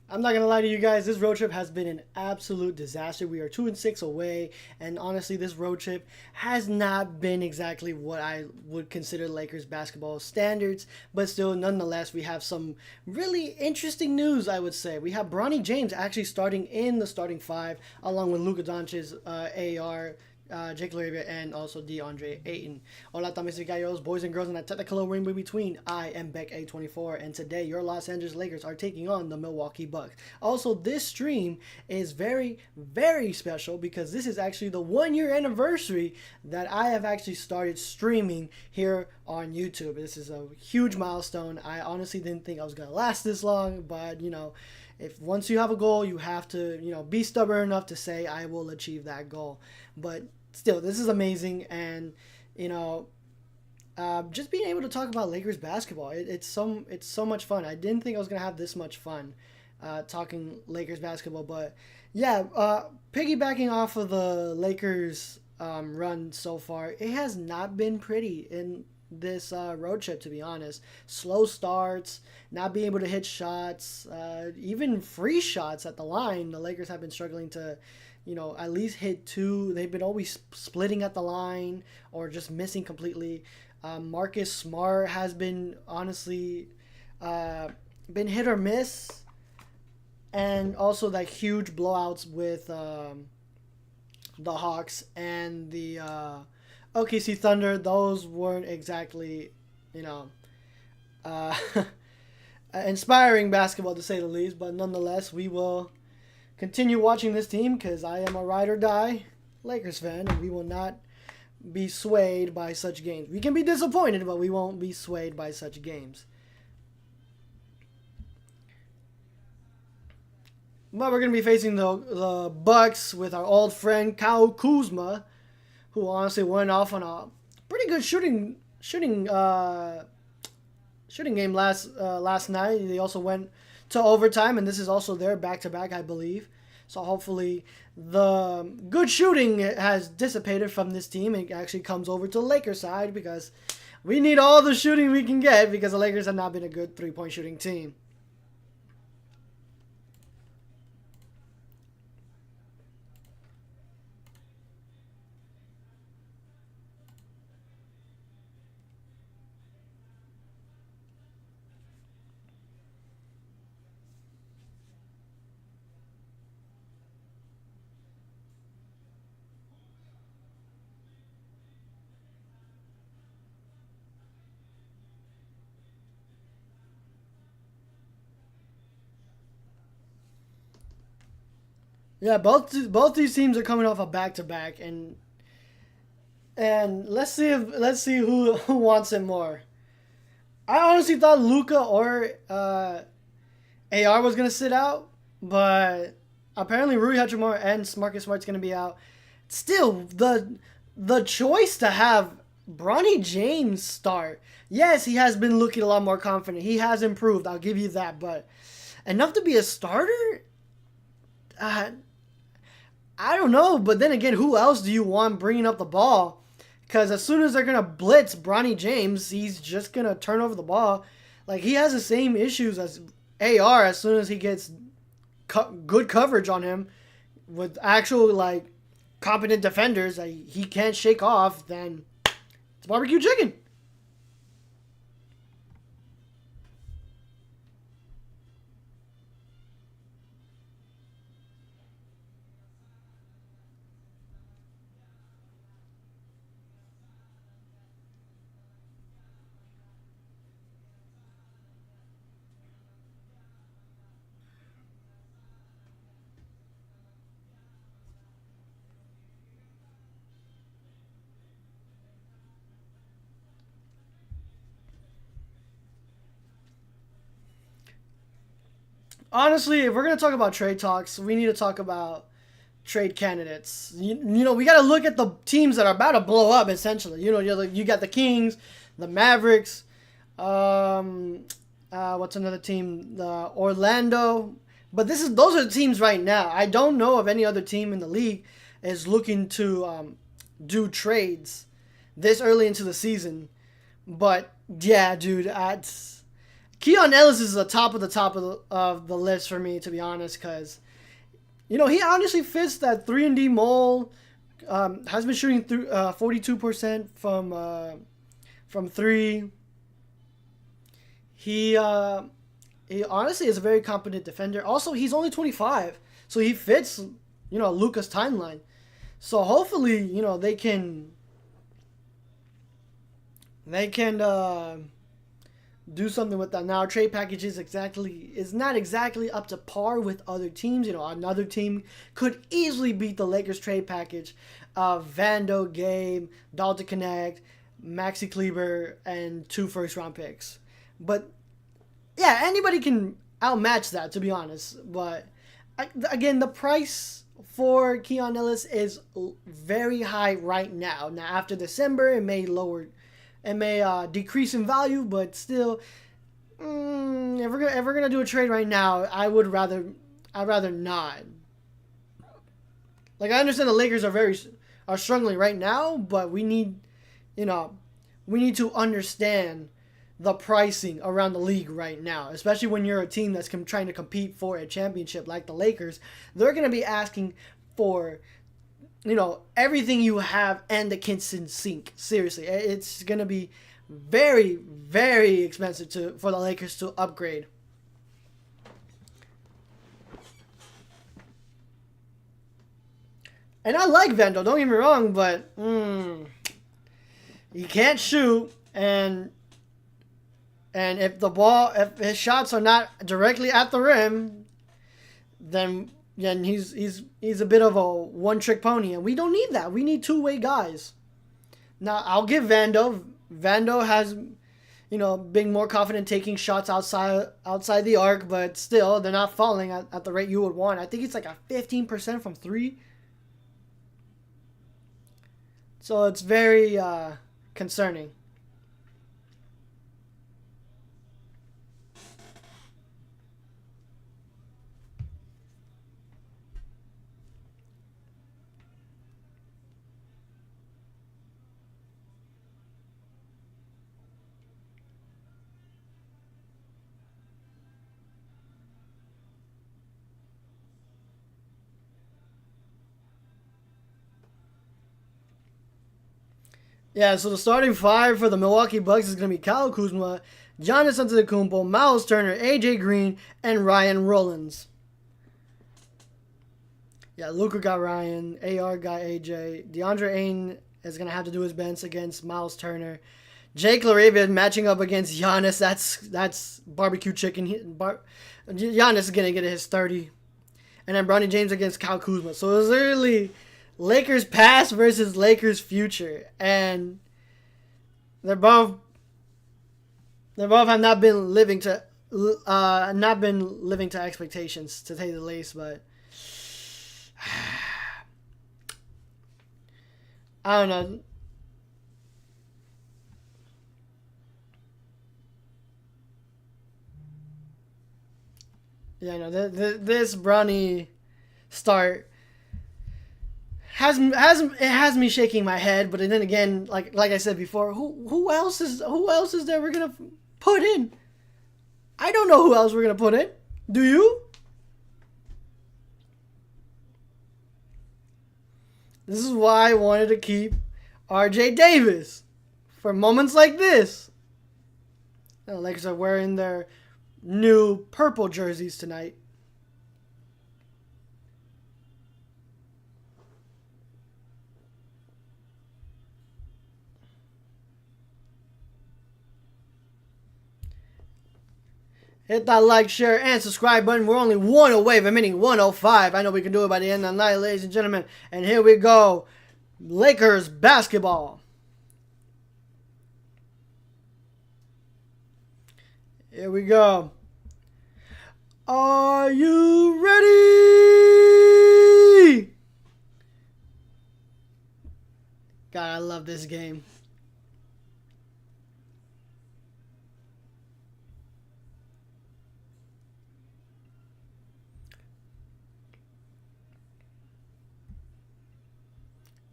I'm not gonna lie to you guys. This road trip has been an absolute disaster. We are 2-6 away, and honestly, this road trip has not been exactly what I would consider Lakers basketball standards. But still, nonetheless, we have some really interesting news. I would say we have Bronny James actually starting in the starting five, along with Luka Doncic's AR. Jake Larivia, and also DeAndre Ayton. Hola, damas y caballeros, boys and girls in that technical rainbow between. I am Beck A24, and today your Los Angeles Lakers are taking on the Milwaukee Bucks. Also, this stream is very, very special because this is actually the 1 year anniversary that I have actually started streaming here on YouTube. This is a huge milestone. I honestly didn't think I was going to last this long, but if once you have a goal, you have to, be stubborn enough to say, I will achieve that goal. But still, this is amazing, and you know, just being able to talk about Lakers basketball, it's so much fun. I didn't think I was gonna have this much fun talking Lakers basketball, but yeah, piggybacking off of the Lakers run so far, it has not been pretty in this road trip, to be honest. Slow starts, not being able to hit shots, even free shots at the line. The Lakers have been struggling to at least hit two. They've been always splitting at the line or just missing completely. Marcus Smart has been honestly been hit or miss, and also like huge blowouts with the Hawks and the OKC Thunder. Those weren't exactly uh, inspiring basketball, to say the least, but nonetheless, we will continue watching this team because I am a ride or die Lakers fan, and we will not be swayed by such games. We can be disappointed, but we won't be swayed by such games. But we're going to be facing the Bucks with our old friend Kyle Kuzma, who honestly went off on a pretty good shooting game last night. They also went to overtime, and this is also their back-to-back, I believe. So hopefully the good shooting has dissipated from this team and it actually comes over to the Lakers side, because we need all the shooting we can get because the Lakers have not been a good three-point shooting team. Yeah, both these teams are coming off a back-to-back, and let's see who wants it more. I honestly thought Luca or AR was gonna sit out, but apparently Rui Hachimura and Marcus Smart's gonna be out. Still, the choice to have Bronny James start. Yes, he has been looking a lot more confident. He has improved. I'll give you that, but enough to be a starter? Uh, I don't know. But then again, who else do you want bringing up the ball? Because as soon as they're gonna blitz Bronny James, he's just gonna turn over the ball. Like, he has the same issues as AR. As soon as he gets good coverage on him with actual competent defenders that he can't shake off, then it's barbecue chicken. Honestly, if we're gonna talk about trade talks, we need to talk about trade candidates. We got to look at the teams that are about to blow up. Essentially, you got the Kings, the Mavericks. What's another team? The Orlando. But those are the teams right now. I don't know if any other team in the league is looking to do trades this early into the season. But yeah, dude, Keon Ellis is the top of the list for me, to be honest, because he honestly fits that 3-and-D mold. Has been shooting through 42% from three. He honestly is a very competent defender. Also, he's only 25, so he fits Luka's timeline. So hopefully they can do something with that. Now, our trade package is not exactly up to par with other teams. Another team could easily beat the Lakers trade package of Vando, Gabe, Dalton Connect, Maxi Kleber, and 2 first-round picks. But yeah, anybody can outmatch that, to be honest. But again, the price for Keon Ellis is very high right now. Now, after December, it may decrease in value, but still, if we're gonna do a trade right now, I'd rather not. Like, I understand the Lakers are struggling right now, but we need to understand the pricing around the league right now, especially when you're a team that's trying to compete for a championship like the Lakers. They're gonna be asking for everything you have and the kitchen sink. Seriously, it's going to be very, very expensive for the Lakers to upgrade. And I like Vando, don't get me wrong, but he can't shoot, and if his shots are not directly at the rim, then he's a bit of a one-trick pony, and we don't need that. We need two-way guys. Now, I'll give Vando. Vando has, being more confident taking shots outside the arc, but still, they're not falling at the rate you would want. I think it's like a 15% from 3. So it's very concerning. Yeah, so the starting 5 for the Milwaukee Bucks is going to be Kyle Kuzma, Giannis Antetokounmpo, Miles Turner, AJ Green, and Ryan Rollins. Yeah, Luka got Ryan, AR got AJ, DeAndre Ayton is going to have to do his best against Miles Turner. Jake LaRavia matching up against Giannis. That's barbecue chicken. Giannis is going to get his 30. And then Bronny James against Kyle Kuzma. So it was literally Lakers past versus Lakers future, and they both have not been living to expectations, to say the least. But I don't know. Yeah, no, this Bronny start has me shaking my head, but then again, like I said before, who else is there we're gonna put in? I don't know who else we're gonna put in. Do you? This is why I wanted to keep R.J. Davis for moments like this. The Lakers are wearing their new purple jerseys tonight. Hit that like, share, and subscribe button. We're only one away from hitting 105. I know we can do it by the end of the night, ladies and gentlemen. And here we go. Lakers basketball. Here we go. Are you ready? God, I love this game.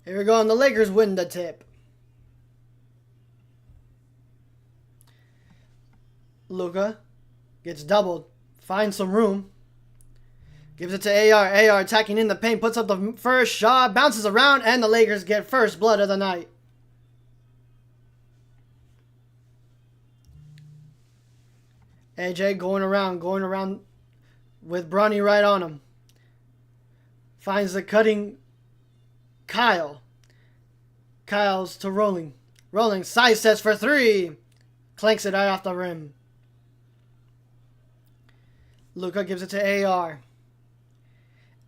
Here we go, and the Lakers win the tip. Luka Gets doubled. Finds some room. Gives it to AR. AR attacking in the paint. Puts up the first shot. Bounces around. And the Lakers get first blood of the night. AJ going around with Bronny right on him. Finds the cutting Kyle. Kyle's to Rolling. Rolling side sets for three. Clanks it right off the rim. Luka gives it to AR.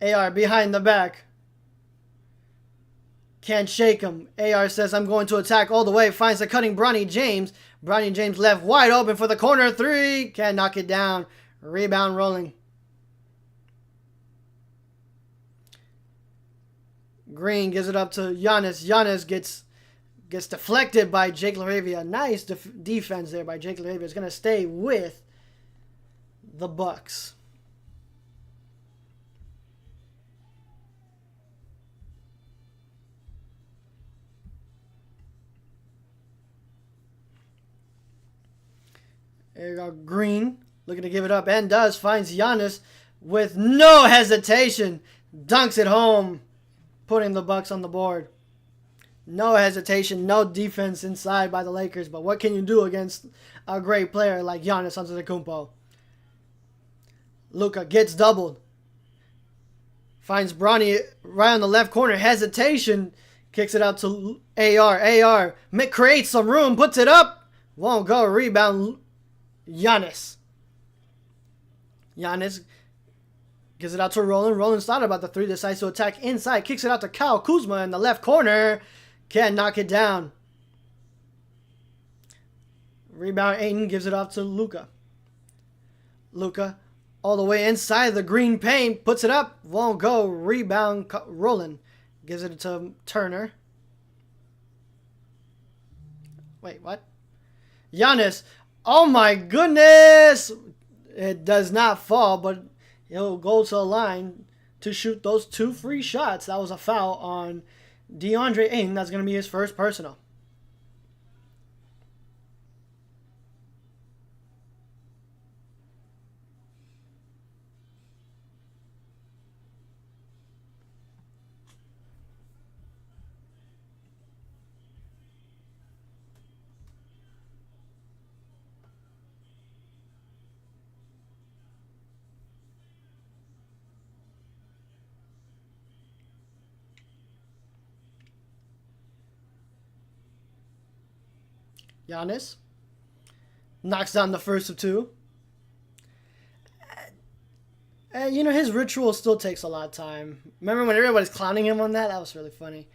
AR behind the back. Can't shake him. AR says, I'm going to attack all the way. Finds the cutting Bronny James. Bronny James left wide open for the corner three. Can't knock it down. Rebound Rolling. Green gives it up to Giannis. Giannis gets deflected by Jake LaRavia. Nice defense there by Jake LaRavia. It's going to stay with the Bucks. There you go. Green looking to give it up and does. Finds Giannis with no hesitation. Dunks it home. Putting the Bucks on the board. No hesitation, no defense inside by the Lakers. But what can you do against a great player like Giannis Antetokounmpo? Luka gets doubled. Finds Bronny right on the left corner. Hesitation. Kicks it out to AR. AR creates some room. Puts it up. Won't go. Rebound Giannis. Giannis gives it out to Roland. Roland's thought about the three. Decides to attack inside. Kicks it out to Kyle Kuzma in the left corner. Can't knock it down. Rebound Ayton gives it off to Luka. Luka all the way inside the green paint. Puts it up. Won't go. Rebound Roland. Gives it to Turner. Wait, what? Giannis. Oh my goodness. It does not fall, but he'll go to the line to shoot those two free shots. That was a foul on DeAndre Ayton. That's going to be his first personal. Giannis knocks down the first of two. And, you know, his ritual still takes a lot of time. Remember when everybody's clowning him on that? That was really funny.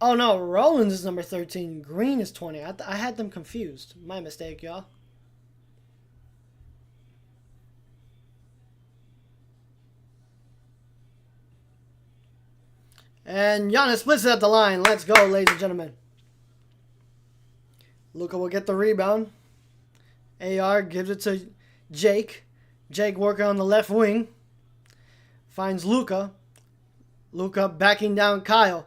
Oh, no. Rollins is number 13. Green is 20. I had them confused. My mistake, y'all. And Giannis splits it at the line. Let's go, ladies and gentlemen. Luka will get the rebound. AR gives it to Jake. Jake working on the left wing. Finds Luka. Luka backing down Kyle.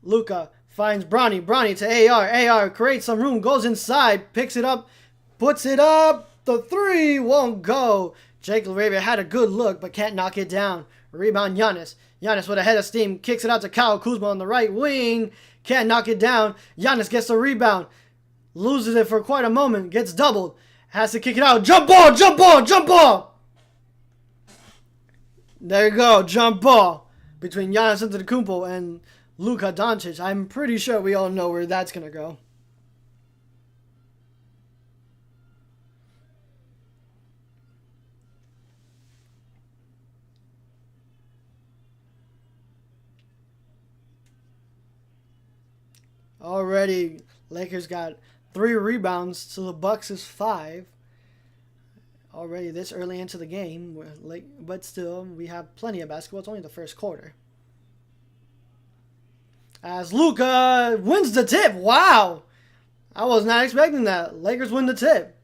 Luka finds Bronny. Bronny to AR. AR creates some room. Goes inside. Picks it up. Puts it up. The three won't go. Jake LaRavia had a good look but can't knock it down. Rebound Giannis. Giannis with a head of steam. Kicks it out to Kyle Kuzma on the right wing. Can't knock it down. Giannis gets the rebound. Loses it for quite a moment. Gets doubled. Has to kick it out. Jump ball! Jump ball! Jump ball! There you go. Jump ball. Between Giannis Antetokounmpo and Luka Doncic. I'm pretty sure we all know where that's going to go. Already, Lakers got 3 rebounds to the Bucks is 5. Already this early into the game, but still, we have plenty of basketball. It's only the first quarter. As Luka wins the tip. Wow! I was not expecting that. Lakers win the tip.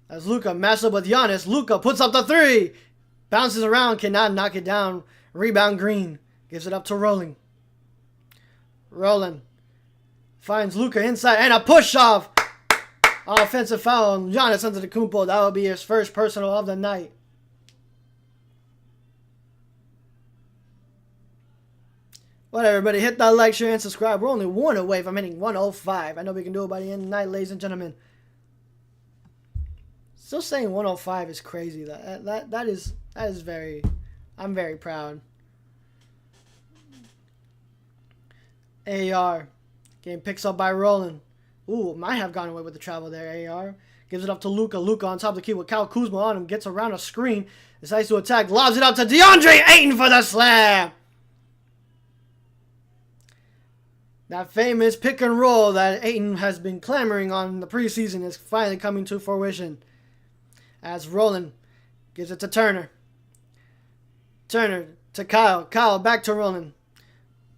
As Luka matches up with Giannis. Luka puts up the 3. Bounces around, cannot knock it down. Rebound Green. Gives it up to Rolling. Rolling. Finds Luka inside and a push off. Offensive foul on Giannis Antetokounmpo. That will be his first personal of the night. Whatever, everybody. Hit that like, share, and subscribe. We're only one away from hitting 105. I know we can do it by the end of the night, ladies and gentlemen. Still saying 105 is crazy. That is very... I'm very proud. AR. Getting picks up by Roland. Ooh, might have gone away with the travel there, AR. Gives it up to Luka. Luka on top of the key with Kyle Kuzma on him. Gets around a screen. Decides to attack. Lobs it up to DeAndre Ayton for the slam. That famous pick and roll that Ayton has been clamoring on in the preseason is finally coming to fruition. As Roland gives it to Turner. Turner to Kyle. Kyle back to Roland.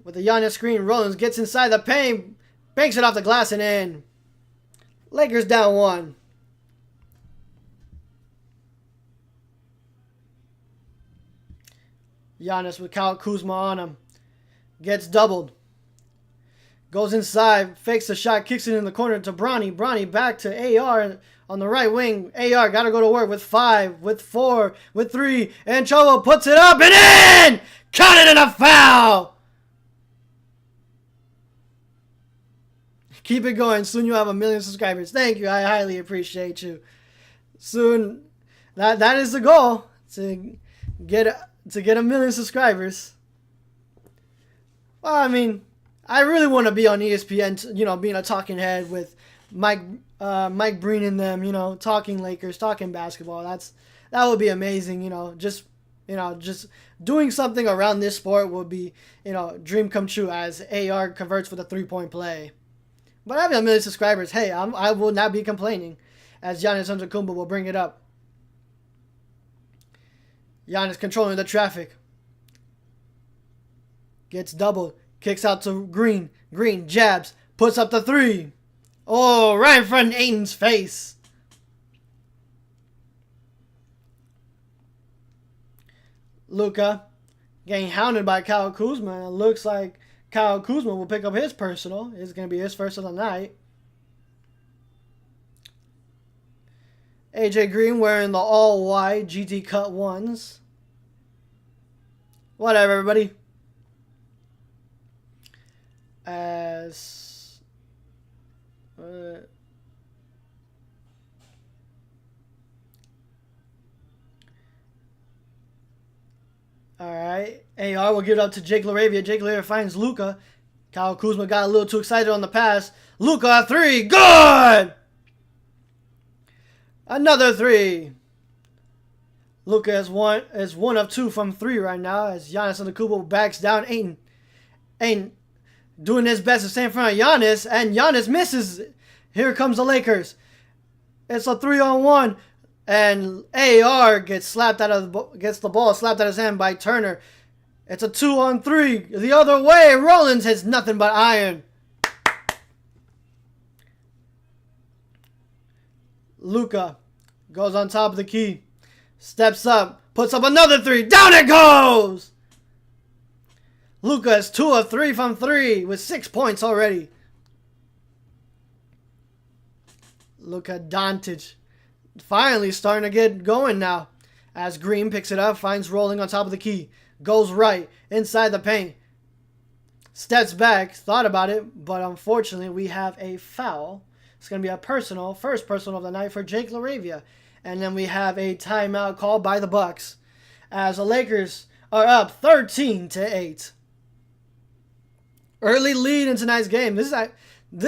With the Giannis screen, Rollins gets inside the paint. Banks it off the glass and in. Lakers down 1. Giannis with Kyle Kuzma on him. Gets doubled. Goes inside. Fakes the shot. Kicks it in the corner to Bronny. Bronny back to AR on the right wing. AR got to go to work with 5, with 4, with 3. And Cholo puts it up and in! Counted in a foul! Keep it going. Soon you'll have 1 million subscribers. Thank you. I highly appreciate you. Soon, that is the goal, to get 1 million subscribers. Well, I mean, I really want to be on ESPN, you know, being a talking head with Mike Breen and them, you know, talking Lakers, talking basketball. That would be amazing, you know. Just doing something around this sport would be, you know, dream come true as AR converts for the 3-point play. But having 1 million subscribers, hey, I will not be complaining, as Giannis Antetokounmpo will bring it up. Giannis controlling the traffic. Gets doubled. Kicks out to Green. Green jabs. Puts up the 3. Oh, right in front of Ayton's face. Luka getting hounded by Kyle Kuzma. It looks like Kyle Kuzma will pick up his personal. It's going to be his first of the night. AJ Green wearing the all-white GT Cut 1s. Whatever, everybody. As... Alright. AR will give it up to Jake LaRavia. Jake LaRavia finds Luka. Kyle Kuzma got a little too excited on the pass. Luka, 3. Good! Another 3. Luka is one of 2 from 3 right now as Giannis Antetokounmpo backs down Ayton. Ayton doing his best to stay in front of Giannis, and Giannis misses. Here comes the Lakers. It's a 3-on-1. And AR gets the ball slapped out of his hand by Turner. It's a 2-on-3. The other way. Rollins has nothing but iron. Luka goes on top of the key. Steps up. Puts up another 3. Down it goes! Luka is 2 of 3 from 3 with 6 points already. Luka Doncic finally starting to get going now. As Green picks it up, finds Rolling on top of the key. Goes right, inside the paint. Steps back, thought about it, but unfortunately we have a foul. It's going to be a first personal of the night for Jake LaRavia. And then we have a timeout called by the Bucks. As the Lakers are up 13-8. Early lead in tonight's game. This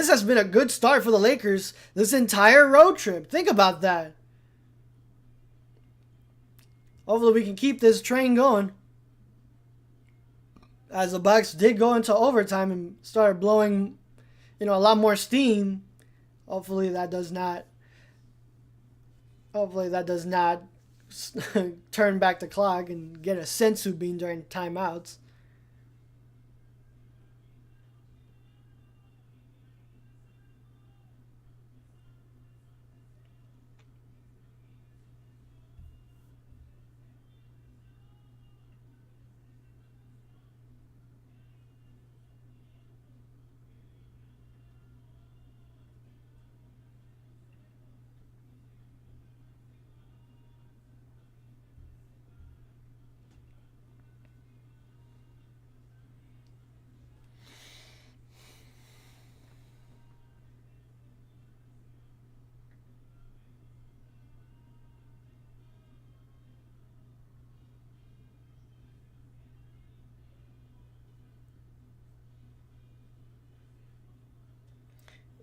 has been a good start for the Lakers this entire road trip. Think about that. Hopefully we can keep this train going. As the Bucks did go into overtime and started blowing, a lot more steam. Hopefully that does not turn back the clock and get a sensu bean during timeouts.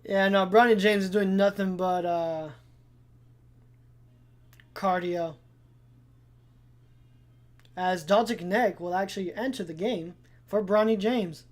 Yeah, no, Bronny James is doing nothing but cardio. As Dalton Knecht will actually enter the game for Bronny James.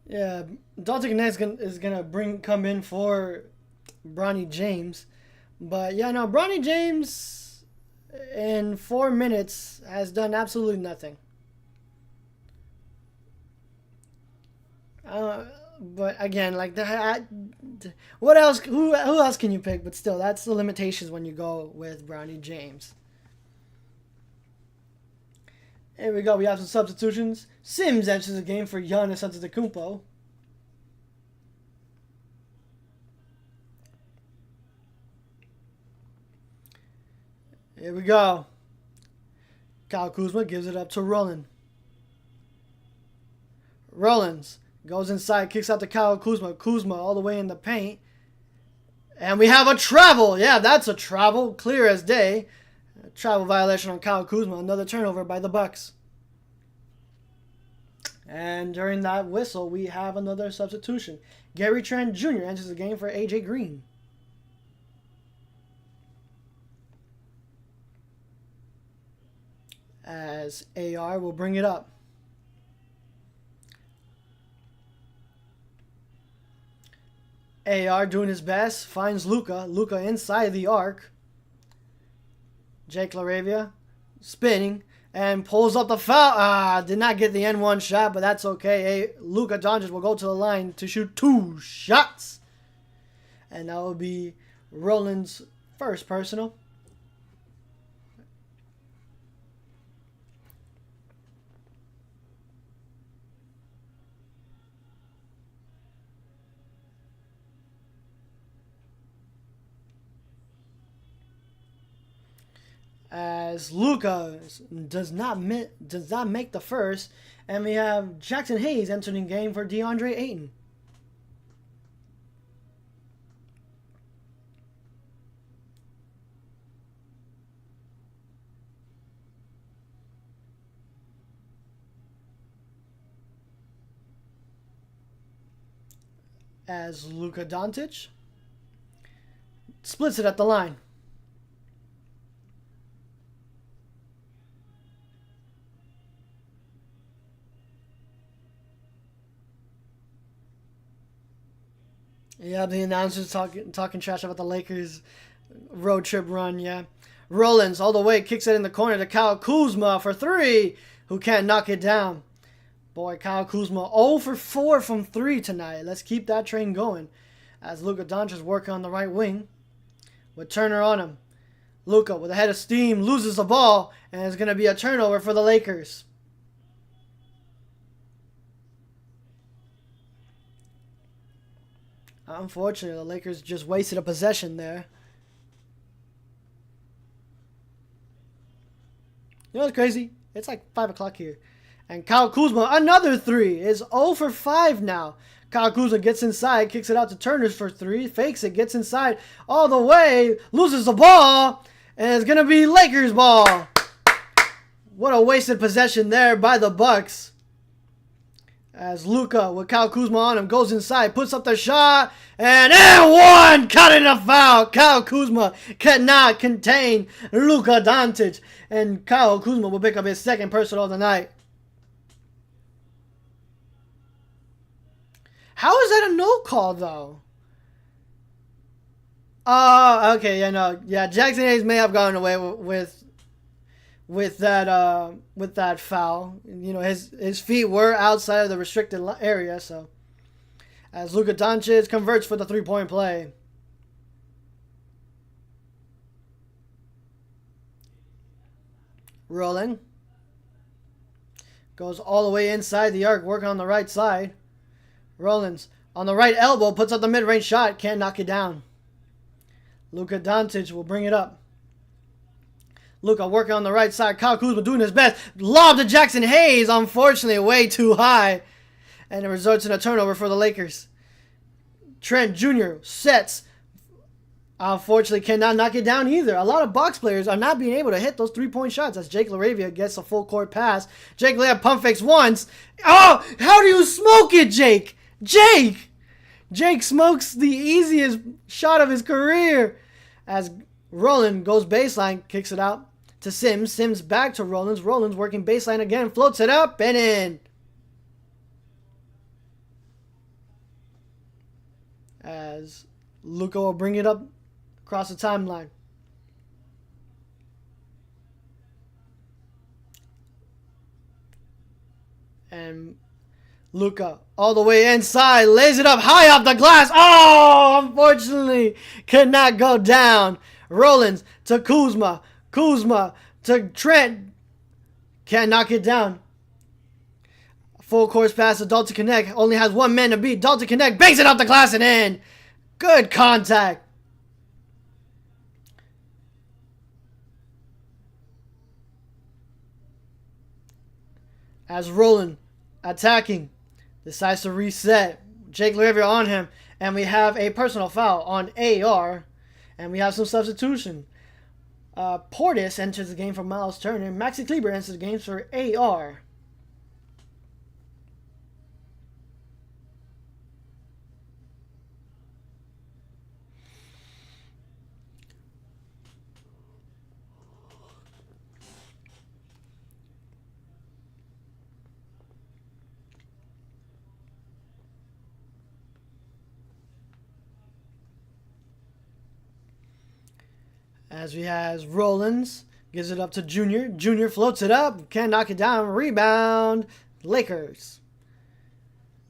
Yeah, Dalton Knecht is gonna come in for Bronny James, but yeah, no, Bronny James in 4 minutes has done absolutely nothing. Uh, but again, like what else? Who else can you pick? But still, that's the limitations when you go with Bronny James. Here we go. We have some substitutions. Sims enters the game for Giannis Antetokounmpo. Here we go. Kyle Kuzma gives it up to Roland. Rollins goes inside, kicks out to Kyle Kuzma. Kuzma all the way in the paint. And we have a travel. Yeah, that's a travel. Clear as day. A travel violation on Kyle Kuzma. Another turnover by the Bucks. And during that whistle, we have another substitution. Gary Trent Jr. enters the game for AJ Green. As AR will bring it up. AR doing his best, finds Luka. Luka inside the arc. Jake LaRavia spinning and pulls up the foul. Did not get the N1 shot, but that's okay. Luka Doncic will go to the line to shoot 2 shots. And that will be Roland's first personal. As Luka does not make the first, and we have Jackson Hayes entering the game for DeAndre Ayton. As Luka Doncic splits it at the line. Yeah, the announcers talking trash about the Lakers road trip run, yeah. Rollins all the way, kicks it in the corner to Kyle Kuzma for 3, who can't knock it down. Boy, Kyle Kuzma 0 for 4 from 3 tonight. Let's keep that train going. As Luka Doncic working on the right wing with Turner on him. Luka with a head of steam loses the ball, and it's going to be a turnover for the Lakers. Unfortunately, the Lakers just wasted a possession there. You know what's crazy? It's like 5 o'clock here. And Kyle Kuzma, another 3, is 0 for 5 now. Kyle Kuzma gets inside, kicks it out to Turner for 3, fakes it, gets inside all the way, loses the ball, and it's going to be Lakers ball. What a wasted possession there by the Bucks. As Luka with Kyle Kuzma on him goes inside, puts up the shot, and one cutting a foul. Kyle Kuzma cannot contain Luka Doncic, and Kyle Kuzma will pick up his second personal of the night. How is that a no call though? Oh, okay, yeah, no, yeah. Jackson Hayes may have gotten away with that foul. You know, his feet were outside of the restricted area. So as Luka Doncic converts for the 3-point play. Rolling. Goes all the way inside the arc, working on the right side. Rollins on the right elbow, puts up the mid-range shot, can't knock it down. Luka Doncic will bring it up. Luka working on the right side. Kyle Kuzma doing his best. Lob to Jackson Hayes, unfortunately way too high. And it results in a turnover for the Lakers. Trent Jr. sets. Unfortunately, cannot knock it down either. A lot of box players are not being able to hit those 3-point shots as Jake LaRavia gets a full court pass. Jake layup pump fakes once. Oh, how do you smoke it, Jake? Jake smokes the easiest shot of his career. As Roland goes baseline, kicks it out to Sims. Sims back to Rollins. Rollins working baseline again, floats it up and in. As Luka will bring it up across the timeline. And Luka all the way inside, lays it up high off the glass. Oh, unfortunately, could not go down. Rollins to Kuzma. Kuzma to Trent. Can't knock it down. Full course pass to Dalton Connect. Only has one man to beat. Dalton Connect bangs it off the glass and in. Good contact. As Roland attacking, decides to reset. Jake LaRavia on him, and we have a personal foul on AR, and we have some substitution. Portis enters the game for Miles Turner. Maxi Kleber enters the game for AR. As we have Rollins, gives it up to Junior. Junior floats it up, can't knock it down. Rebound, Lakers.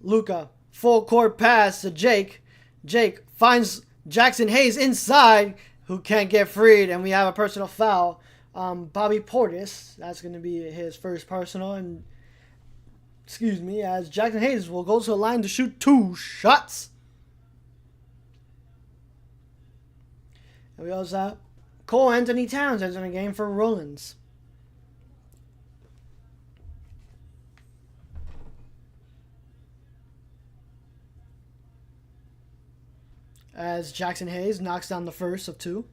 Luka, full court pass to Jake. Jake finds Jackson Hayes inside, who can't get freed, and we have a personal foul. Bobby Portis, that's going to be his first personal, and as Jackson Hayes will go to the line to shoot 2 shots. And we also have Cole Anthony Towns entering the game for Rollins. As Jackson Hayes knocks down the first of 2.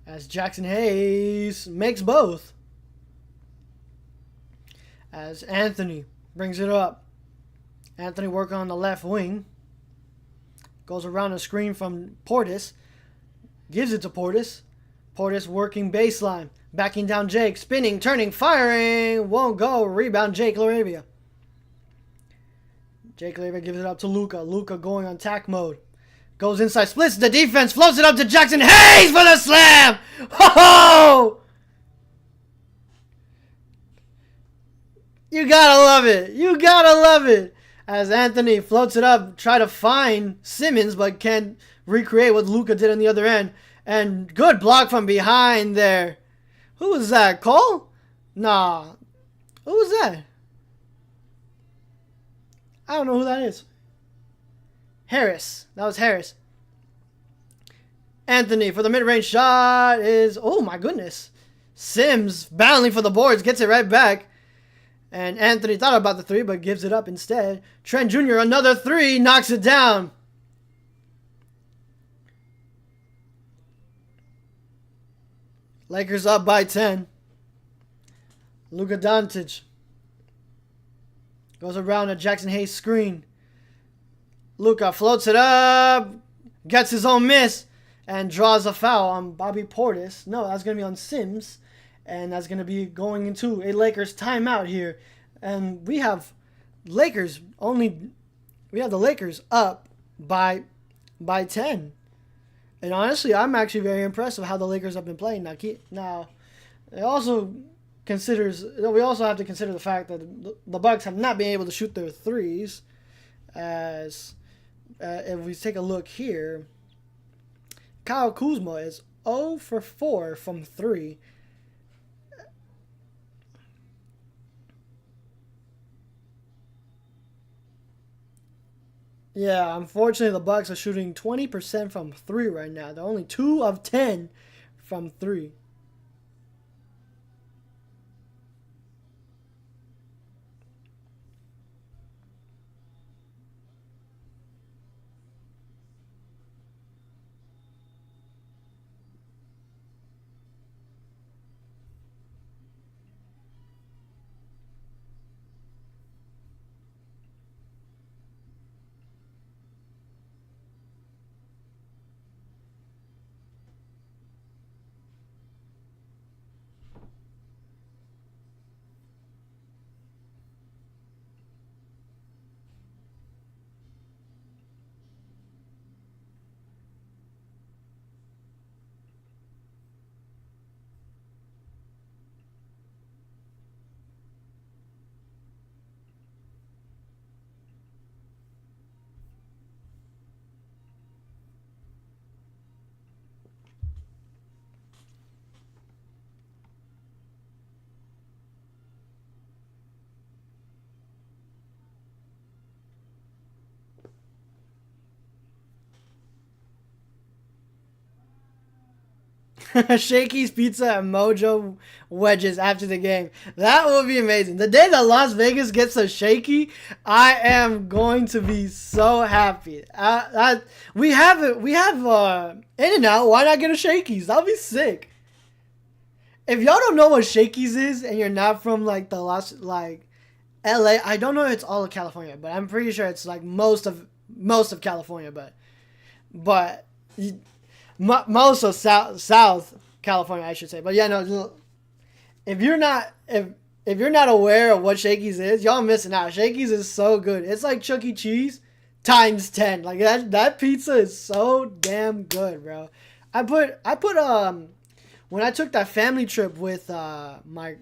As Jackson Hayes makes both. As Anthony brings it up. Anthony working on the left wing. Goes around the screen from Portis. Gives it to Portis. Portis working baseline. Backing down Jake. Spinning, turning, firing. Won't go. Rebound Jake LaRavia. Jake LaRavia gives it up to Luka. Luka going on attack mode. Goes inside, splits the defense, floats it up to Jackson Hayes for the slam! Ho-ho! You gotta love it. You gotta love it. As Anthony floats it up, try to find Simmons, but can't recreate what Luka did on the other end. And good block from behind there. Who was that? Cole? Nah. Who was that? I don't know who that is. Harris. That was Harris. Anthony for the mid-range shot is... Oh, my goodness. Sims battling for the boards. Gets it right back. And Anthony thought about the 3, but gives it up instead. Trent Jr., another 3. Knocks it down. Lakers up by 10. Luka Doncic. Goes around a Jackson Hayes screen. Luka floats it up. Gets his own miss. And draws a foul on Bobby Portis. No, that's going to be on Sims. And that's going to be going into a Lakers timeout here. And we have the Lakers up by 10. And honestly, I'm actually very impressed with how the Lakers have been playing. Now, we also have to consider the fact that the Bucks have not been able to shoot their threes. As if we take a look here, Kyle Kuzma is 0 for 4 from 3. Yeah, unfortunately, the Bucks are shooting 20% from 3 right now. They're only 2 of 10 from 3. Shakey's Pizza and Mojo wedges after the game. That will be amazing. The day that Las Vegas gets a Shakey, I am going to be so happy. We have In-N-Out. Why not get a Shakey's? That'll be sick. If y'all don't know what Shakey's is and you're not from like LA, I don't know if it's all of California, but I'm pretty sure it's like most of California, but most of South California, I should say. But yeah, no. If you're not aware of what Shakey's is, y'all missing out. Shakey's is so good. It's like Chuck E. Cheese times 10. Like that pizza is so damn good, bro. I put when I took that family trip with my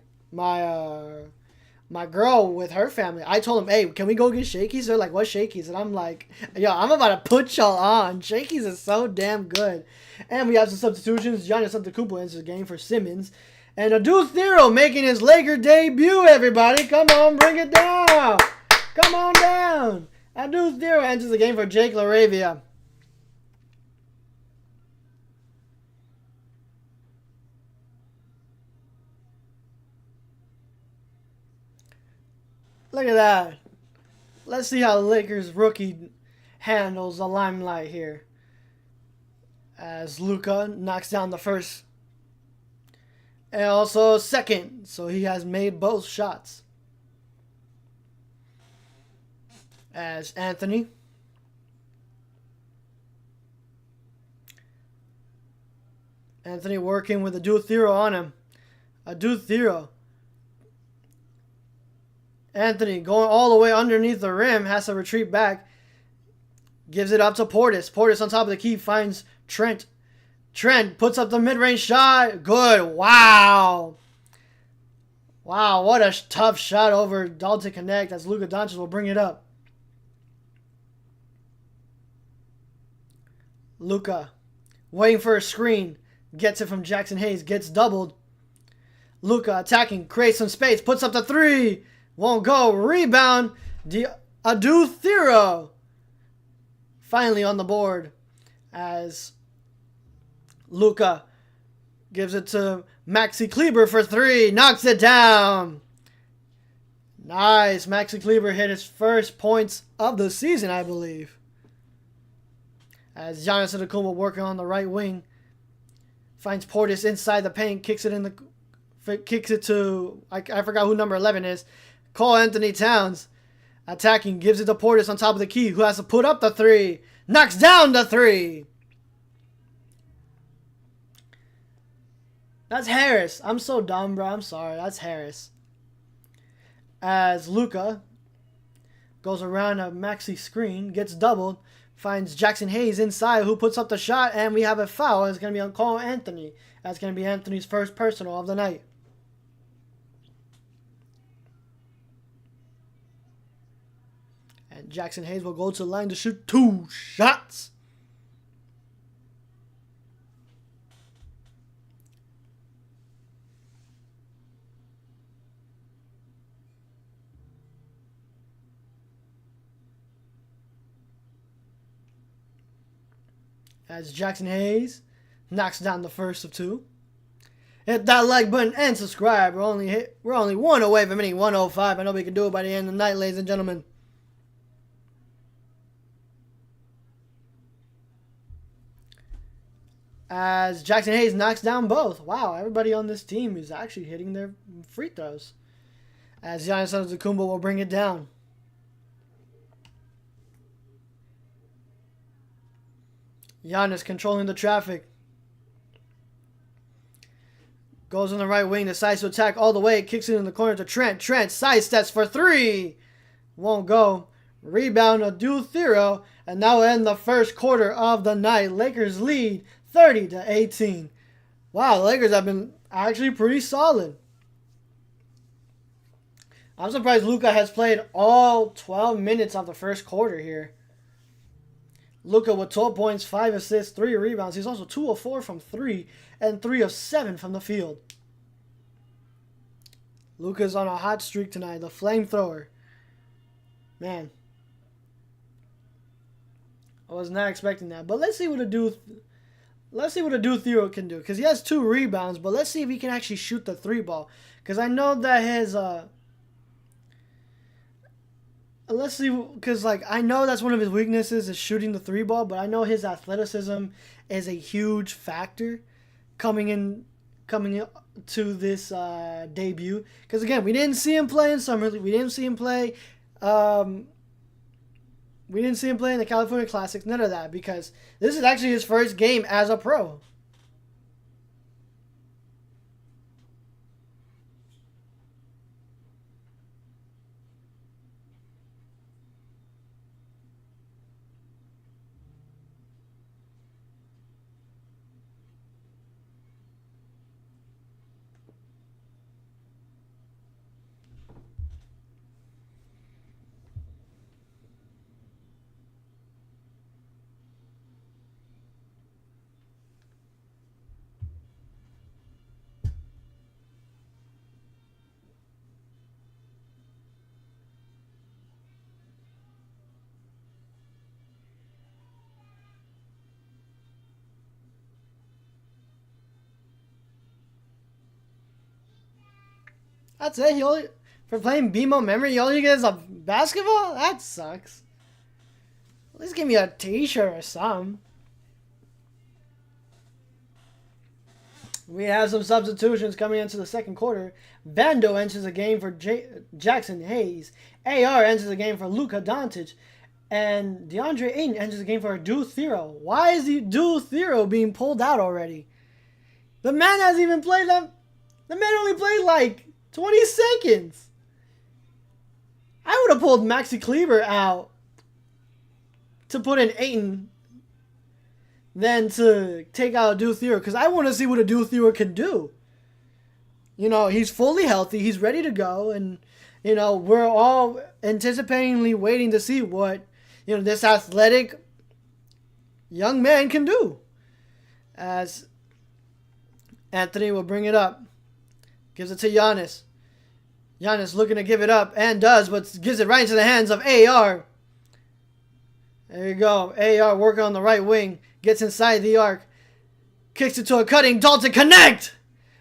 girl with her family, I told them, hey, can we go get Shakey's? They're like, what Shakey's? And I'm like, yo, I'm about to put y'all on. Shakey's is so damn good. And we have some substitutions. Giannis Antetokounmpo enters the game for Simmons. And Adou Thero making his Laker debut, everybody. Come on, bring it down. Come on down. Adou Thero enters the game for Jake LaRavia. Look at that. Let's see how the Lakers rookie handles the limelight here. As Luka knocks down the first and also second. So he has made both shots. As Anthony working with Adou Thero on him. Adou Thero. Anthony going all the way underneath the rim. Has to retreat back. Gives it up to Portis. Portis on top of the key finds Trent. Trent puts up the mid-range shot. Good. Wow. Wow, what a tough shot over Dalton Connect as Luka Doncic will bring it up. Luka waiting for a screen. Gets it from Jackson Hayes. Gets doubled. Luka attacking. Creates some space. Puts up the three. Won't go. Rebound. Adou Thero finally on the board as Luka gives it to Maxi Kleber for three. Knocks it down. Nice. Maxi Kleber hit his first points of the season, I believe. As Giannis Antetokounmpo working on the right wing. Finds Portis inside the paint. Kicks it to, I forgot who number 11 is. Cole Anthony Towns. Attacking, gives it to Portis on top of the key, who has to put up the three. Knocks down the three. That's Harris. I'm so dumb, bro. I'm sorry. That's Harris. As Luka goes around a maxi screen, gets doubled, finds Jackson Hayes inside, who puts up the shot, and we have a foul. It's going to be on Cole Anthony. That's going to be Anthony's first personal of the night. And Jackson Hayes will go to the line to shoot 2 shots. As Jackson Hayes knocks down the first of 2. Hit that like button and subscribe. We're only one away from hitting 105. I know we can do it by the end of the night, ladies and gentlemen. As Jackson Hayes knocks down both. Wow, everybody on this team is actually hitting their free throws. As Giannis Antetokounmpo will bring it down. Giannis controlling the traffic. Goes on the right wing, decides to attack all the way. Kicks it in the corner to Trent. Trent sidesteps for 3. Won't go. Rebound to Duthero. And now we'll end the first quarter of the night. Lakers lead 30-18. Wow, the Lakers have been actually pretty solid. I'm surprised Luka has played all 12 minutes of the first quarter here. Luka with 12 points, 5 assists, 3 rebounds. He's also 2 of 4 from 3 and 3 of 7 from the field. Luka's on a hot streak tonight, the flamethrower. Man, I was not expecting that. But let's see what a Duthero can do, because he has 2 rebounds. But let's see if he can actually shoot the 3 ball, because I know that his let's see, because I know that's one of his weaknesses is shooting the 3 ball, but I know his athleticism is a huge factor coming in to this debut. Because again, we didn't see him play in summer league. We didn't see him play. We didn't see him play in the California Classics. None of that, because this is actually his first game as a pro. That's it. For playing BMO memory, you only get a basketball? That sucks. At least give me a t-shirt or something. We have some substitutions coming into the second quarter. Bando enters the game for Jackson Hayes. AR enters the game for Luka Doncic. And DeAndre Ayton enters the game for Duthero. Why is Duthero being pulled out already? The man hasn't even played that. The man only played 20 seconds. I would have pulled Maxi Kleber out to put in Ayton than to take out Duthero, because I want to see what a Duthero can do. He's fully healthy. He's ready to go. And, we're all anticipatingly waiting to see what, this athletic young man can do. As Anthony will bring it up. Gives it to Giannis. Giannis looking to give it up, and does, but gives it right into the hands of AR. There you go. AR working on the right wing. Gets inside the arc. Kicks it to a cutting Dalton Connect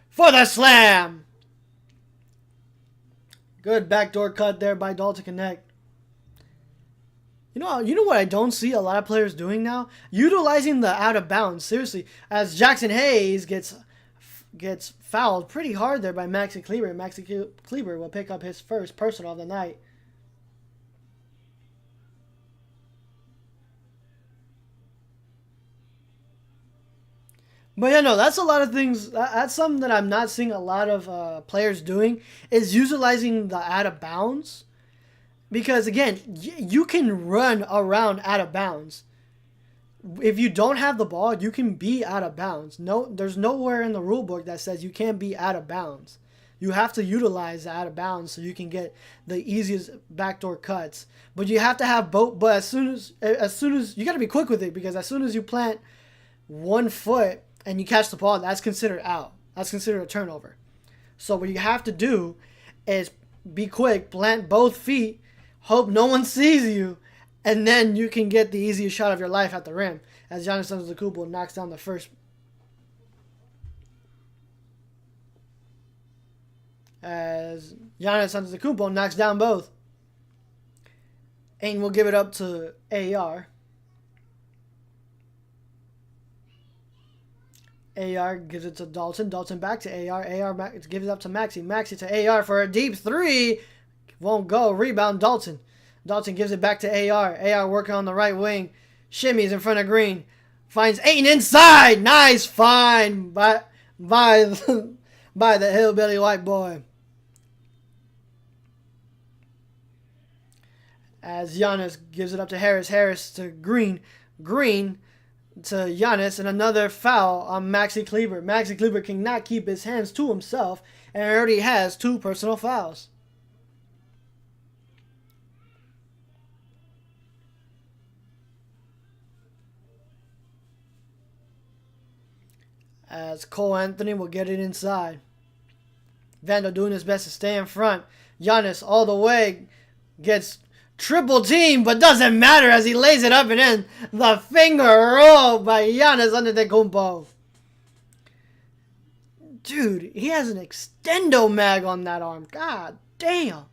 for the slam. Good backdoor cut there by Dalton Connect. You know what I don't see a lot of players doing now? Utilizing the out of bounds. Seriously. As Jackson Hayes gets fouled pretty hard there by Maxi Kleber. Maxi Kleber will pick up his first personal of the night. But yeah, no, that's a lot of things. That's something that I'm not seeing a lot of players doing is utilizing the out of bounds. Because again, you can run around out of bounds. If you don't have the ball, you can be out of bounds. No, there's nowhere in the rule book that says you can't be out of bounds. You have to utilize the out of bounds so you can get the easiest backdoor cuts. But you have to have both. But as soon as you got to be quick with it, because as soon as you plant 1 foot and you catch the ball, that's considered out. That's considered a turnover. So what you have to do is be quick, plant both feet, hope no one sees you, and then you can get the easiest shot of your life at the rim. As Giannis Antetokounmpo knocks down the first. As Giannis Antetokounmpo knocks down both. Ayton will give it up to AR. AR gives it to Dalton. Dalton back to AR. AR gives it up to Maxey. Maxey to AR for a deep three. Won't go. Rebound Dalton. Dalton gives it back to AR. AR working on the right wing. Shimmies in front of Green. Finds Ayton inside. Nice find by the hillbilly white boy. As Giannis gives it up to Harris. Harris to Green. Green to Giannis, and another foul on Maxi Kleber. Maxi Kleber cannot keep his hands to himself and already has 2 personal fouls. As Cole Anthony will get it inside. Vando doing his best to stay in front. Giannis all the way gets triple team, but doesn't matter as he lays it up and in. The finger roll by Giannis Antetokounmpo. Dude, he has an extendo mag on that arm. God damn.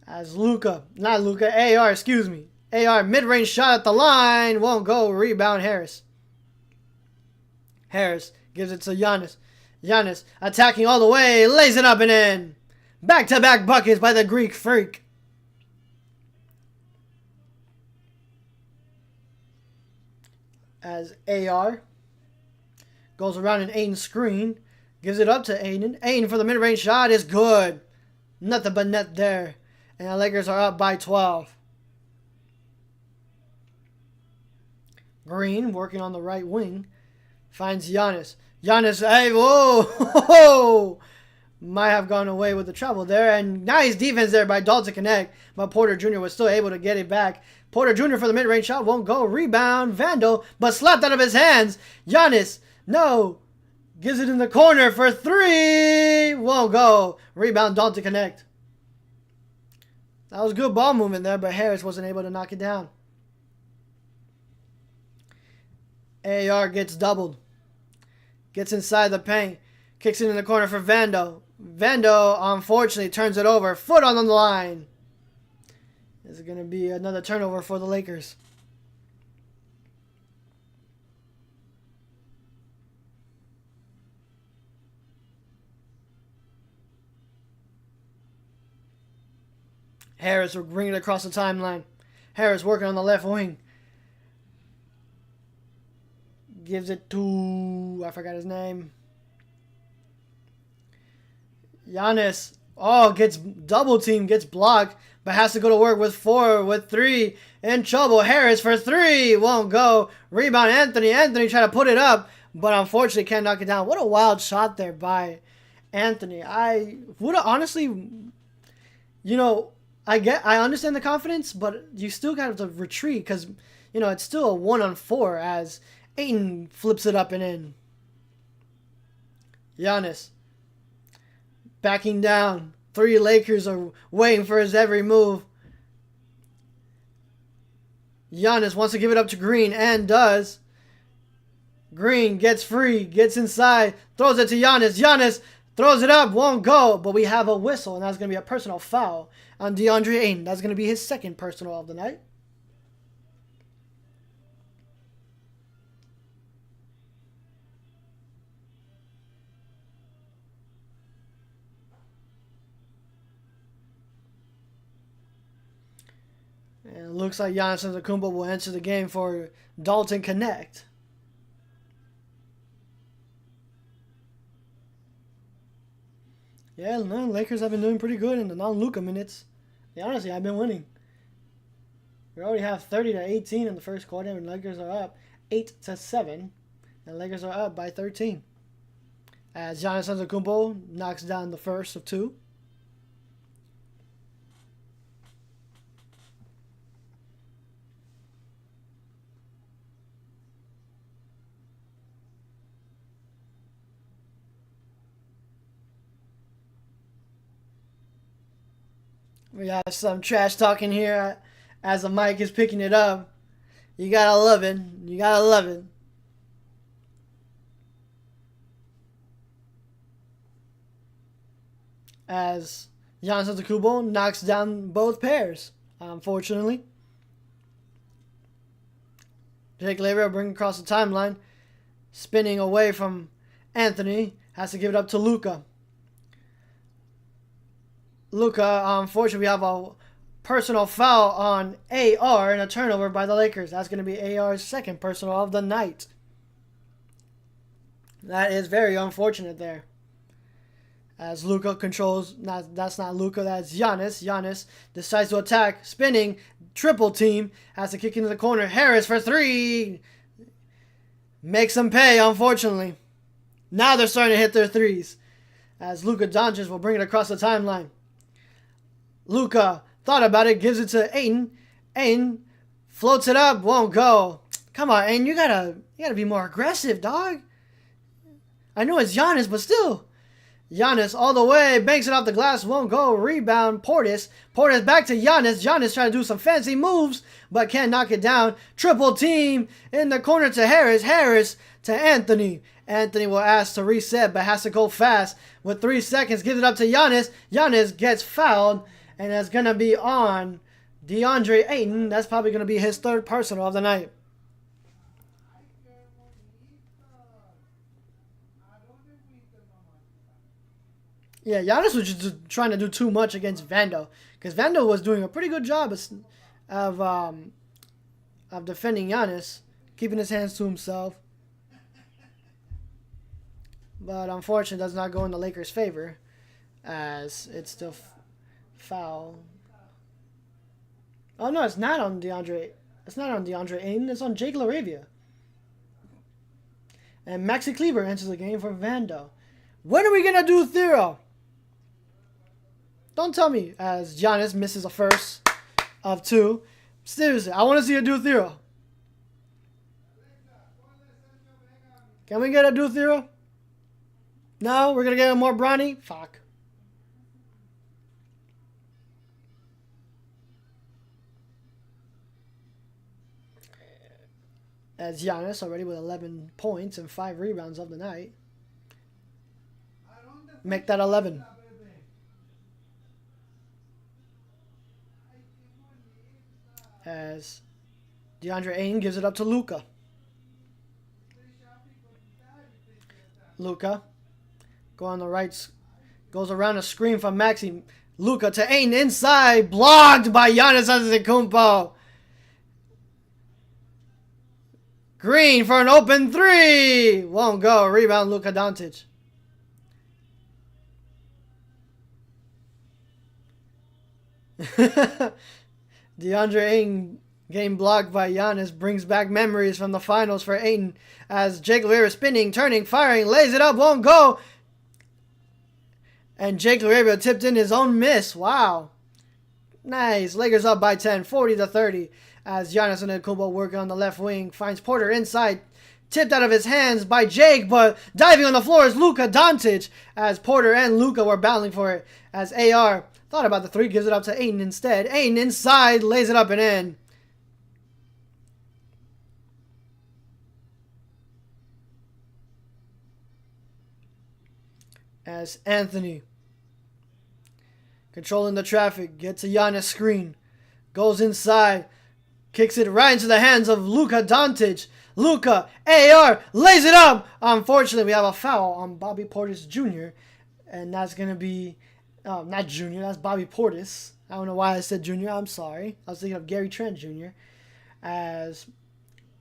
As AR, excuse me. AR mid-range shot at the line. Won't go. Rebound Harris. Harris gives it to Giannis. Giannis attacking all the way. Lays it up and in. Back-to-back buckets by the Greek Freak. As AR goes around an Ayton screen. Gives it up to Ayton. Ayton for the mid-range shot is good. Nothing but net there. And the Lakers are up by 12. Green working on the right wing. Finds Giannis. Giannis, hey, whoa. Might have gone away with the trouble there. And nice defense there by Dalton Connect. But Porter Jr. was still able to get it back. Porter Jr. for the mid-range shot. Won't go. Rebound. Vando. But slapped out of his hands. Giannis. No. Gives it in the corner for 3. Won't go. Rebound. Dalton Connect. That was good ball movement there. But Harris wasn't able to knock it down. AR gets doubled. Gets inside the paint. Kicks it in the corner for Vando. Vando, unfortunately, turns it over. Foot on the line. This is going to be another turnover for the Lakers. Harris will bring it across the timeline. Harris working on the left wing. Gives it to... I forgot his name. Giannis. Oh, gets double team. Gets blocked. But has to go to work with 4. With 3. In trouble. Harris for 3. Won't go. Rebound Anthony. Anthony trying to put it up. But unfortunately can't knock it down. What a wild shot there by Anthony. I would have honestly... I understand the confidence. But you still got to retreat. Because, it's still a 1-on-4 as... Ayton flips it up and in. Giannis. Backing down. 3 Lakers are waiting for his every move. Giannis wants to give it up to Green and does. Green gets free. Gets inside. Throws it to Giannis. Giannis throws it up. Won't go. But we have a whistle. And that's going to be a personal foul on DeAndre Ayton. That's going to be his second personal of the night. And it looks like Giannis Antetokounmpo will enter the game for Dalton Connect. Yeah, no, Lakers have been doing pretty good in the non-Luka minutes. They honestly have been winning. We already have 30-18 in the first quarter, and Lakers are up 8-7, and Lakers are up by 13. As Giannis Antetokounmpo knocks down the first of two. We have some trash talking here as the mic is picking it up. You gotta love it. You gotta love it. As Giannis Antetokounmpo knocks down both pairs, unfortunately. Jake Laver bringing across the timeline, spinning away from Anthony, has to give it up to Luka. Luka, unfortunately, we have a personal foul on AR and a turnover by the Lakers. That's going to be AR's second personal of the night. That is very unfortunate there. As Luka controls, that's not Luka, that's Giannis. Giannis decides to attack, spinning, triple team, has to kick into the corner. Harris for three. Makes them pay, unfortunately. Now they're starting to hit their threes. As Luka Doncic will bring it across the timeline. Luka thought about it, gives it to Ayton. Ayton floats it up, won't go. Come on, Ayton, you gotta be more aggressive, dog. I know it's Giannis, but still. Giannis all the way, banks it off the glass, won't go. Rebound, Portis. Portis back to Giannis. Giannis trying to do some fancy moves, but can't knock it down. Triple team in the corner to Harris. Harris to Anthony. Anthony will ask to reset, but has to go fast. With 3 seconds, gives it up to Giannis. Giannis gets fouled, and that's going to be on DeAndre Ayton. That's probably going to be his third personal of the night. Yeah, Giannis was just trying to do too much against Vando, because Vando was doing a pretty good job of defending Giannis, keeping his hands to himself. But unfortunately, does not go in the Lakers' favor, as it's still foul. Oh no, it's not on DeAndre. It's not on DeAndre Ayton. It's on Jake LaRavia. And Maxi Kleber enters the game for Vando. When are we gonna do Thero? Don't tell me, as Giannis misses a first of two. Seriously, I want to see a do Thero. Can we get a do Thero? No, we're gonna get a more Bronny? Fuck. As Giannis already with 11 points and 5 rebounds of the night. Make that 11. As DeAndre Ayton gives it up to Luka. Luka go on the right, goes around a screen from Maxi. Luka to Ayton inside, blocked by Giannis Antetokounmpo. Green for an open three, won't go. Rebound Luka Doncic. DeAndre Ayton getting blocked by Giannis brings back memories from the finals for Ayton, as Jake LaRavia spinning, turning, firing, lays it up, won't go. And Jake LaRavia tipped in his own miss. Wow. Nice. Lakers up by 10, 40-30, as Giannis Antetokounmpo working on the left wing, finds Porter inside, tipped out of his hands by Jake, but diving on the floor is Luka Doncic, as Porter and Luka were battling for it, as AR thought about the three, gives it up to Ayton instead. Ayton inside, lays it up and in. As Anthony, controlling the traffic, gets a Giannis screen, goes inside, kicks it right into the hands of Luka Doncic. Luka, AR, lays it up. Unfortunately, we have a foul on Bobby Portis Jr., and that's going to be, not Jr., that's Bobby Portis. I don't know why I said Jr., I'm sorry. I was thinking of Gary Trent Jr. As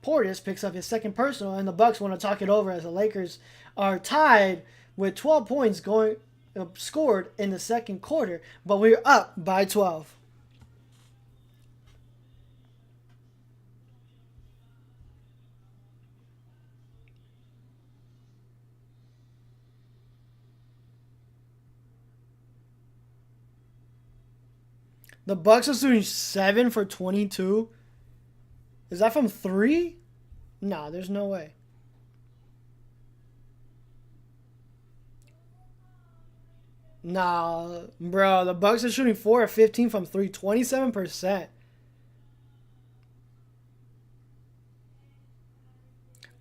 Portis picks up his second personal, and the Bucks want to talk it over as the Lakers are tied with 12 points going scored in the second quarter, but we're up by 12. The Bucks are shooting 7 for 22. Is that from 3? Nah, there's no way. Nah, bro. The Bucks are shooting 4 of 15 from 3. 27%.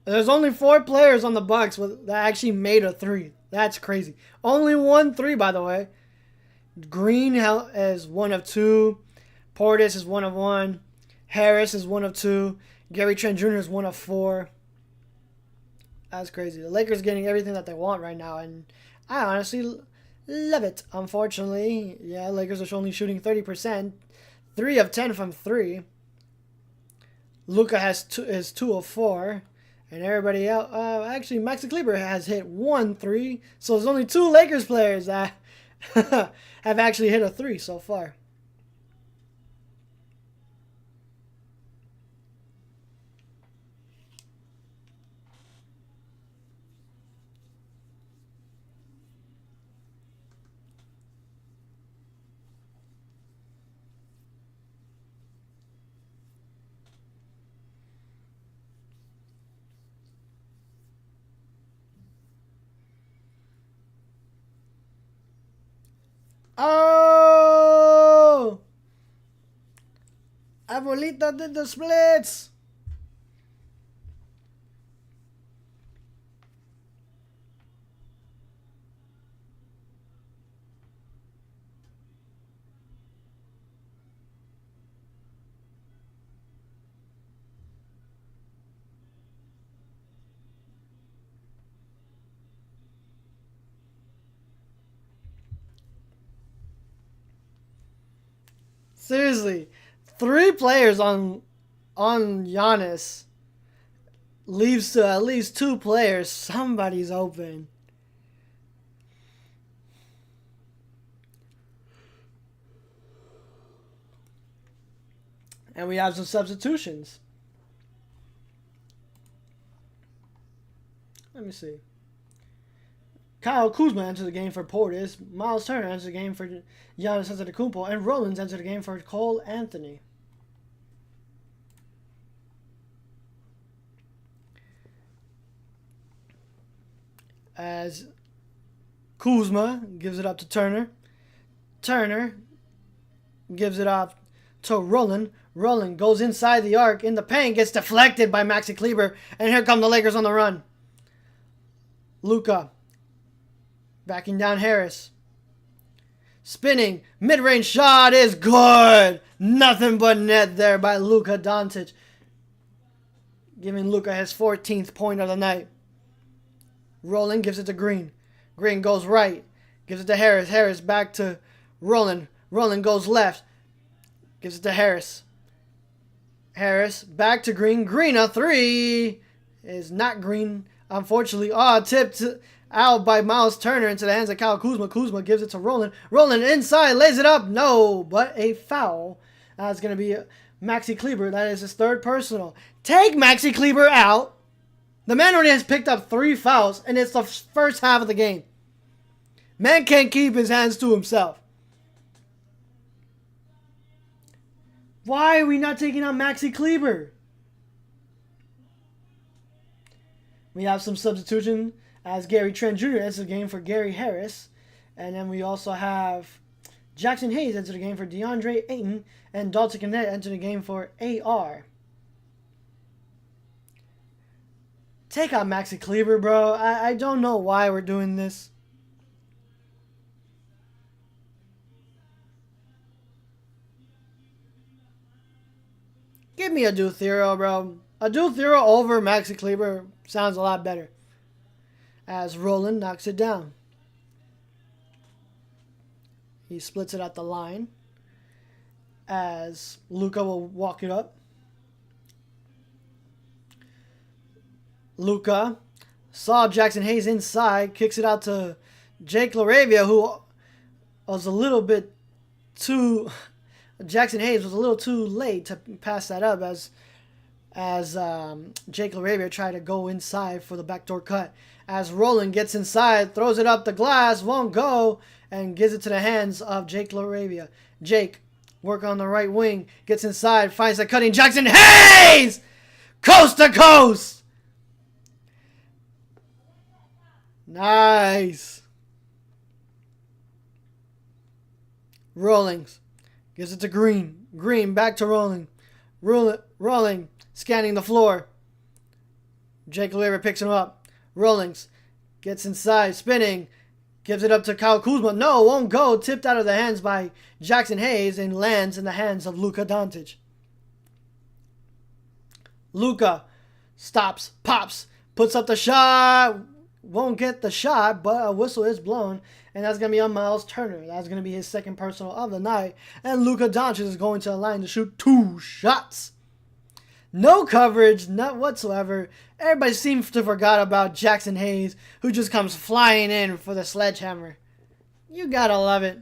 There's only 4 players on the Bucks that actually made a 3. That's crazy. Only 1 3, by the way. Green is 1 of 2. Portis is 1 of 1. Harris is 1 of 2. Gary Trent Jr. is 1 of 4. That's crazy. The Lakers getting everything that they want right now, and I honestly love it. Unfortunately, yeah, Lakers are only shooting 30%. 3 of 10 from 3. Luka is 2 of 4. And everybody else, actually, Maxi Kleber has hit 1 3. So there's only 2 Lakers players that have actually hit a 3 so far. Oh! Abuelita did the splits! Seriously, 3 players on Giannis leaves to at least 2 players. Somebody's open. And we have some substitutions. Let me see. Kyle Kuzma enters the game for Portis. Miles Turner enters the game for Giannis Antetokounmpo. And Rollins enters the game for Cole Anthony. As Kuzma gives it up to Turner. Turner gives it up to Rollins. Rollins goes inside the arc in the paint, gets deflected by Maxi Kleber. And here come the Lakers on the run. Luka. Backing down Harris. Spinning. Mid-range shot is good. Nothing but net there by Luka Doncic. Giving Luka his 14th point of the night. Rollins gives it to Green. Green goes right. Gives it to Harris. Harris back to Rollins. Rollins goes left. Gives it to Harris. Harris back to Green. Green a 3. Is not Green. Unfortunately, tipped out by Miles Turner into the hands of Kyle Kuzma. Kuzma gives it to Rollins. Rollins inside, lays it up. No, but a foul. That's going to be Maxi Kleber. That is his 3rd personal. Take Maxi Kleber out. The man already has picked up 3 fouls, and it's the first half of the game. Man can't keep his hands to himself. Why are we not taking out Maxi Kleber? We have some substitution as Gary Trent Jr. enters the game for Gary Harris. And then we also have Jackson Hayes enter the game for DeAndre Ayton. And Dalton Connect enter the game for AR. Take out Maxi Kleber, bro. I don't know why we're doing this. Give me a Adou Thiero, bro. Adou Thiero over Maxi Kleber sounds a lot better. As Rollins knocks it down. He splits it at the line. As Luka will walk it up. Luka saw Jackson Hayes inside. Kicks it out to Jake LaRavia, who was a little bit too. Jackson Hayes was a little too late to pass that up as Jake LaRavia tried to go inside for the backdoor cut. As Roland gets inside, throws it up the glass, won't go, and gives it to the hands of Jake LaRavia. Jake, work on the right wing, gets inside, finds the cutting Jackson Hayes! Coast to coast! Nice. Rawlings gives it to Green. Green back to Rolling. Rolling scanning the floor. Jake LaRavia picks him up. Rawlings gets inside, spinning, gives it up to Kyle Kuzma. No, won't go. Tipped out of the hands by Jackson Hayes and lands in the hands of Luka Doncic. Luka stops, pops, puts up the shot. Won't get the shot, but a whistle is blown, and that's going to be on Miles Turner. That's going to be his second personal of the night, and Luka Doncic is going to the line to shoot 2 shots. No coverage, not whatsoever. Everybody seems to forgot about Jackson Hayes, who just comes flying in for the sledgehammer. You gotta love it.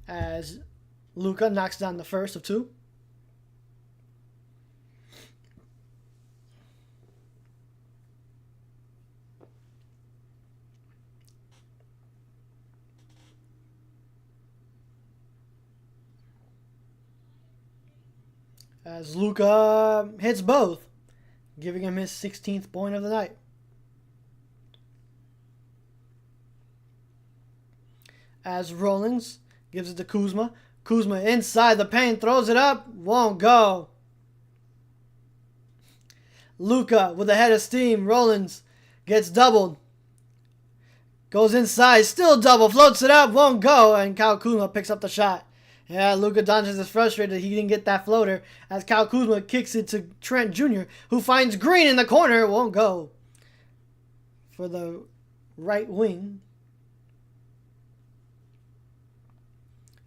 As Luka knocks down the first of 2. As Luka hits both, giving him his 16th point of the night. As Rollins gives it to Kuzma. Kuzma inside the paint, throws it up, won't go. Luka with a head of steam. Rollins gets doubled. Goes inside, still double, floats it up, won't go, and Kyle Kuzma picks up the shot. Yeah, Luka Doncic is frustrated he didn't get that floater as Kyle Kuzma kicks it to Trent Jr., who finds Green in the corner, won't go. For the right wing.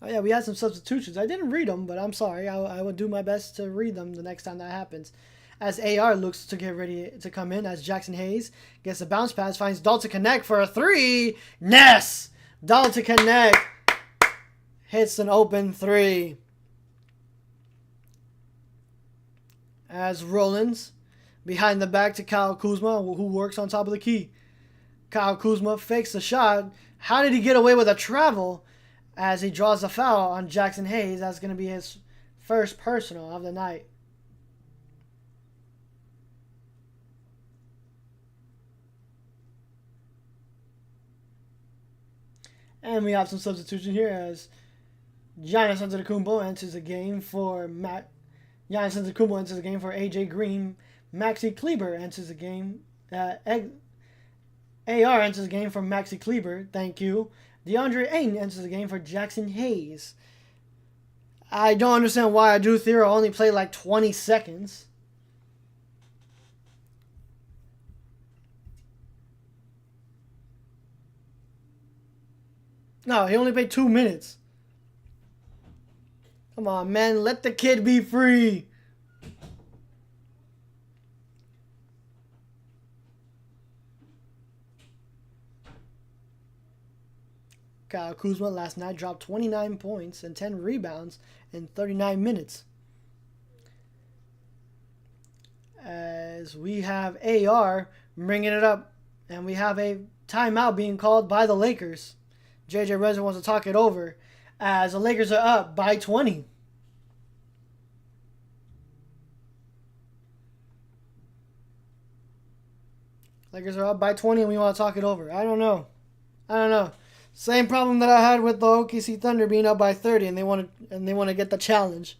Oh yeah, we had some substitutions. I didn't read them, but I'm sorry. I would do my best to read them the next time that happens. As AR looks to get ready to come in, as Jackson Hayes gets a bounce pass, finds Dalton Connect for a 3. Yes! Dalton Connect hits an open 3. As Rollins behind the back to Kyle Kuzma, who works on top of the key. Kyle Kuzma fakes the shot. How did he get away with a travel? As he draws a foul on Jackson Hayes. That's going to be his first personal of the night. And we have some substitution here as Giannis Antetokounmpo enters the game for Giannis Antetokounmpo enters the game for AJ Green. Maxi Kleber enters the game. AR enters the game for Maxi Kleber. Thank you. DeAndre Ayton enters the game for Jackson Hayes. I don't understand why Drew Theroux only played like 20 seconds. No, he only played 2 minutes. Come on, man. Let the kid be free. Kyle Kuzma last night dropped 29 points and 10 rebounds in 39 minutes. As we have AR bringing it up, and we have a timeout being called by the Lakers. JJ Redick wants to talk it over as the Lakers are up by 20. Lakers are up by 20 and we want to talk it over. I don't know. Same problem that I had with the OKC Thunder being up by 30 and they want to get the challenge.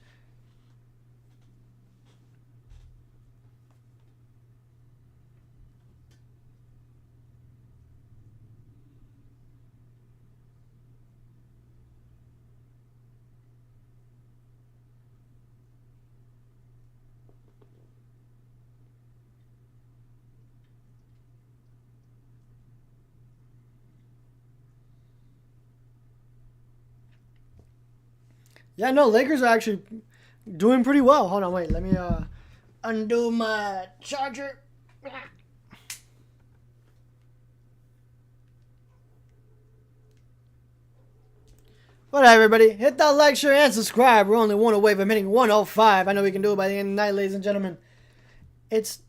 Yeah, no, Lakers are actually Doing pretty well. Hold on, wait. Let me undo my charger. What up, everybody? Hit that like, share, and subscribe. We're only one away from hitting 105. I know we can do it by the end of the night, ladies and gentlemen. It's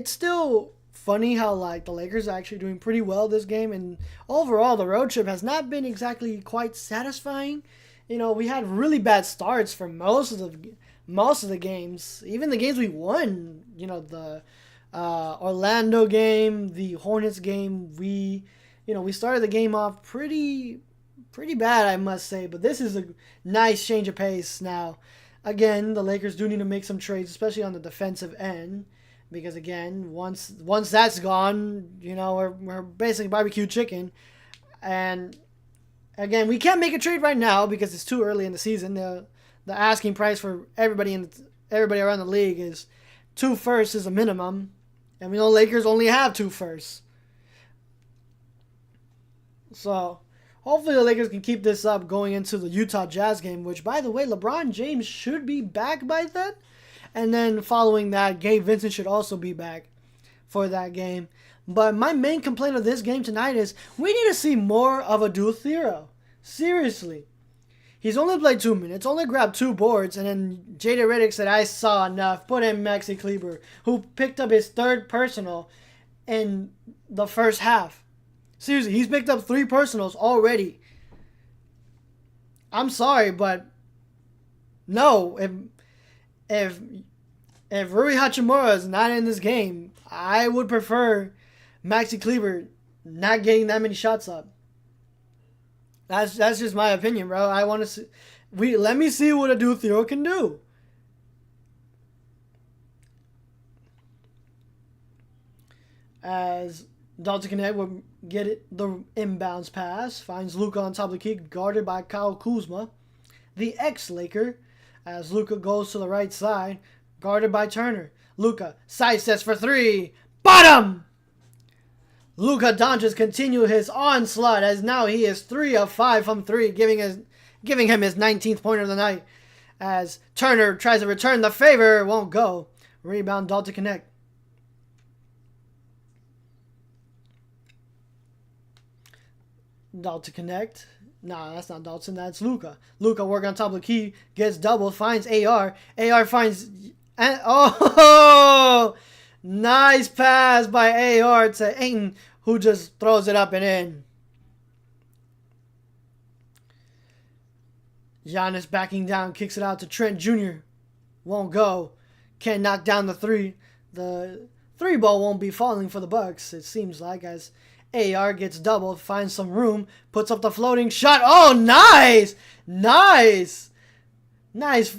still funny how like the Lakers are actually doing pretty well this game, and overall the road trip has not been exactly quite satisfying. You know, we had really bad starts for most of the games, even the games we won. You know, the Orlando game, the Hornets game. We started the game off pretty bad, I must say. But this is a nice change of pace now. Again, the Lakers do need to make some trades, especially on the defensive end, because again, once that's gone, we're basically barbecue chicken. And again, we can't make a trade right now because it's too early in the season. The asking price for everybody around the league is 2 firsts is a minimum, and we know Lakers only have 2 firsts. So hopefully the Lakers can keep this up going into the Utah Jazz game, which, by the way, LeBron James should be back by then. And then following that, Gabe Vincent should also be back for that game. But my main complaint of this game tonight is we need to see more of a Duthero. Seriously. He's only played 2 minutes, only grabbed 2 boards, and then Jada Redick said, I saw enough. Put in Maxi Kleber, who picked up his 3rd personal in the first half. Seriously, he's picked up 3 personals already. I'm sorry, but no. If Rui Hachimura is not in this game, I would prefer Maxi Kleber not getting that many shots up. That's just my opinion, bro. I want to see. Let me see what a Duthero can do. As Dalton Connect will get it, the inbounds pass. Finds Luka on top of the key, guarded by Kyle Kuzma, the ex-Laker. As Luka goes to the right side, guarded by Turner. Luka sidesteps for 3. Bottom! Luka Doncic continue his onslaught as now he is 3 of 5 from 3, giving him his 19th point of the night. As Turner tries to return the favor, won't go. Rebound Dalton Connect. Dalton Connect. Nah, that's not Dalton. That's Luka. Luka working on top of the key. Gets doubled. Finds AR. AR finds... Oh! Nice pass by AR to Ayton, who just throws it up and in. Giannis backing down. Kicks it out to Trent Jr. Won't go. Can't knock down the 3. The 3 ball won't be falling for the Bucks, it seems like, as... AR gets doubled, finds some room, puts up the floating shot. Oh, nice! Nice! Nice.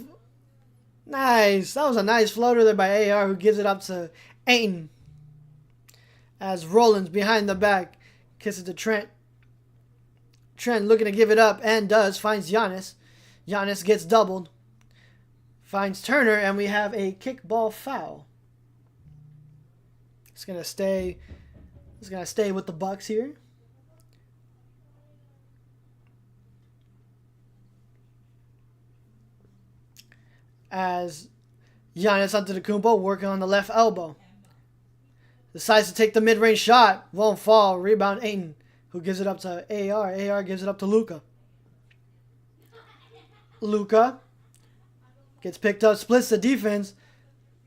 Nice. That was a nice floater there by AR, who gives it up to Ayton. As Rollins behind the back kisses to Trent. Trent looking to give it up and does. Finds Giannis. Giannis gets doubled. Finds Turner, and we have a kickball foul. It's going to stay... He's going to stay with the Bucks here. As Giannis Antetokounmpo working on the left elbow. Decides to take the mid-range shot. Won't fall. Rebound Ayton, who gives it up to AR. AR gives it up to Luka. Luka gets picked up, splits the defense.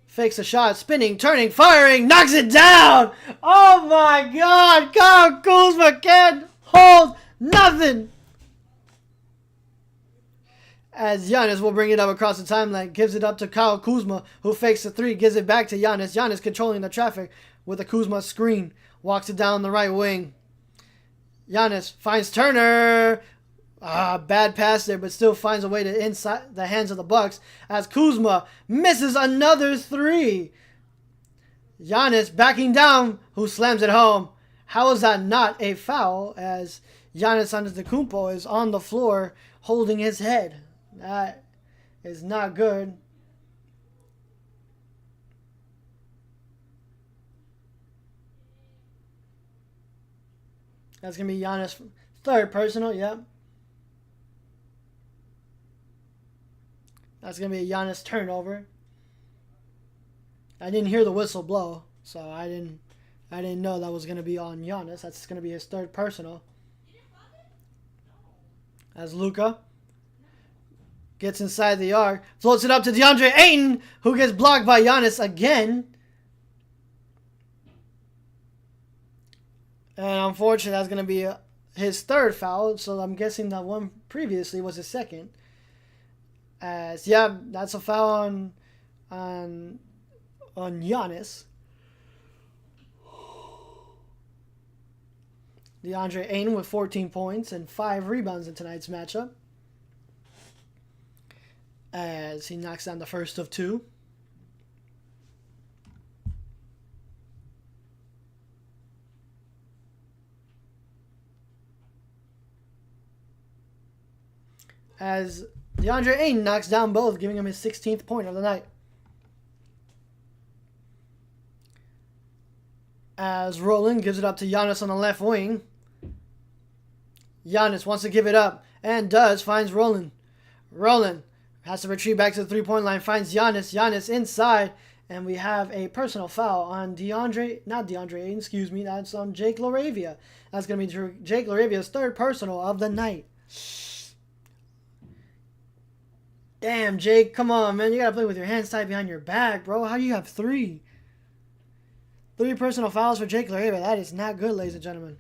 Fakes a shot, spinning, turning, firing, knocks it down! Oh my god! Kyle Kuzma can't hold nothing! As Giannis will bring it up across the timeline, gives it up to Kyle Kuzma, who fakes the 3, gives it back to Giannis. Giannis controlling the traffic with a Kuzma screen. Walks it down the right wing. Giannis finds Turner. Bad pass there, but still finds a way to inside the hands of the Bucks as Kuzma misses another 3. Giannis backing down, who slams it home. How is that not a foul as Giannis Antetokounmpo is on the floor holding his head? That is not good. That's going to be Giannis' 3rd personal, yep. That's going to be a Giannis turnover. I didn't hear the whistle blow, so I didn't know that was going to be on Giannis. That's going to be his third personal. As Luka gets inside the arc, floats it up to DeAndre Ayton, who gets blocked by Giannis again. And unfortunately, that's going to be his third foul, so I'm guessing that one previously was his second. That's a foul on Giannis. DeAndre Ayton with 14 points and 5 rebounds in tonight's matchup, as he knocks down the first of 2. As DeAndre Ayton knocks down both, giving him his 16th point of the night. As Roland gives it up to Giannis on the left wing. Giannis wants to give it up, and does, finds Roland. Roland has to retreat back to the three-point line, finds Giannis. Giannis inside, and we have a personal foul on not DeAndre Ayton, excuse me, that's on Jake LaRavia. That's going to be Jake LaRavia's third personal of the night. Damn, Jake, come on, man. You got to play with your hands tied behind your back, bro. How do you have 3? 3 personal fouls for Jake LaRavia. That is not good, ladies and gentlemen.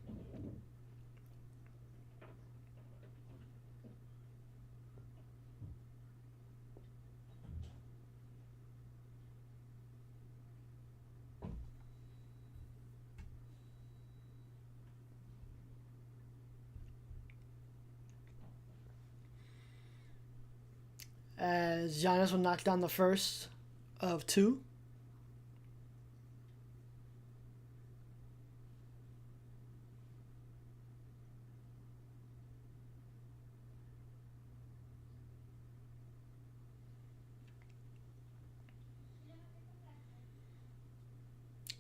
As Giannis will knock down the first of 2.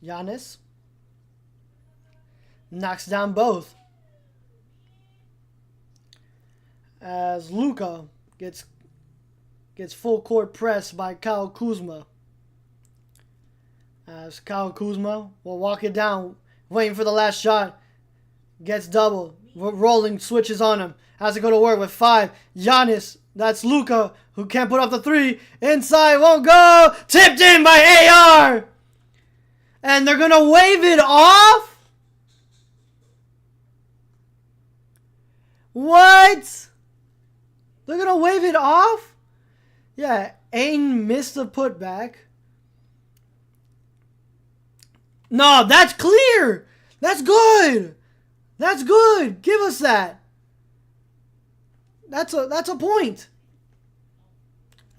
Giannis knocks down both. As Luka gets full court pressed by Kyle Kuzma. As Kyle Kuzma will walk it down, waiting for the last shot. Gets doubled. Rolling switches on him. Has to go to work with 5. Giannis, that's Luka, who can't put up the 3. Inside, won't go. Tipped in by AR. And they're going to wave it off? What? They're going to wave it off? Yeah, Ayton missed the putback. No, that's clear. That's good. That's good. Give us that. That's a point.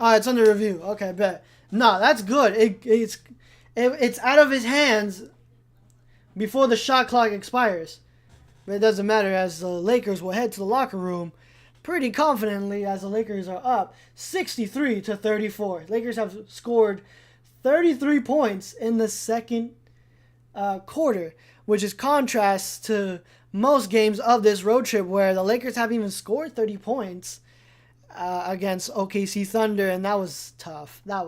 It's under review. Okay, bet. No, that's good. It's out of his hands before the shot clock expires. But it doesn't matter, as the Lakers will head to the locker room pretty confidently, as the Lakers are up 63-34. Lakers have scored 33 points in the second quarter, which is contrast to most games of this road trip where the Lakers haven't even scored 30 points against OKC Thunder, and that was tough. Not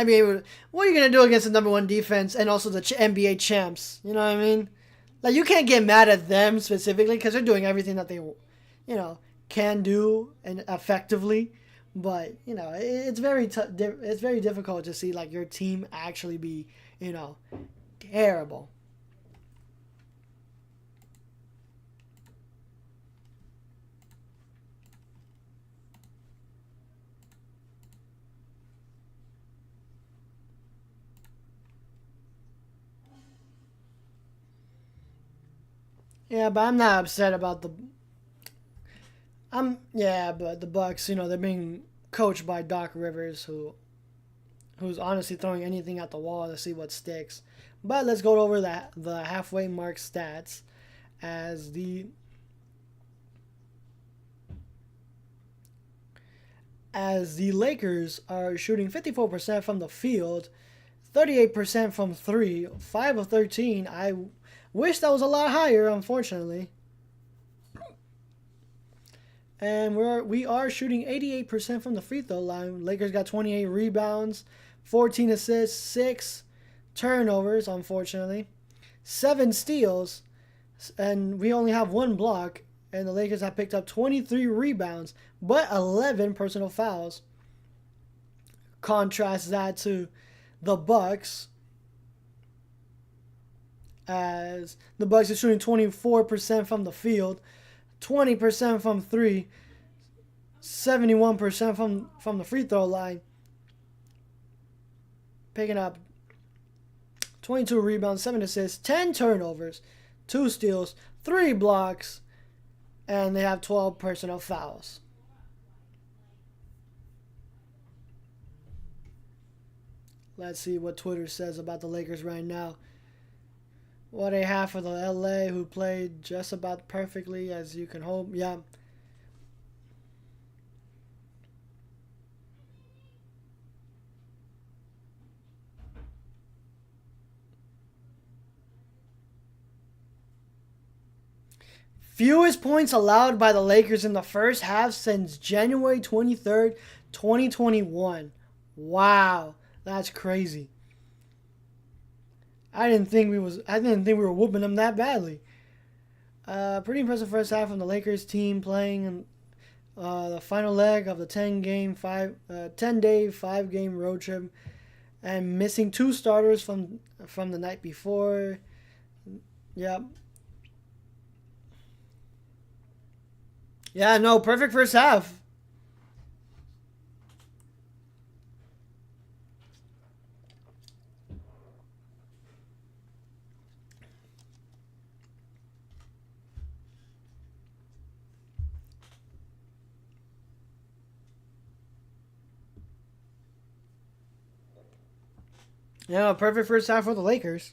being able to, what are you going to do against the number 1 defense and also the NBA champs? You know what I mean? Like, you can't get mad at them specifically because they're doing everything that they can do and effectively, but it's very difficult to see like your team actually be terrible. Yeah, but I'm not upset about the. But the Bucks, they're being coached by Doc Rivers, who's honestly throwing anything at the wall to see what sticks. But let's go over the halfway mark stats, as the Lakers are shooting 54% from the field, 38% from 3, 5 of 13. I wish that was a lot higher, unfortunately. And we are shooting 88% from the free throw line. Lakers got 28 rebounds, 14 assists, 6 turnovers, unfortunately, 7 steals, and we only have 1 block. And the Lakers have picked up 23 rebounds, but 11 personal fouls. Contrast that to the Bucks, as the Bucks are shooting 24% from the field, 20% from 3, 71% from the free throw line, picking up 22 rebounds, 7 assists, 10 turnovers, 2 steals, 3 blocks, and they have 12 personal fouls. Let's see what Twitter says about the Lakers right now. What they have for the LA, who played just about perfectly as you can hope. Yeah. Fewest points allowed by the Lakers in the first half since January 23rd, 2021. Wow, that's crazy. I didn't think we were whooping them that badly. Pretty impressive first half from the Lakers team playing in the final leg of the 10-day 5-game road trip and missing 2 starters from the night before. Yep. Yeah, no, perfect first half. Yeah, perfect first half for the Lakers.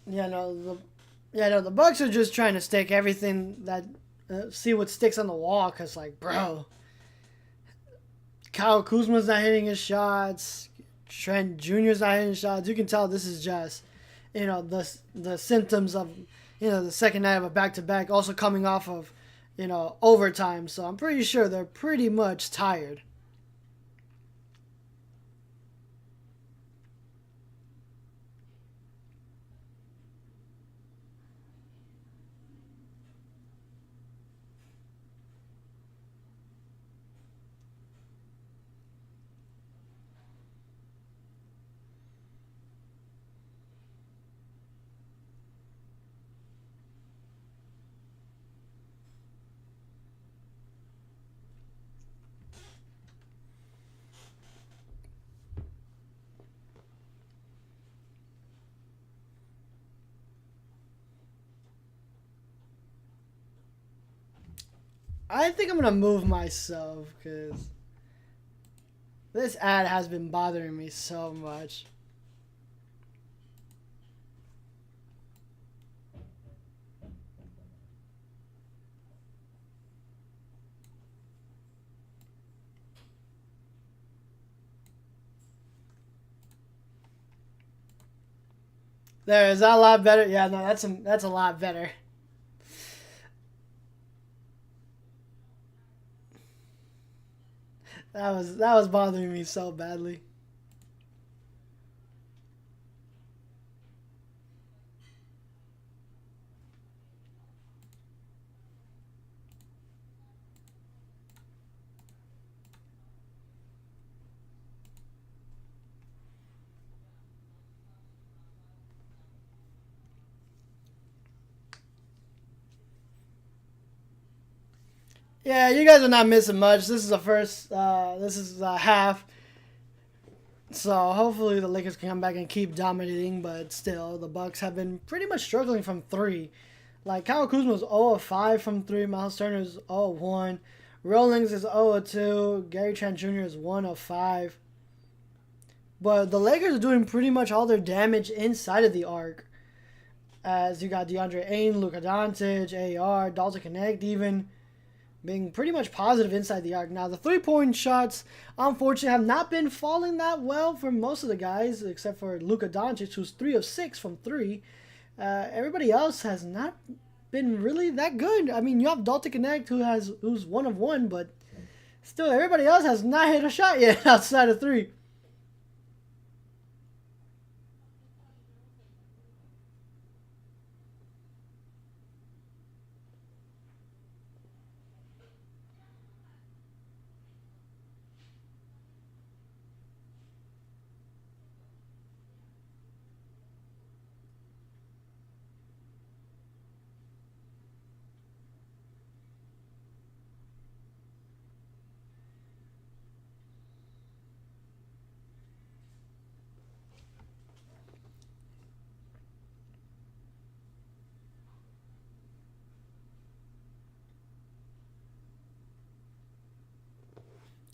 Yeah, no, the Bucks are just trying to stick everything that see what sticks on the wall. Cause like, bro, Kyle Kuzma's not hitting his shots. Trent Jr.'s not hitting shots. You can tell this is just, the symptoms of, the second night of a back-to-back. Also coming off of, overtime. So I'm pretty sure they're pretty much tired. I think I'm gonna move myself because this ad has been bothering me so much. There, is that a lot better? Yeah, no, that's a lot better. That was bothering me so badly. Yeah, you guys are not missing much. This is the first. This is half. So hopefully the Lakers can come back and keep dominating, but still the Bucks have been pretty much struggling from three. Like Kyle Kuzma was 0 of 5 from three. Miles Turner is 0 of 1. Rollins is 0 of 2. Gary Trent Jr. is 1 of 5. But the Lakers are doing pretty much all their damage inside of the arc. As you got DeAndre Ayton, Luka Doncic, AR, Dalton Connect even being pretty much positive inside the arc. Now, the three-point shots, unfortunately, have not been falling that well for most of the guys, except for Luka Doncic, who's 3 of 6 from 3. Everybody else has not been really that good. I mean, you have Dalton Connect, who's 1 of 1, but still, everybody else has not hit a shot yet outside of 3.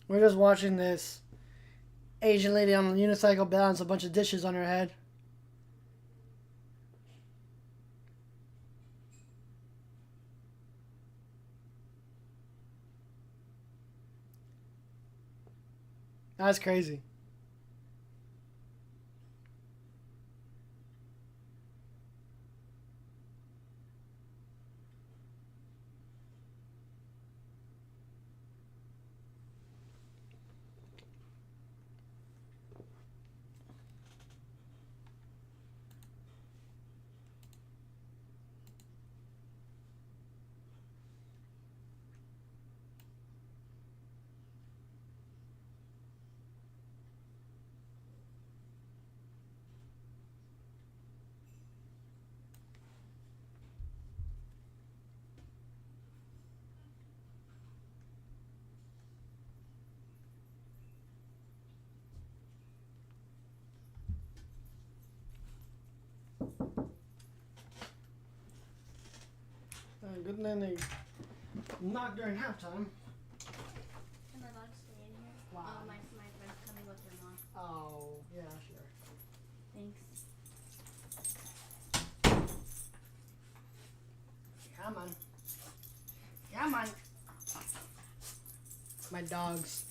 We're just watching this Asian lady on a unicycle balance a bunch of dishes on her head. That's crazy. Good thing they knocked during halftime. Can my dog stay in here? Wow. My friend's coming with her mom. Oh, yeah, sure. Thanks. Come on. Come on. My dogs.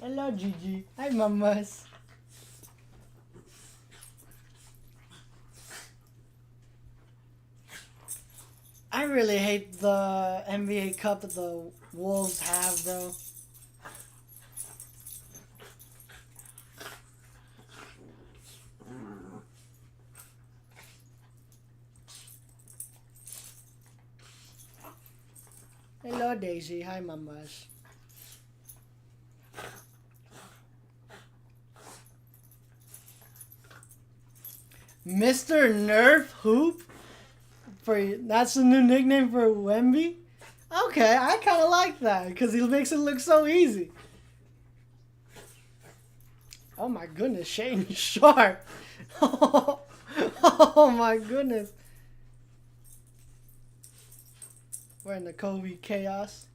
Hello, Gigi. Hi, mamas. I really hate the NBA Cup that the Wolves have, though. Hello, Daisy. Hi, mamas. Mr. Nerf Hoop? That's the new nickname for Wemby? Okay, I kind of like that because he makes it look so easy. Oh my goodness, Shane Sharp. Oh my goodness. We're in the Kobe chaos.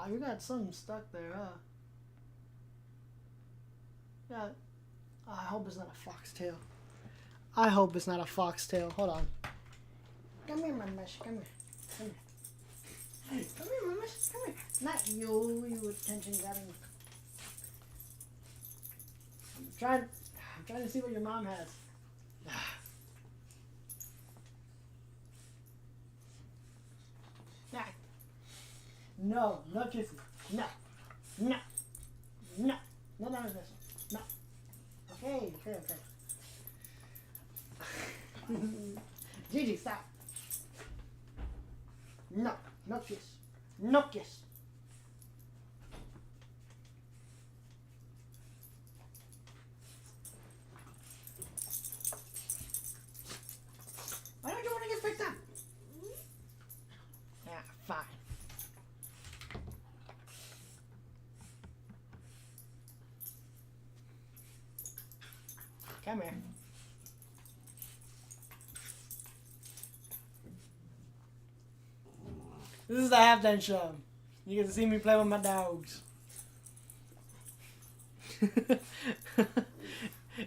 Ah, you got something stuck there, huh? Yeah. I hope it's not a foxtail. I hope it's not a foxtail. Hold on. Come here, my mush. Come here. Come here. Come here, my mush. Come here. Not you, you attention grabbing. I'm trying to see what your mom has. No, no kissing. No. No. No. No, no, no. No. Okay, okay, okay. Gigi, stop. No, no kiss. No kiss. Why don't you want to get picked up? Yeah, fine. Come here. This is the halftime show. You get to see me play with my dogs.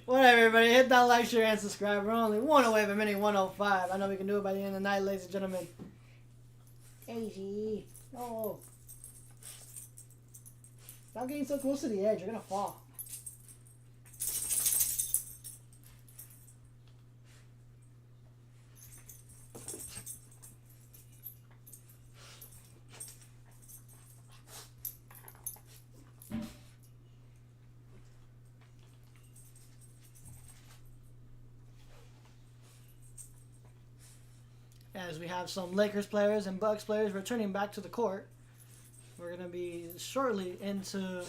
Whatever, everybody. Hit that like, share, and subscribe. We're only one away from hitting 105. I know we can do it by the end of the night, ladies and gentlemen. Easy. No. Stop getting so close to the edge. You're going to fall. As we have some Lakers players and Bucks players returning back to the court. We're going to be shortly into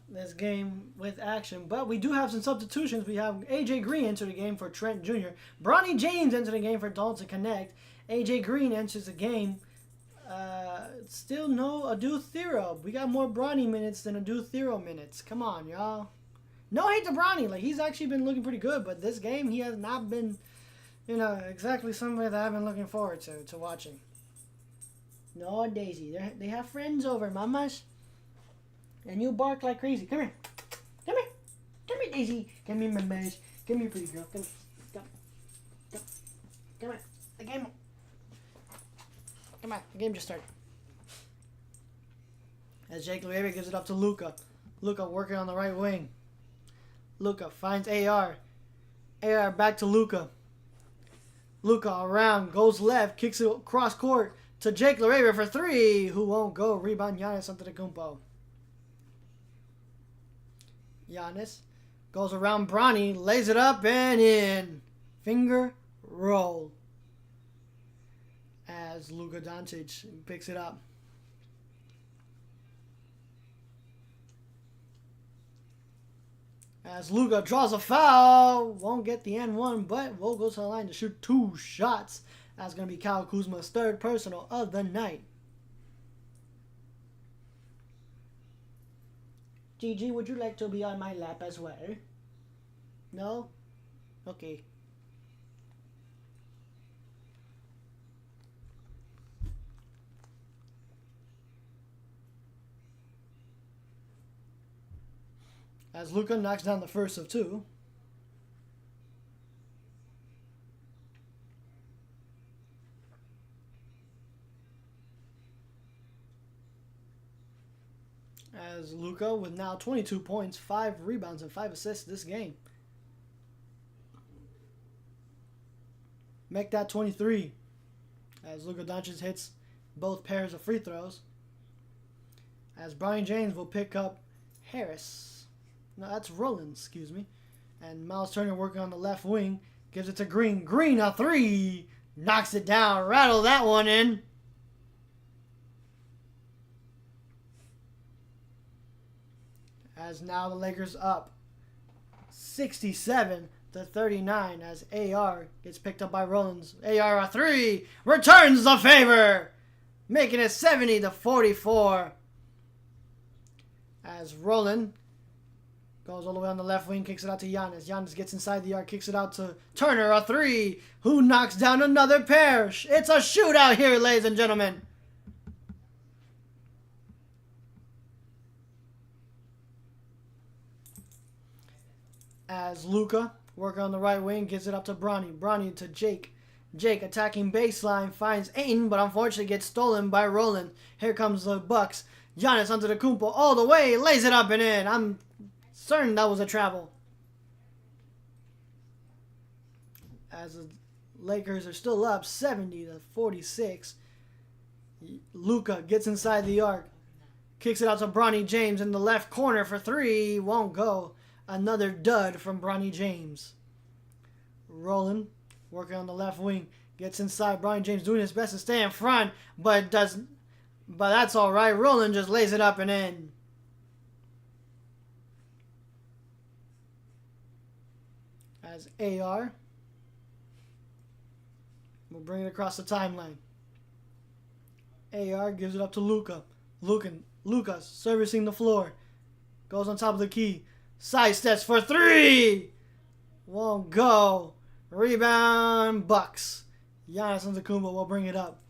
this game with action. But we do have some substitutions. We have A.J. Green enter the game for Trent Jr. Bronny James enter the game for Dalton Connect. A.J. Green enters the game. Still no Adu Thero. We got more Bronny minutes than Adu Thero minutes. Come on, y'all. No hate to Bronny. Like, he's actually been looking pretty good. But this game, he has not been... exactly somebody that I've been looking forward to watching. No, Daisy. They have friends over, mamas. And you bark like crazy. Come here. Come here. Come here, Daisy. Come here, mamas. Come here, pretty girl. Come. Come. Come. Come on. The game. Come on. The game just started. As Jake Lueva gives it up to Luka. Luka working on the right wing. Luka finds AR. AR back to Luka. Luka around, goes left, kicks it across court to Jake LaRaver for three, who won't go. Rebound Giannis Antetokounmpo. Giannis goes around Bronny, lays it up and in. Finger roll. As Luka Doncic picks it up. As Luka draws a foul, won't get the N1, but will go to the line to shoot 2 shots. That's going to be Kyle Kuzma's third personal of the night. Gigi, would you like to be on my lap as well? No? Okay. As Luka knocks down the first of 2. As Luka with now 22 points, 5 rebounds, and 5 assists this game. Make that 23. As Luka Doncic hits both pairs of free throws. As Bronny James will pick up Harris. No, that's Rollins, excuse me. And Miles Turner working on the left wing. Gives it to Green. Green, a 3. Knocks it down. Rattle that one in. As now the Lakers up 67-39 as AR gets picked up by Rollins. AR, a 3. Returns the favor. Making it 70-44. As Rollins goes all the way on the left wing, kicks it out to Giannis. Giannis gets inside the arc, kicks it out to Turner, a 3, who knocks down another pair. It's a shootout here, ladies and gentlemen. As Luka, working on the right wing, gives it up to Bronny. Bronny to Jake. Jake attacking baseline, finds Ayton, but unfortunately gets stolen by Roland. Here comes the Bucks. Giannis Antetokounmpo all the way, lays it up and in. I'm certain that was a travel. As the Lakers are still up 70-46. Luka gets inside the arc. Kicks it out to Bronny James in the left corner for three. Won't go. Another dud from Bronny James. Roland, working on the left wing. Gets inside. Bronny James doing his best to stay in front. But that's alright. Roland just lays it up and in. As AR. We'll bring it across the timeline. AR gives it up to Luka. Luka servicing the floor. Goes on top of the key. Side steps for three. Won't go. Rebound Bucks. Giannis Antetokounmpo will bring it up.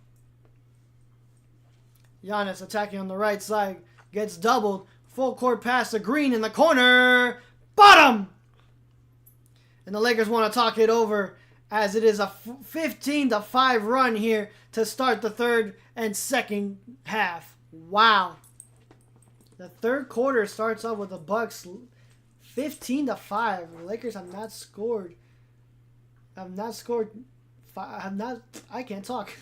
Giannis attacking on the right side. Gets doubled. Full court pass to Green in the corner. Bottom! And the Lakers want to talk it over as it is a 15-5 run here to start the third and second half. Wow. The third quarter starts off with the Bucks 15-5. The Lakers have not scored. I can't talk.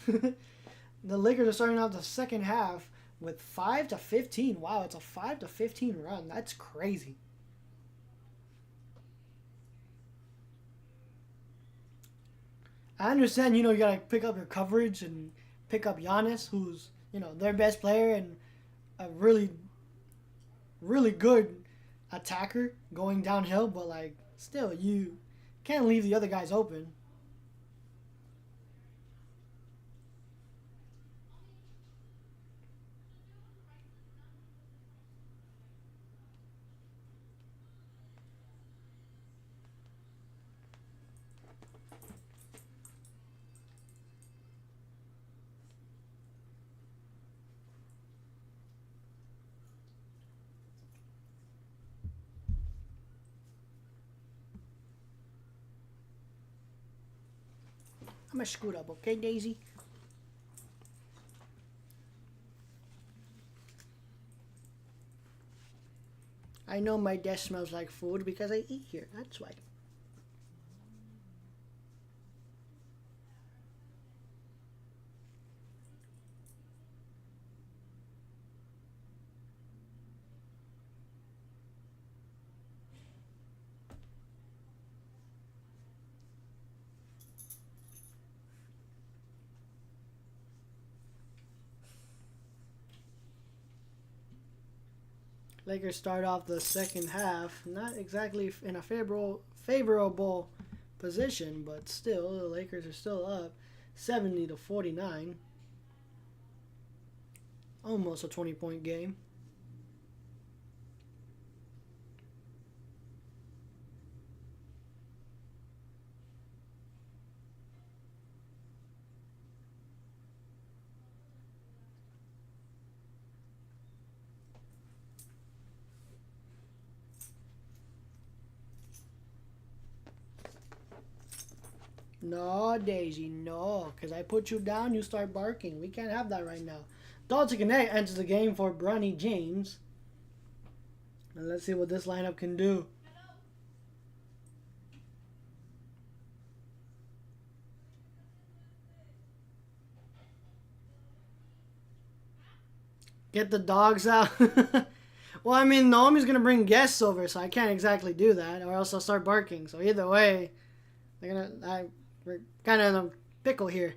The Lakers are starting off the second half with 5-15. Wow, it's a 5-15 run. That's crazy. I understand, you got to pick up your coverage and pick up Giannis, who's, their best player and a really, really good attacker going downhill. But, still, you can't leave the other guys open. I'm going to scoot up, okay, Daisy? I know my desk smells like food because I eat here. That's why. Lakers start off the second half not exactly in a favorable position, but still the Lakers are still up 70-49. Almost a 20-point game. No, Daisy, no. Because I put you down, you start barking. We can't have that right now. Dalton Connect enters the game for Bronny James. And let's see what this lineup can do. Get the dogs out. Well, I mean, Naomi's going to bring guests over, so I can't exactly do that. Or else I'll start barking. So either way, we're kind of in a pickle here.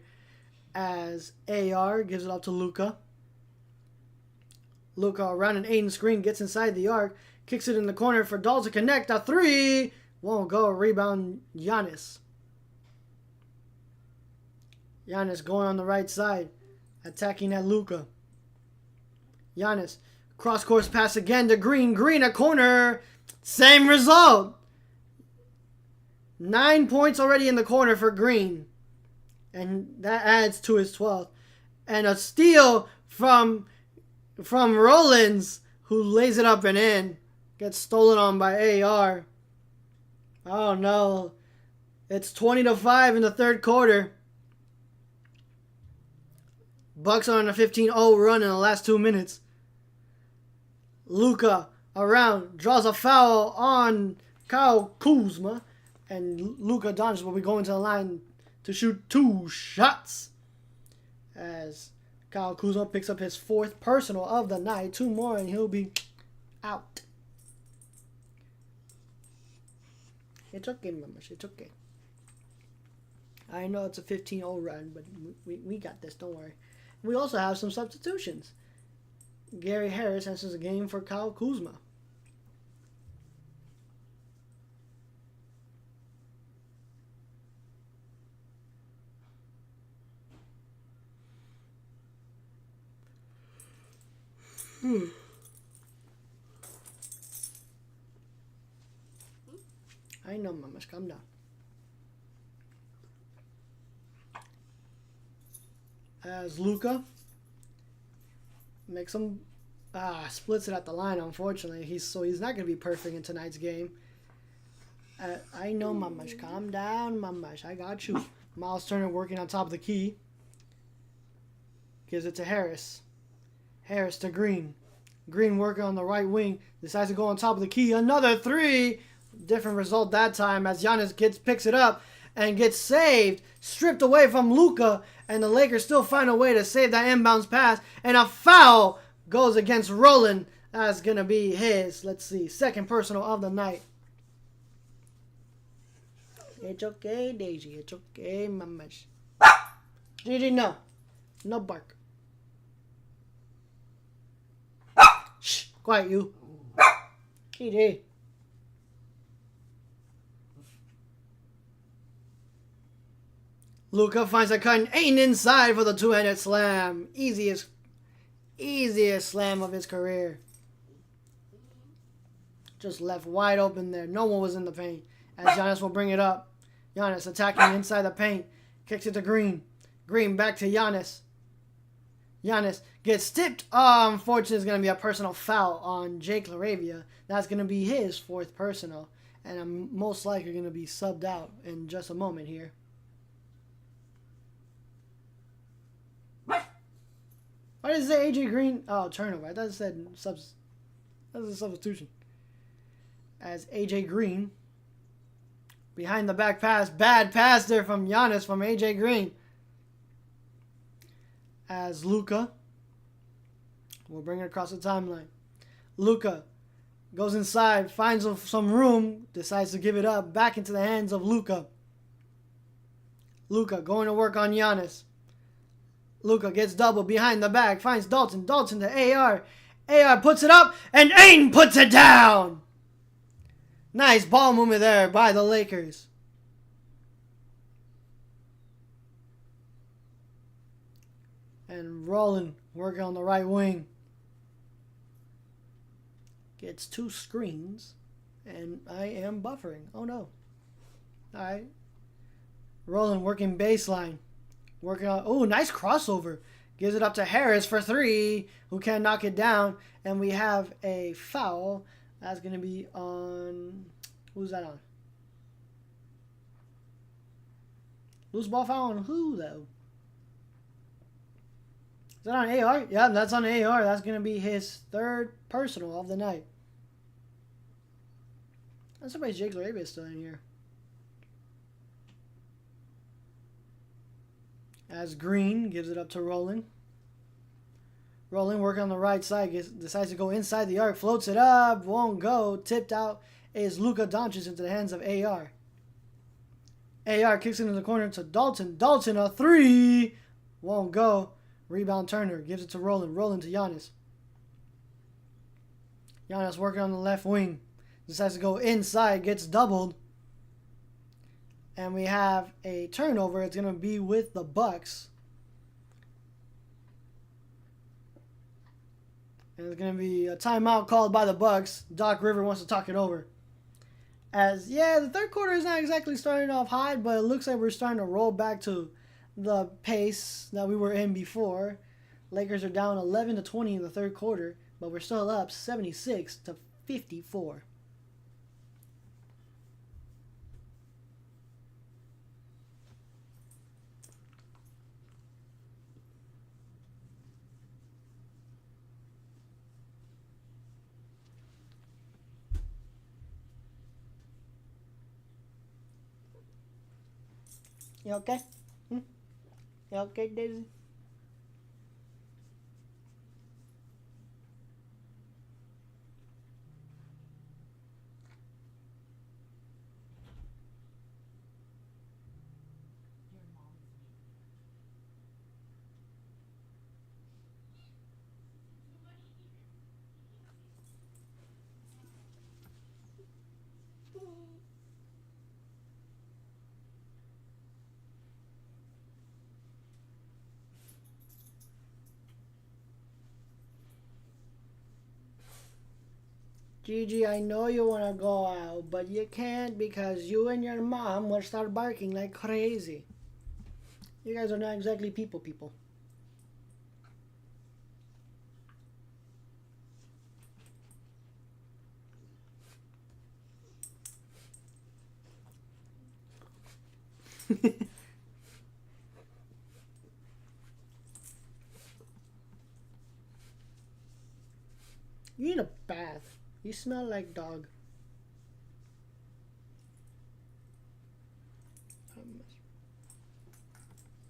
As AR gives it up to Luka. Luka around an Aiden screen, gets inside the arc, kicks it in the corner for Dahl to connect. A three! Won't go. Rebound Giannis. Giannis going on the right side, attacking at Luka. Giannis, cross-course pass again to Green. Green, a corner. Same result. 9 points already in the corner for Green. And that adds to his 12th. And a steal from Rollins, who lays it up and in. Gets stolen on by AR. Oh no. It's 20-5 in the third quarter. Bucks are on a 15-0 run in the last 2 minutes. Luka around, draws a foul on Kyle Kuzma. And Luka Doncic will be going to the line to shoot 2 shots. As Kyle Kuzma picks up his 4th personal of the night. 2 more and he'll be out. It's okay, mama. It's okay. I know it's a 15-0 run, but we got this. Don't worry. We also have some substitutions. Gary Harris enters the game for Kyle Kuzma. I know, mama. Calm down. As Luka makes him splits it at the line. Unfortunately, he's not gonna be perfect in tonight's game. I know, mamash. Calm down, mamash. I got you. Miles Turner working on top of the key. Gives it to Harris. Harris to Green. Green working on the right wing. Decides to go on top of the key. Another 3. Different result that time as Giannis picks it up and gets saved. Stripped away from Luka. And the Lakers still find a way to save that inbounds pass. And a foul goes against Roland. That's going to be his, let's see, 2nd personal of the night. It's okay, Daisy. It's okay, mamash. Gigi, no. No bark. Shh. Quiet, you. Gigi. Luka finds a cut and ain't inside for the 2-handed slam. Easiest slam of his career. Just left wide open there. No one was in the paint. As Giannis will bring it up. Giannis attacking inside the paint. Kicks it to Green. Green back to Giannis. Giannis gets tipped. Unfortunately, it's going to be a personal foul on Jake LaRavia. That's going to be his 4th personal. And I'm most likely going to be subbed out in just a moment here. Why does it say AJ Green? Oh, turnover. I thought it said subs. That was a substitution. As AJ Green. Behind the back pass. Bad pass there from Giannis from AJ Green. As Luka. We'll bring it across the timeline. Luka goes inside. Finds some room. Decides to give it up. Back into the hands of Luka. Luka going to work on Giannis. Luka gets double behind the back. Finds Dalton. Dalton to AR. AR puts it up. And Aiden puts it down. Nice ball movement there by the Lakers. And Roland working on the right wing. Gets 2 screens. And I am buffering. Oh no. Alright. Roland working baseline. Working on, oh, nice crossover. Gives it up to Harris for 3, who can't knock it down. And we have a foul. That's going to be on, who's that on? Loose ball foul on who, though? Is that on AR? Yeah, that's on AR. That's going to be his 3rd personal of the night. I'm surprised Jake LaRavia is still in here. As Green gives it up to Roland. Roland working on the right side. Decides to go inside the arc. Floats it up. Won't go. Tipped out is Luka Doncic into the hands of AR. AR kicks it in the corner to Dalton. Dalton a 3. Won't go. Rebound Turner. Gives it to Roland. Roland to Giannis. Giannis working on the left wing. Decides to go inside. Gets doubled. And we have a turnover. It's going to be with the Bucks. And it's going to be a timeout called by the Bucks. Doc River wants to talk it over. As, yeah, the third quarter is not exactly starting off high, but it looks like we're starting to roll back to the pace that we were in before. Lakers are down 11-20 in the third quarter, but we're still up 76-54. You okay? Hmm? You okay, Daisy? Gigi, I know you want to go out, but you can't because you and your mom will start barking like crazy. You guys are not exactly people. You need a bath. You smell like dog.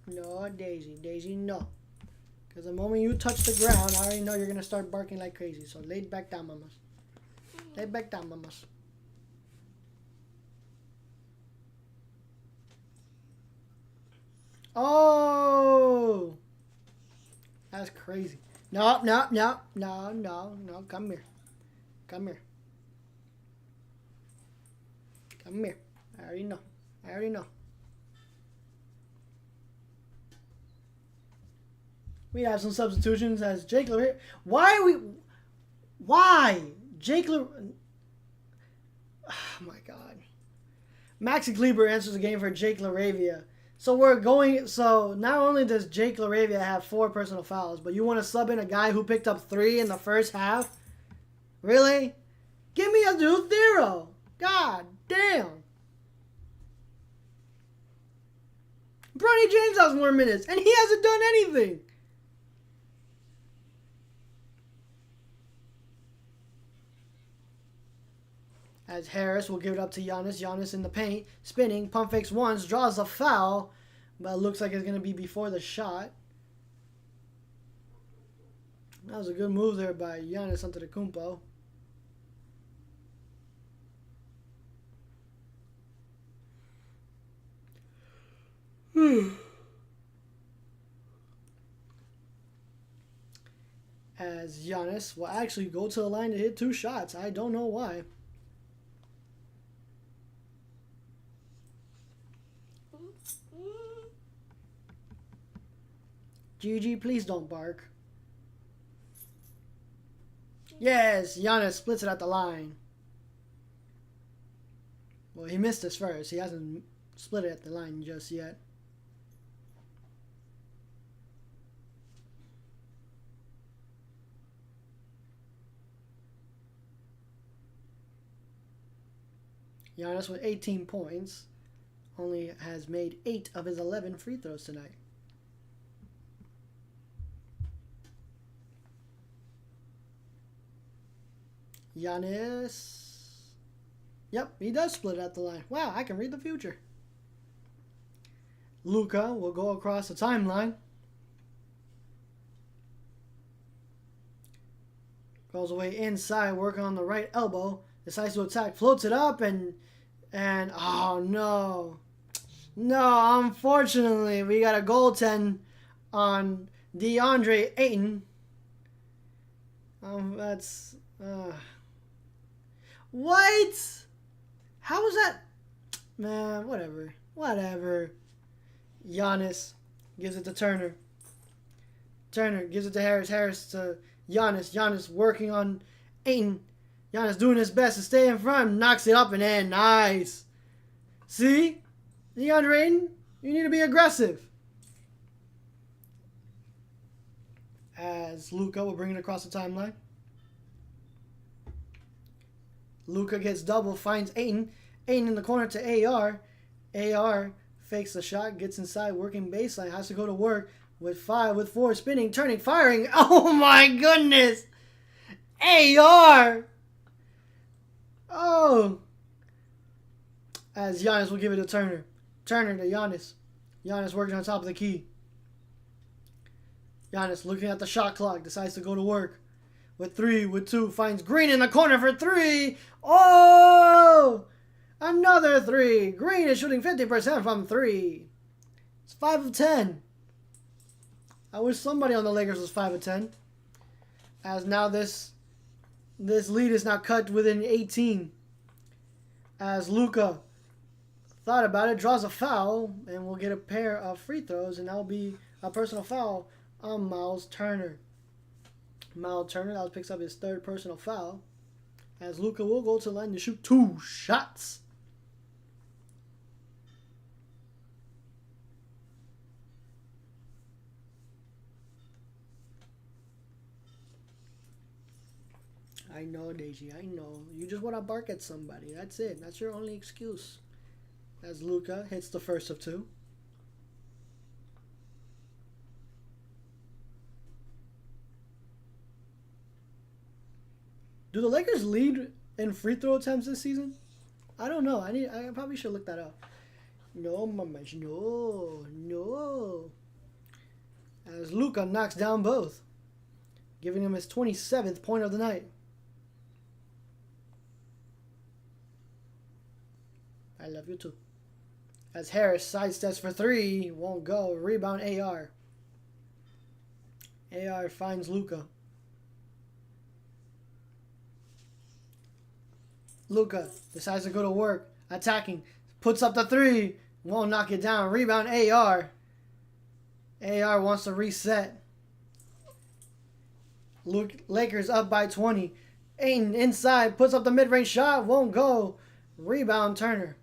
No, Daisy. Daisy, no. Because the moment you touch the ground, I already know you're going to start barking like crazy. So lay back down, mamas. Lay back down, mamas. Oh! That's crazy. No, no, no, no, no, no. Come here. Come here. Come here. I already know. I already know. We have some substitutions as Jake LaRavia. Why are we... Why? Jake LaRavia... Oh my god. Maxi Kleber answers the game for Jake LaRavia. So we're going... So not only does Jake LaRavia have 4 personal fouls, but you want to sub in a guy who picked up 3 in the first half? Really? Give me a new 0. God damn. Bronny James has more minutes, and he hasn't done anything. As Harris will give it up to Giannis. Giannis in the paint, spinning, pump fakes once, draws a foul, but it looks like it's going to be before the shot. That was a good move there by Giannis Antetokounmpo. As Giannis will actually go to the line to hit 2 shots. I don't know why. Gigi, please don't bark. Yes, Giannis splits it at the line. Well, he missed his first. He hasn't split it at the line just yet. Giannis with 18 points only has made 8 of his 11 free throws tonight. Giannis. Yep, he does split at the line. Wow, I can read the future. Luka will go across the timeline. Goes away inside, working on the right elbow. Decides to attack, floats it up, and oh no. No, unfortunately, we got a goaltend on DeAndre Ayton. That's... What? How was that? Man, whatever. Whatever. Giannis gives it to Turner. Turner gives it to Harris. Harris to Giannis. Giannis working on Ayton. Giannis doing his best to stay in front. Knocks it up and in. Nice. See? DeAndre Ayton, you need to be aggressive. As Luka will bring it across the timeline. Luka gets double, finds Ayton. Ayton in the corner to AR. AR fakes the shot, gets inside, working baseline, has to go to work with 5, with 4, spinning, turning, firing. Oh my goodness! AR! Oh! As Giannis will give it to Turner. Turner to Giannis. Giannis working on top of the key. Giannis looking at the shot clock, decides to go to work. With 3, with 2, finds Green in the corner for 3. Oh! Another 3. Green is shooting 50% from 3. It's 5 of 10. I wish somebody on the Lakers was 5 of 10. As now this lead is now cut within 18. As Luka thought about it, draws a foul, and we'll get a pair of free throws, and that will be a personal foul on Miles Turner. Miles Turner now picks up his 3rd personal foul, as Luka will go to the line to shoot 2 shots. I know, Daisy, I know. You just want to bark at somebody. That's it. That's your only excuse. As Luka hits the first of 2. Do the Lakers lead in free throw attempts this season? I don't know. I probably should look that up. No, mamas, no. As Luka knocks down both, giving him his 27th point of the night. I love you too. As Harris sidesteps for 3, won't go. Rebound AR. AR finds Luka. Luka decides to go to work, attacking, puts up the 3, won't knock it down. Rebound AR. AR wants to reset. Lakers up by 20. Ayton inside, puts up the mid-range shot, won't go. Rebound Turner.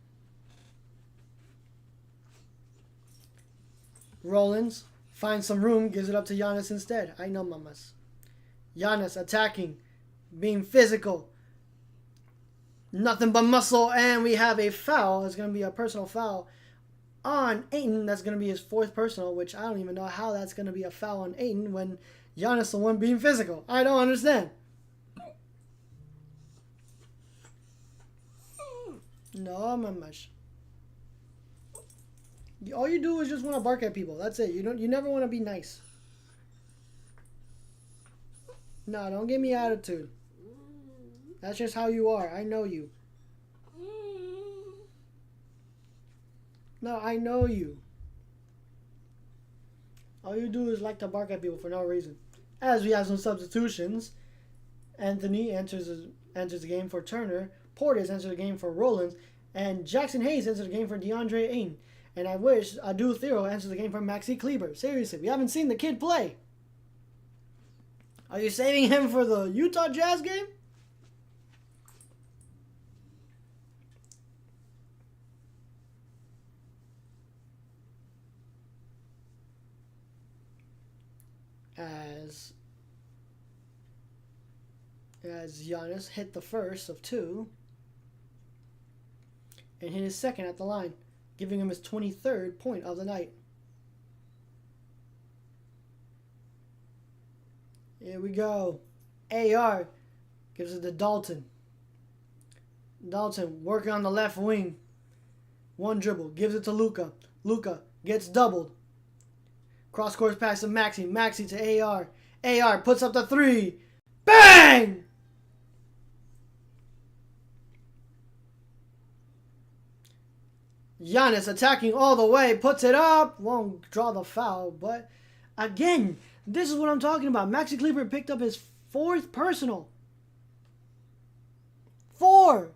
Rollins finds some room, gives it up to Giannis instead. I know, mamas. Giannis attacking, being physical. Nothing but muscle, and we have a foul. It's going to be a personal foul on Ayton. That's going to be his 4th personal, which I don't even know how that's going to be a foul on Ayton when Giannis is the one being physical. I don't understand. No, mamas. All you do is just want to bark at people. That's it. You never want to be nice. No, don't give me attitude. That's just how you are. I know you. No, I know you. All you do is like to bark at people for no reason. As we have some substitutions, Anthony enters the game for Turner. Portis enters the game for Rollins. And Jackson Hayes enters the game for DeAndre Ayton. And I wish Adu Thero enters the game for Maxi Kleber. Seriously, we haven't seen the kid play. Are you saving him for the Utah Jazz game? As Giannis hit the first of 2 and hit his 2nd at the line, giving him his 23rd point of the night. Here we go. AR gives it to Dalton. Dalton working on the left wing. 1 dribble, gives it to Luka. Luka gets doubled. Cross court pass to Maxi. Maxi to AR. AR puts up the 3. Bang! Giannis attacking all the way, puts it up, won't draw the foul, but again, this is what I'm talking about. Maxi Kleber picked up his 4th personal. 4!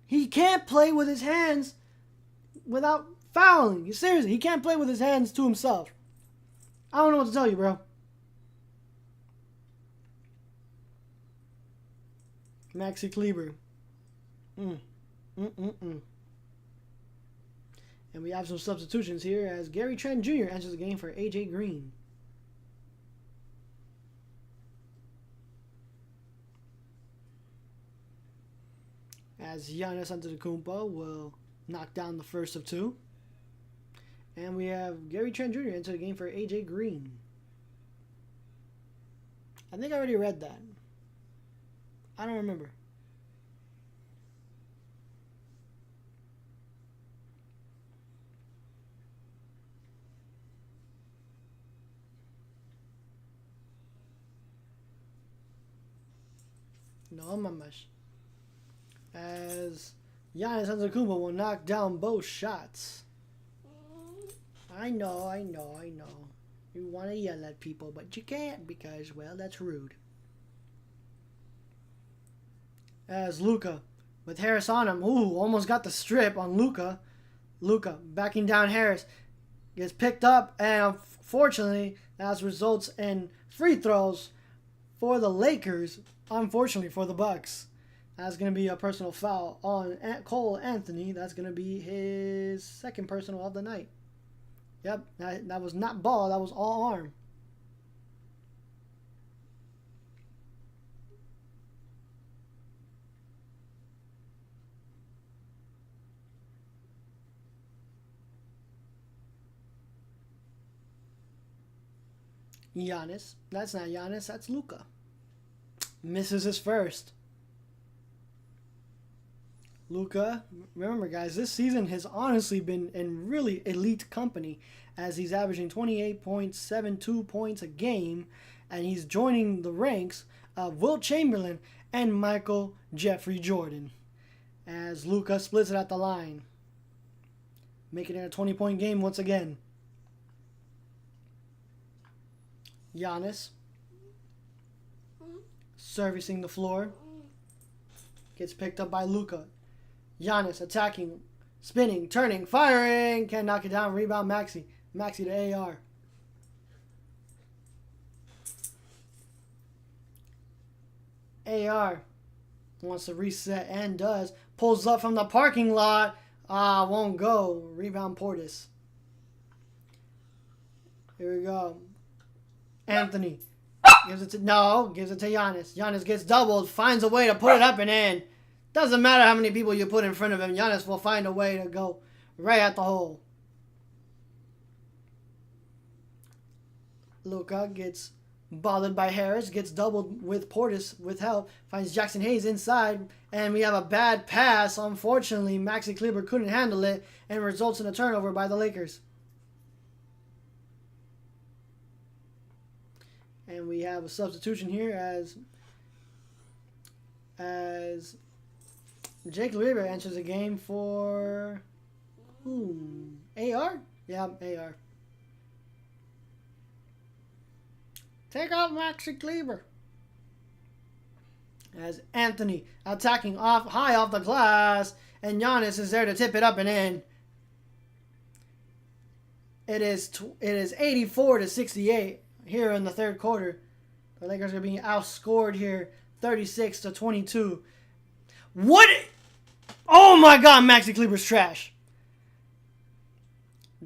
He can't play with his hands without fouling. Seriously, he can't play with his hands to himself. I don't know what to tell you, bro. Maxi Kleber. And we have some substitutions here as Gary Trent Jr. enters the game for AJ Green. As Giannis Antetokounmpo will knock down the first of 2. And we have Gary Trent Jr. enter the game for AJ Green. I think I already read that. I don't remember. No, mamash. As Giannis Antetokounmpo will knock down both shots. I know. You want to yell at people, but you can't because, well, that's rude. As Luka, with Harris on him. Ooh, almost got the strip on Luka. Luka backing down Harris. Gets picked up, and unfortunately, that results in free throws for the Lakers. Unfortunately for the Bucks. That's going to be a personal foul on Cole Anthony. That's going to be his second personal of the night. Yep, that was not ball. That was all arm. Giannis. That's not Giannis. That's Luka. Misses his first. Luka, remember guys, this season has honestly been in really elite company as he's averaging 28.72 points a game, and he's joining the ranks of Wilt Chamberlain and Michael Jeffrey Jordan as Luka splits it at the line, making it a 20-point game once again. Giannis servicing the floor, gets picked up by Luka. Giannis attacking, spinning, turning, firing. Can't knock it down. Rebound Maxey. Maxey to AR. AR wants to reset and does. Pulls up from the parking lot. Won't go. Rebound Portis. Here we go. Anthony. Gives it to Giannis. Giannis gets doubled. Finds a way to put it up and in. Doesn't matter how many people you put in front of him. Giannis will find a way to go right at the hole. Luka gets bothered by Harris. Gets doubled with Portis with help. Finds Jackson Hayes inside. And we have a bad pass. Unfortunately, Maxi Kleber couldn't handle it. And results in a turnover by the Lakers. And we have a substitution here as Jake Weaver enters the game for AR? Yeah, AR. Take out Maxi Kleber. As Anthony attacking high off the glass, and Giannis is there to tip it up and in. It is 84-68 here in the third quarter. The Lakers are being outscored here, 36-22. What? Oh my God, Maxi Kleber's trash.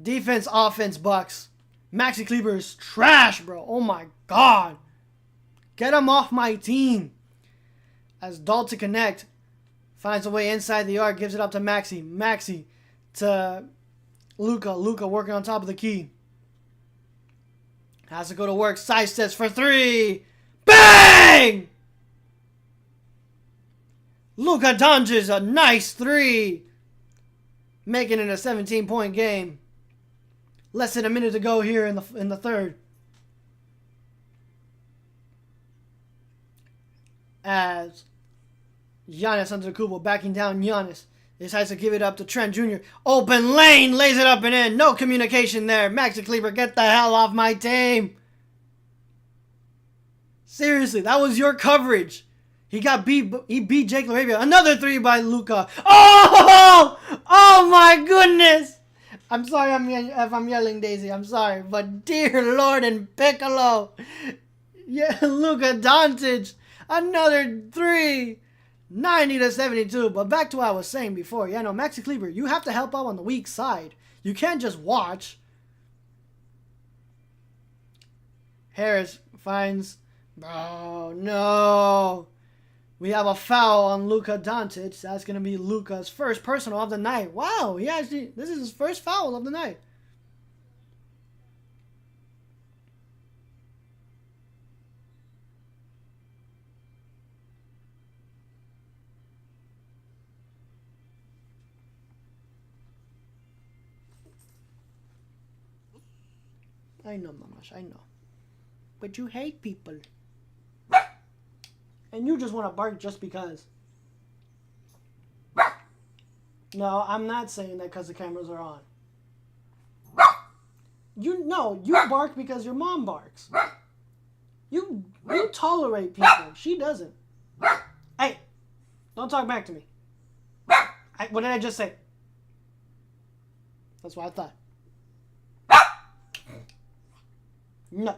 Defense, offense, Bucks. Maxi Kleber is trash, bro. Oh my God. Get him off my team. As Dalton Connect finds a way inside the arc, gives it up to Maxi. Maxi to Luka. Luka working on top of the key. Has to go to work. Side steps for three. Bang! Luka Doncic, a nice three. Making it a 17-point game. Less than a minute to go here in the third. As Giannis Antetokounmpo backing down Giannis. Decides to give it up to Trent Jr. Open lane, lays it up and in. No communication there. Maxi Kleber, get the hell off my team. Seriously, that was your coverage. He beat Jake LaRavia. Another three by Luka. Oh! Oh my goodness! I'm sorry if I'm yelling, Daisy. I'm sorry. But dear Lord and Piccolo. Yeah, Luka Doncic. Another three. 90-72. But back to what I was saying before. Yeah, no, Maxi Kleber, you have to help out on the weak side. You can't just watch. Harris finds... Oh, no. We have a foul on Luka Doncic. That's going to be Luka's first personal of the night. Wow, this is his first foul of the night. I know, Mamash, I know. But you hate people. And you just want to bark just because. No, I'm not saying that because the cameras are on. You bark because your mom barks. You tolerate people. She doesn't. Hey, don't talk back to me. What did I just say? That's what I thought. No.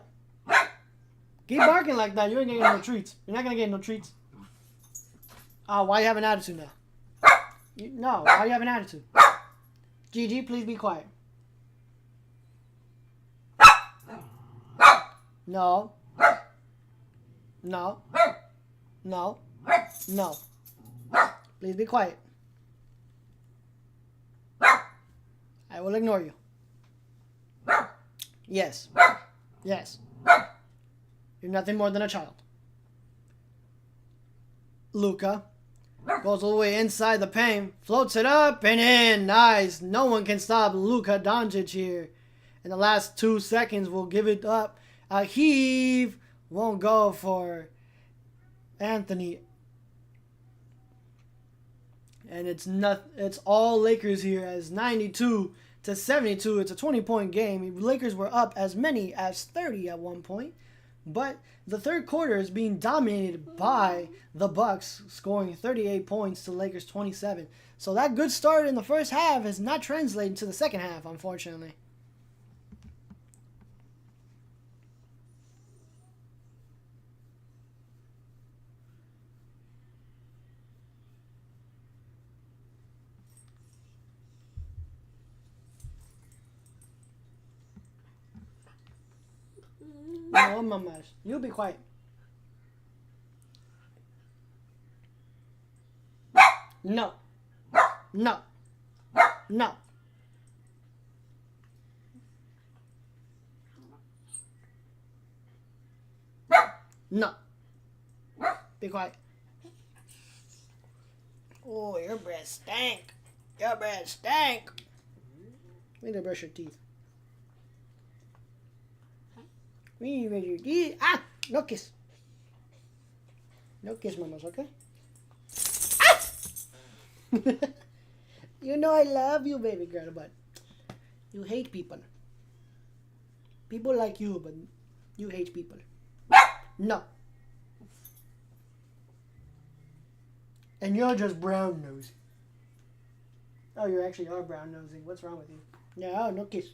Keep barking like that. You ain't gonna get no treats. You're not gonna get no treats. Why you have an attitude now? No, why you have an attitude? Gigi, please be quiet. No. No. No. No. Please be quiet. I will ignore you. Yes. Yes. You're nothing more than a child. Luka goes all the way inside the paint, floats it up and in. Nice. No one can stop Luka Doncic here. In the last 2 seconds, we'll give it up. A heave. Won't go for Anthony. And it's all Lakers here as 92-72. It's a 20-point game. Lakers were up as many as 30 at one point. But the third quarter is being dominated by the Bucks, scoring 38 points to Lakers 27. So that good start in the first half is not translating to the second half, unfortunately. No, mamas. You be quiet. No. No. No. No. Be quiet. Oh, your breath stank. Your breath stank. We need to brush your teeth. We need to brush your teeth. No kiss. No kiss, mamas, okay? You know I love you, baby girl, but you hate people. People like you, but you hate people. No. And you're just brown nosy. Oh, you actually are brown nosy. What's wrong with you? No, no kiss.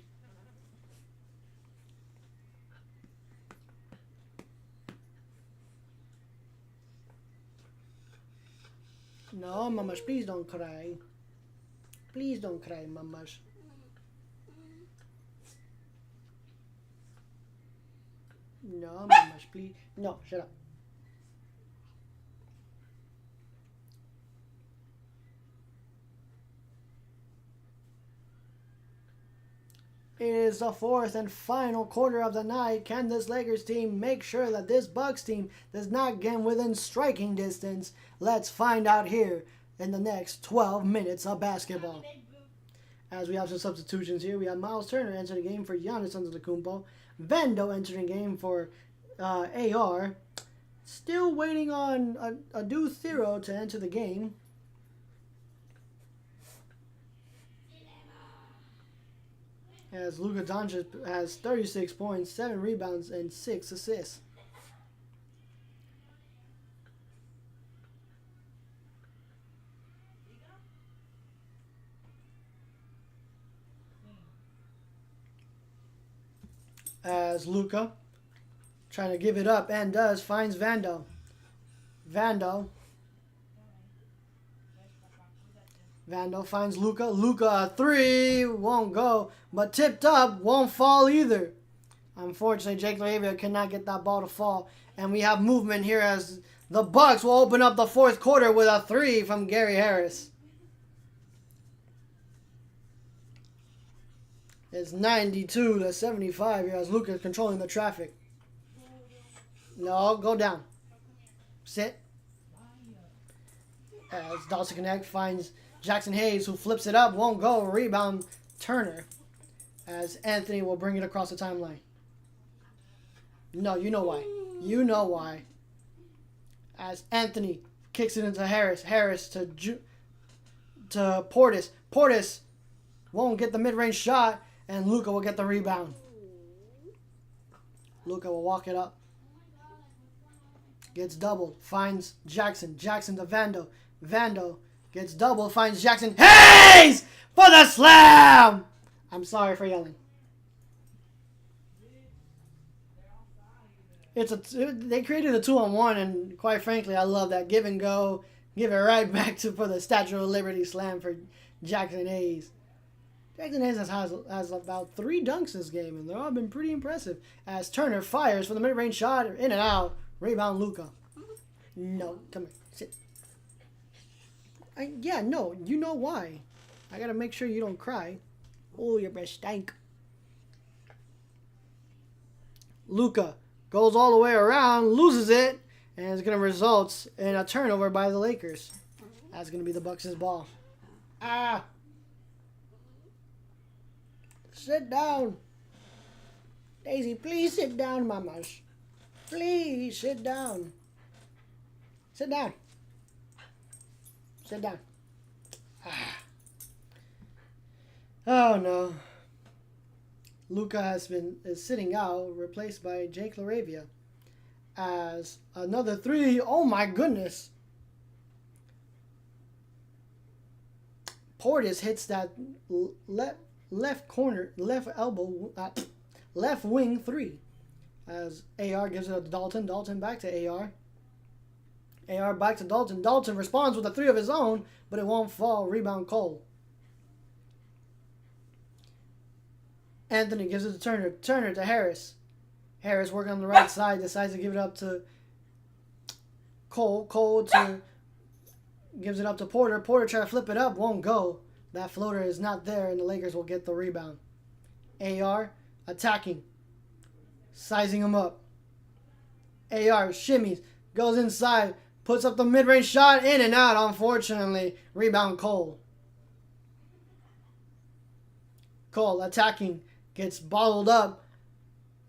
No, mamas, please don't cry. Please don't cry, mamas. No, mamas, please. No, shut up. It is the fourth and final quarter of the night. Can this Lakers team make sure that this Bucks team does not get within striking distance? Let's find out here in the next 12 minutes of basketball. As we have some substitutions here, we have Miles Turner entering the game for Giannis Antetokounmpo. Vando entering the game for AR. Still waiting on a Adu Thero to enter the game. As Luka Doncic has 36 points, 7 rebounds, and 6 assists. As Luka, trying to give it up and does, finds Vando. Vando finds Luka. Luka, a three, won't go, but tipped up, won't fall either. Unfortunately, Jake LaRavia cannot get that ball to fall, and we have movement here as the Bucks will open up the fourth quarter with a three from Gary Harris. It's 92-75 here as Luka is controlling the traffic. No, go down. Sit. As Dawson Connect finds Jackson Hayes, who flips it up, won't go. Rebound Turner, as Anthony will bring it across the timeline. No, you know why. You know why. as Anthony kicks it into Harris. Harris to Portis. Portis won't get the mid-range shot, and Luka will get the rebound. Luka will walk it up. Gets doubled. Finds Jackson. Jackson to Vando. Vando gets doubled. Finds Jackson. Hayes for the slam! I'm sorry for yelling. They created a 2-on-1, and quite frankly, I love that give and go. Give it right back for the Statue of Liberty slam for Jackson Hayes. Jackson Hayes has about 3 dunks this game, and they've all been pretty impressive. As Turner fires for the mid-range shot, in and out. Rebound Luka. No, come here, sit. Yeah, no, you know why. I gotta make sure you don't cry. Oh, your breath stank. Luka goes all the way around, loses it, and it's gonna result in a turnover by the Lakers. That's gonna be the Bucks' ball. Ah. Sit down. Daisy, please sit down, mamas. Please sit down. Sit down. Sit down. Ah. Oh no. Luka is sitting out, replaced by Jake LaRavia. As another 3. Oh my goodness. Portis hits that left corner, left elbow, left wing 3. As AR gives it to Dalton. Dalton back to AR. AR back to Dalton. Dalton responds with a 3 of his own, but it won't fall. Rebound Cole. Anthony gives it to Turner. Turner to Harris. Harris working on the right side. Decides to give it up to Cole. Cole gives it up to Porter. Porter trying to flip it up. Won't go. That floater is not there, and the Lakers will get the rebound. AR attacking. Sizing him up. AR shimmies. Goes inside. Puts up the mid-range shot. In and out, unfortunately. Rebound Cole. Cole attacking. Gets bottled up.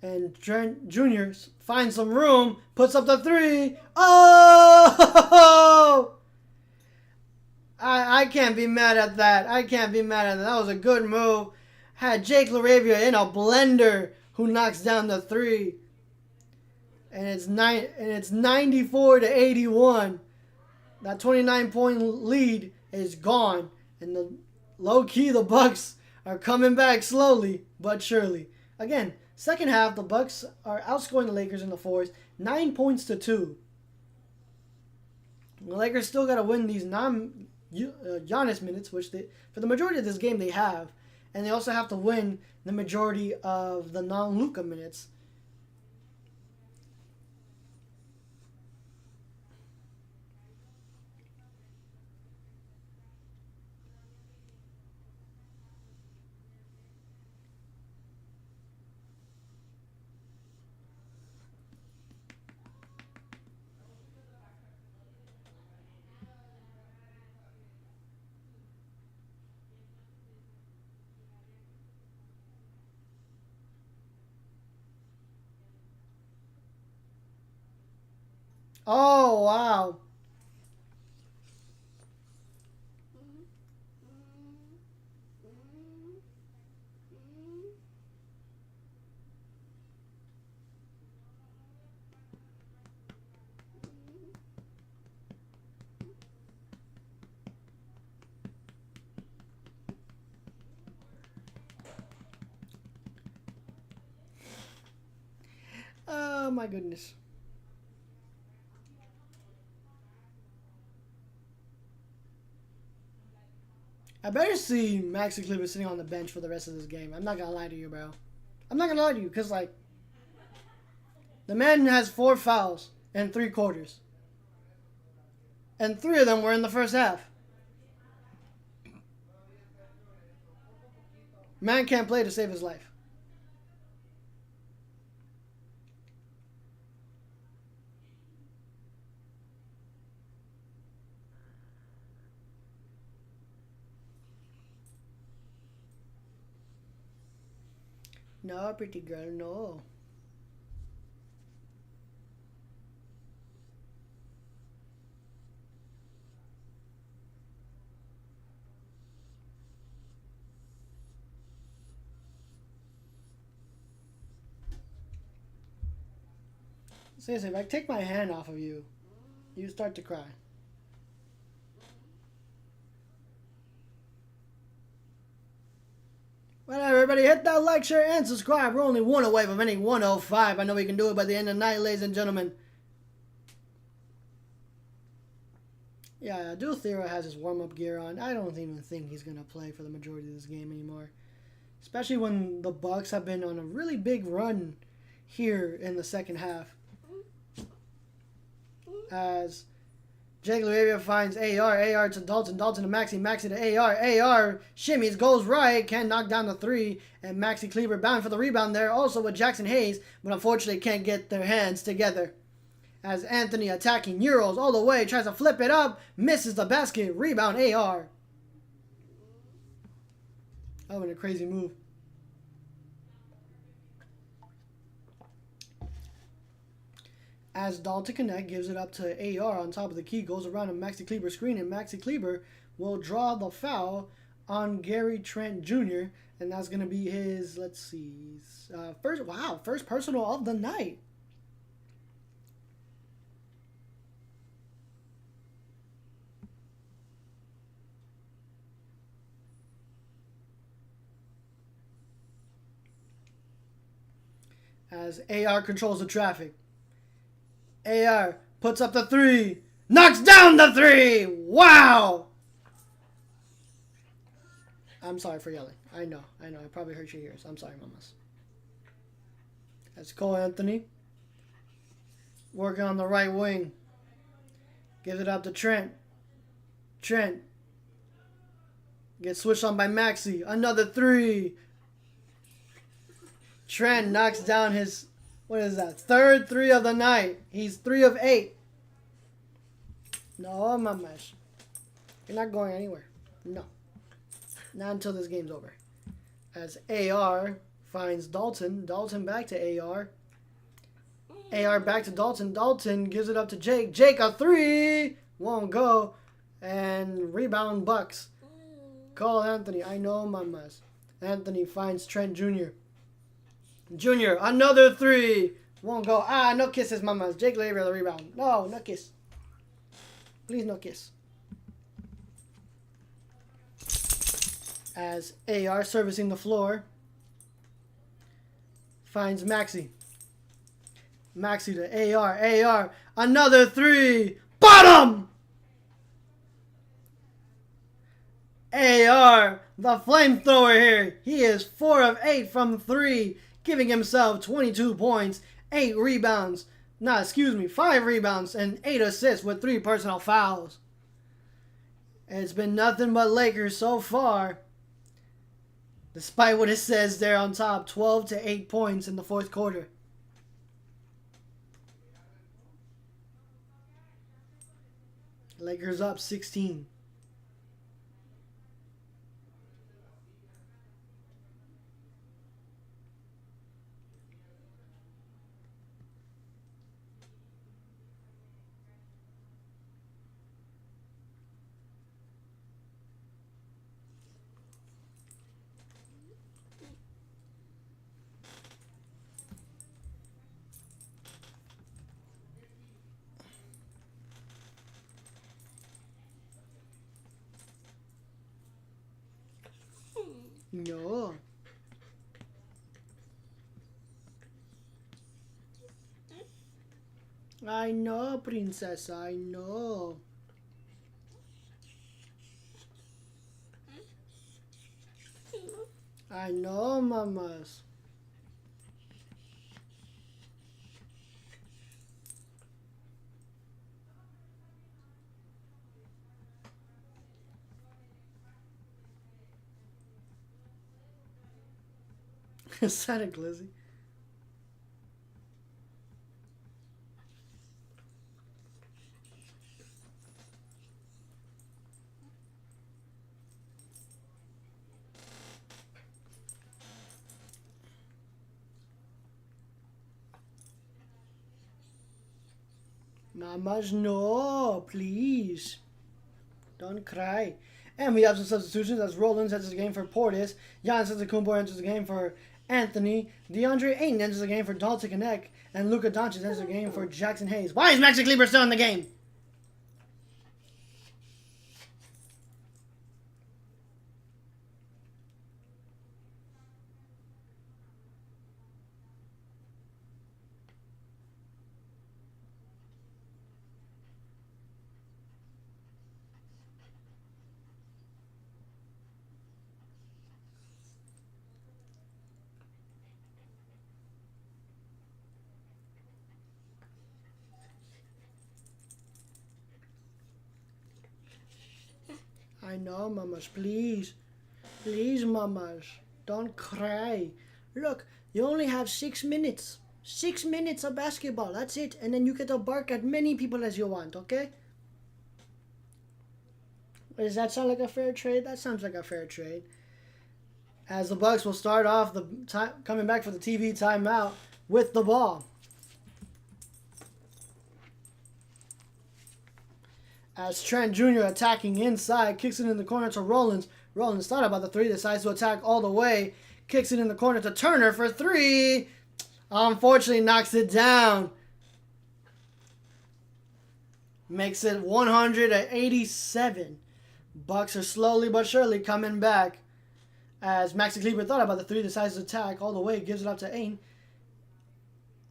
And Junior finds some room. Puts up the 3. Oh! I can't be mad at that. I can't be mad at that. That was a good move. Had Jake LaRavia in a blender who knocks down the 3. And it's 94-81. That 29-point lead is gone. And low-key, the Bucks are coming back slowly but surely. Again, second half, the Bucks are outscoring the Lakers in the fourth, 9 points to 2. The Lakers still got to win these Giannis minutes, which for the majority of this game they have, and they also have to win the majority of the non-Luka minutes. Oh, wow. Oh, my goodness. I better see Maxi Kleber sitting on the bench for the rest of this game. I'm not going to lie to you, bro. I'm not going to lie to you because, like, the man has 4 fouls in 3 quarters. And 3 of them were in the first half. Man can't play to save his life. No, pretty girl, no. Seriously, if I take my hand off of you, you start to cry. Well, everybody, hit that like, share, and subscribe. We're only one away from hitting 105. I know we can do it by the end of the night, ladies and gentlemen. Yeah, Duthera has his warm-up gear on. I don't even think he's going to play for the majority of this game anymore. Especially when the Bucks have been on a really big run here in the second half. As Jake LaRavia finds AR to Dalton, Dalton to Maxi, Maxi to AR shimmies, goes right, can knock down the three, and Maxi Kleber bound for the rebound there, also with Jackson Hayes, but unfortunately can't get their hands together. As Anthony attacking Euros all the way, tries to flip it up, misses the basket, rebound AR. Oh, and a crazy move. As Dalton Connect gives it up to AR on top of the key, goes around a Maxi Kleber screen, and Maxi Kleber will draw the foul on Gary Trent Jr., and that's going to be his, let's see, first personal of the night. As AR controls the traffic. AR puts up the three. Knocks down the three. Wow. I'm sorry for yelling. I know. I probably hurt your ears. I'm sorry, mamas. That's Cole Anthony. Working on the right wing. Gives it up to Trent. Trent. Gets switched on by Maxi. Another three. Trent knocks down his, what is that, third three of the night. He's 3 of 8. No, mamas. You're not going anywhere. No. Not until this game's over. As AR finds Dalton. Dalton back to AR. AR back to Dalton. Dalton gives it up to Jake. Jake, a three. Won't go. And rebound Bucks. Call Anthony. I know, mamas. Anthony finds Trent Jr. Junior, another three. Won't go. No kisses, mamas. Jake LaRavia the rebound. No kiss. Please, no kiss. As AR servicing the floor. Finds Maxi. Maxi to AR. Another three. Bottom! AR, the flamethrower here. He is 4 of 8 from 3. Giving himself 22 points, 5 rebounds, and 8 assists with 3 personal fouls. It's been nothing but Lakers so far. Despite what it says there on top, 12 to 8 points in the fourth quarter. Lakers up 16. No. I know, princess, I know. I know, mamas. Santa Glizzy. Mamas, no, please. Don't cry. And we have some substitutions as Roland enters the game for Portis. Giannis Antetokounmpo enters the game for Anthony DeAndre Ayton enters the game for Dalton Connect, and Luka Doncic enters the game for Jackson Hayes. Why is Maxi Kleber still in the game? I know, mamas. Please. Please, mamas. Don't cry. Look, you only have 6 minutes. 6 minutes of basketball. That's it. And then you get to bark at many people as you want, okay? Does that sound like a fair trade? That sounds like a fair trade. As the Bucks will start off the coming back for the TV timeout with the ball. As Trent Jr. attacking inside, kicks it in the corner to Rollins. Rollins thought about the three, decides to attack all the way. Kicks it in the corner to Turner for three. Unfortunately, knocks it down. Makes it 187. Bucks are slowly but surely coming back. As Maxi Kleber thought about the three, decides to attack all the way, gives it up to Ayton.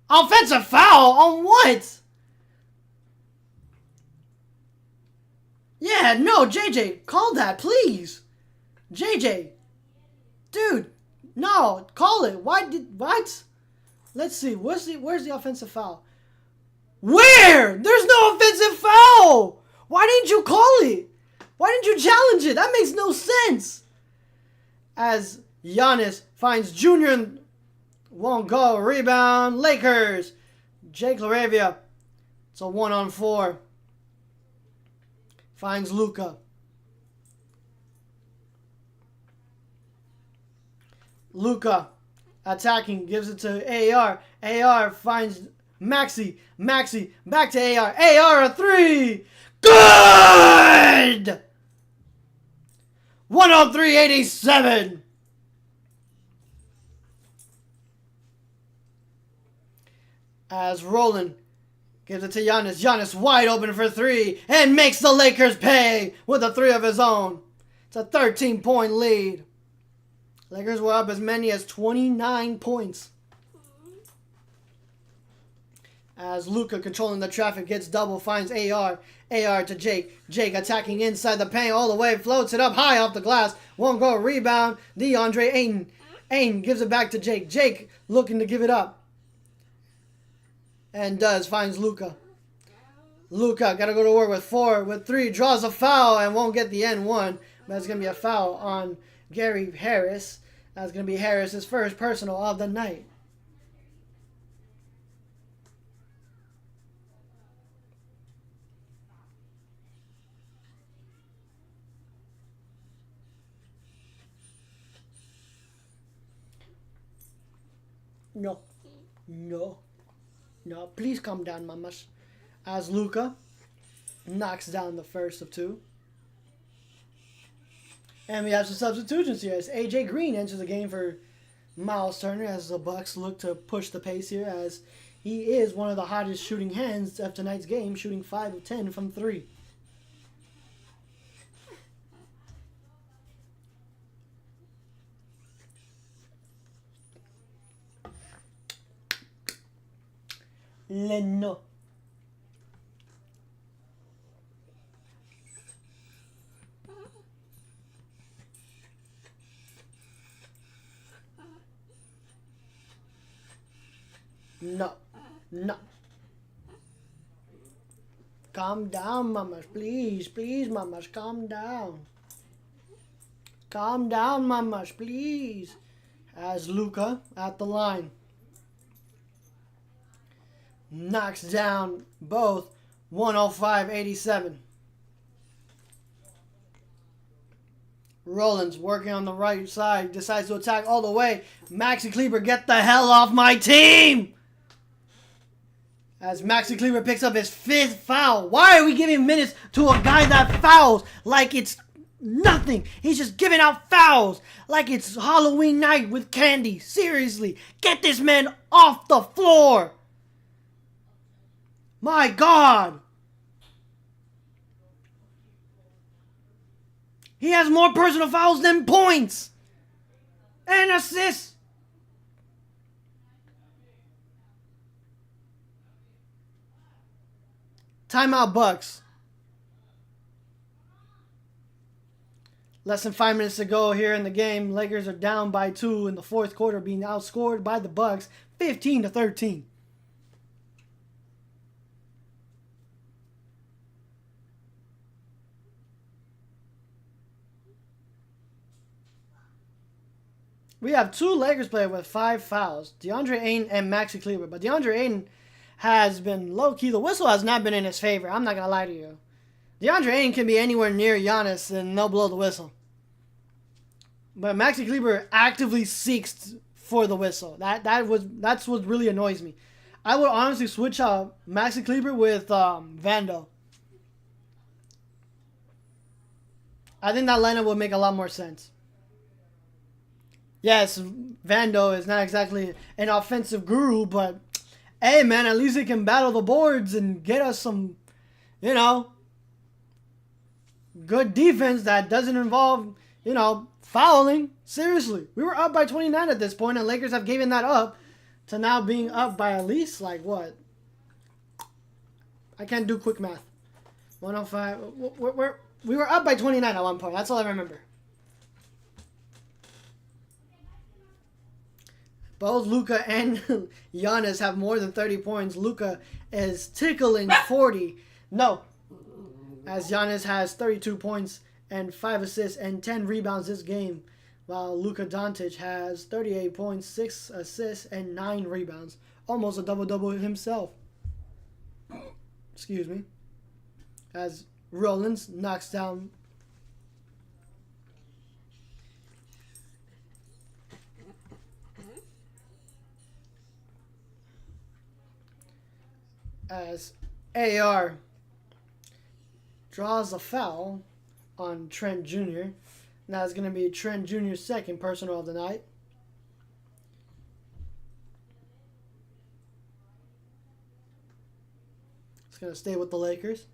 Offensive foul on what? Yeah, no, JJ, call that, please. JJ, dude, no, call it. What? Let's see, where's the offensive foul? Where? There's no offensive foul. Why didn't you call it? Why didn't you challenge it? That makes no sense. As Giannis finds Junior and won't go. Rebound, Lakers. Jake LaRavia. It's a 1-on-4. Finds Luka. Luka attacking, gives it to AR. AR finds Maxi. Maxi back to AR. AR a three. Good! 103-87. As Roland gives it to Giannis. Giannis wide open for three and makes the Lakers pay with a three of his own. It's a 13-point lead. Lakers were up as many as 29 points. As Luka controlling the traffic gets double, finds AR. AR to Jake. Jake attacking inside the paint all the way. Floats it up high off the glass. Won't go. Rebound. DeAndre Ayton. Ayton gives it back to Jake. Jake looking to give it up. And does. Finds Luka. Luka got to go to work with 4. With 3. Draws a foul and won't get the N1. But it's going to be a foul on Gary Harris. That's going to be Harris's first personal of the night. No. No. No. Please calm down, mamas. As Luka knocks down the first of 2. And we have some substitutions here as AJ Green enters the game for Miles Turner as the Bucks look to push the pace here as he is one of the hottest shooting hands of tonight's game, shooting 5 of 10 from 3. Leno. No. No. Calm down, mamas. Please. Please, mamas. Calm down. Calm down, mamas. Please. As Luka at the line. Knocks down both. 105-87. Rollins working on the right side. Decides to attack all the way. Maxi Kleber, get the hell off my team! As Maxi Kleber picks up his 5th foul. Why are we giving minutes to a guy that fouls like it's nothing. He's just giving out fouls like it's Halloween night with candy. Seriously, get this man off the floor. My God. He has more personal fouls than points and assists. Timeout, Bucks. Less than 5 minutes to go here in the game. Lakers are down by 2 in the fourth quarter, being outscored by the Bucks 15-13. We have 2 Lakers players with 5 fouls. DeAndre Ayton and Maxi Kleber. But DeAndre Ayton has been low-key. The whistle has not been in his favor. I'm not going to lie to you. DeAndre Ayton can be anywhere near Giannis and they'll blow the whistle. But Maxi Kleber actively seeks for the whistle. That's what really annoys me. I would honestly switch out Maxi Kleber with Vando. I think that lineup would make a lot more sense. Yes, Vando is not exactly an offensive guru, but hey, man, at least he can battle the boards and get us some, good defense that doesn't involve, fouling. Seriously, we were up by 29 at this point, and Lakers have given that up to now being up by at least, like, what? I can't do quick math. 105. We were up by 29 at one point. That's all I remember. Both Luka and Giannis have more than 30 points. Luka is tickling 40. No. As Giannis has 32 points and 5 assists and 10 rebounds this game. While Luka Doncic has 38 points, 6 assists, and 9 rebounds. Almost a double-double himself. Excuse me. As Rollins knocks down... As AR draws a foul on Trent Jr. Now it's going to be Trent Jr.'s second personal of the night. It's going to stay with the Lakers.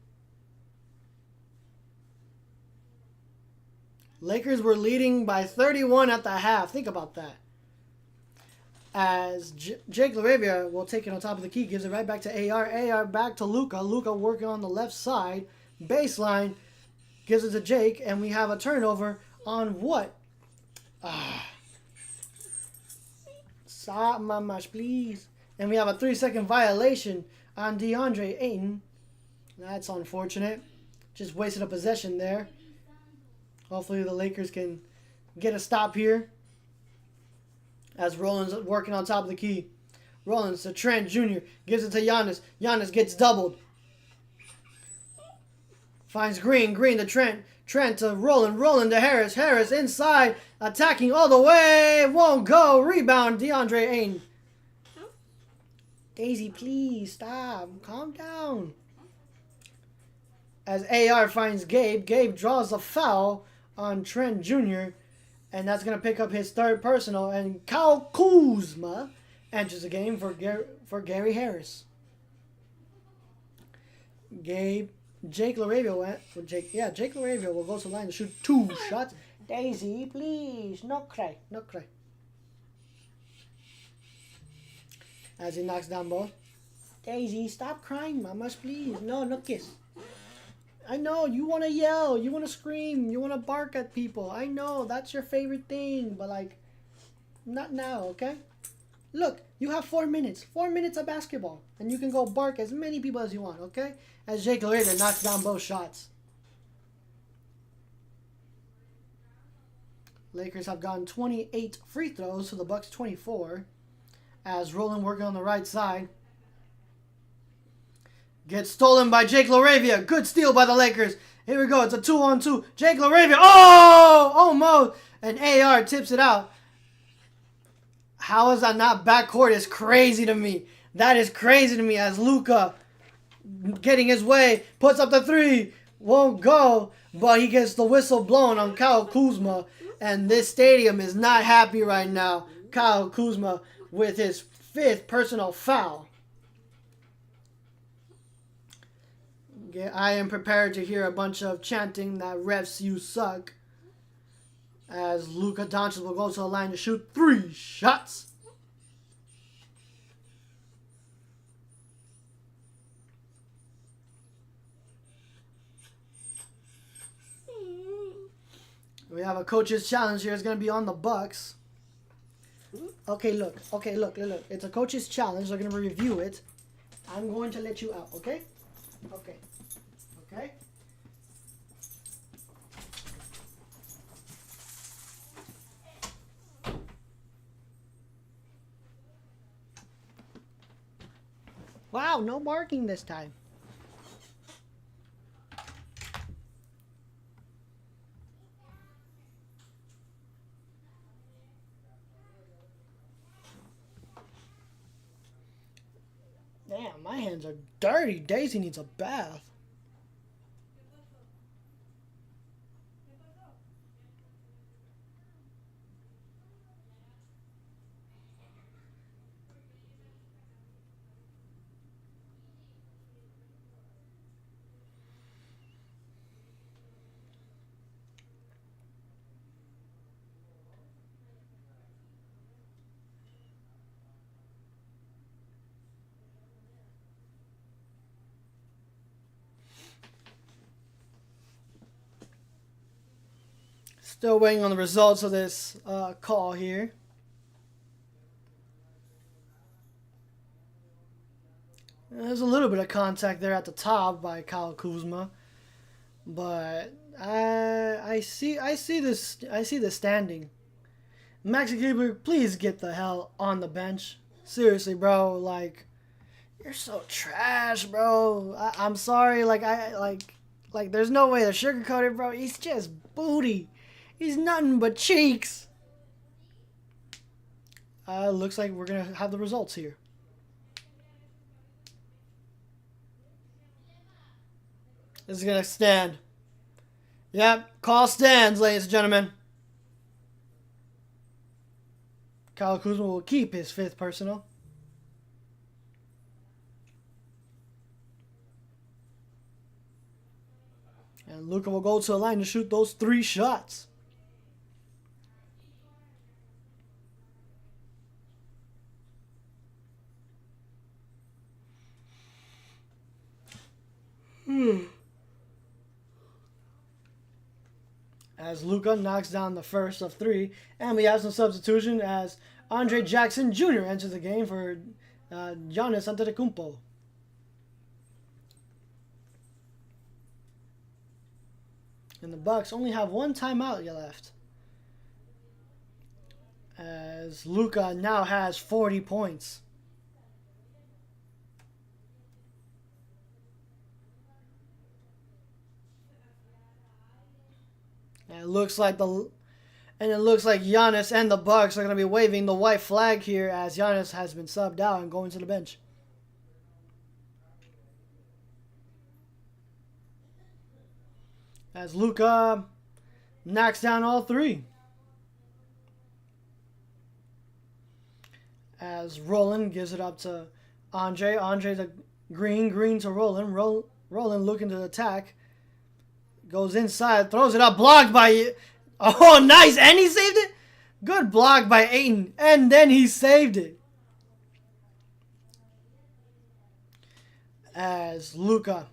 Lakers were leading by 31 at the half. Think about that. As Jake LaRavia will take it on top of the key, gives it right back to AR. AR back to Luka. Luka working on the left side. Baseline. Gives it to Jake. And we have a turnover on what? Stop, mamash, please. And we have a 3-second violation on DeAndre Ayton. That's unfortunate. Just wasted a possession there. Hopefully the Lakers can get a stop here. As Rollins working on top of the key. Rollins to Trent Jr. Gives it to Giannis. Giannis gets doubled. Finds Green. Green to Trent. Trent to Roland. Roland to Harris. Harris inside. Attacking all the way. Won't go. Rebound. DeAndre Ayton. Daisy, please. Stop. Calm down. As AR finds Gabe. Gabe draws a foul on Trent Jr., and that's going to pick up his third personal. And Kyle Kuzma enters the game for Gary Harris. Jake LaRavia went for Jake. Yeah, Jake LaRavia will go to the line to shoot 2 shots. Daisy, please. No cry. No cry. As he knocks down ball. Daisy, stop crying, mamas, please. No kiss. I know, you want to yell, you want to scream, you want to bark at people. I know, that's your favorite thing, but like, not now, okay? Look, you have 4 minutes. 4 minutes of basketball. And you can go bark as many people as you want, okay? As Jake LaRavia knocks down both shots. Lakers have gotten 28 free throws to the Bucks 24. As Roland working on the right side. Gets stolen by Jake LaRavia. Good steal by the Lakers. Here we go. It's a 2-on-2. Jake LaRavia. Oh! Almost. And AR tips it out. How is that not backcourt? Is crazy to me. That is crazy to me as Luka getting his way. Puts up the 3. won't go, but he gets the whistle blown on Kyle Kuzma, and this stadium is not happy right now. Kyle Kuzma with his 5th personal foul. Yeah, I am prepared to hear a bunch of chanting that refs you suck. As Luka Doncic will go to the line to shoot 3 shots. We have a coach's challenge here. It's going to be on the Bucks. Okay, look. It's a coach's challenge. They're going to review it. I'm going to let you out, okay? Okay. Okay? Wow, no barking this time. Damn, my hands are dirty. Daisy needs a bath. Still waiting on the results of this call here. There's a little bit of contact there at the top by Kyle Kuzma, but I see the standing. Maxi Kleber, please get the hell on the bench. Seriously, bro. Like, you're so trash, bro. I'm sorry. Like, there's no way to sugarcoat it, bro. He's just booty. He's nothing but cheeks. Looks like we're gonna have the results here. This is gonna stand. Yep, call stands, ladies and gentlemen. Kyle Kuzma will keep his 5th personal. And Luka will go to the line to shoot those 3 shots. As Luka knocks down the first of 3, and we have some substitution as Andre Jackson Jr. enters the game for Giannis Antetokounmpo. And the Bucks only have 1 timeout left. As Luka now has 40 points. And it looks like Giannis and the Bucks are going to be waving the white flag here as Giannis has been subbed out and going to the bench. As Luka knocks down all 3. As Roland gives it up to Andre. Andre to Green to Roland. Roland looking to attack. Goes inside, throws it up, blocked by... Oh, nice! And he saved it? Good block by Ayton. And then he saved it. As Luka,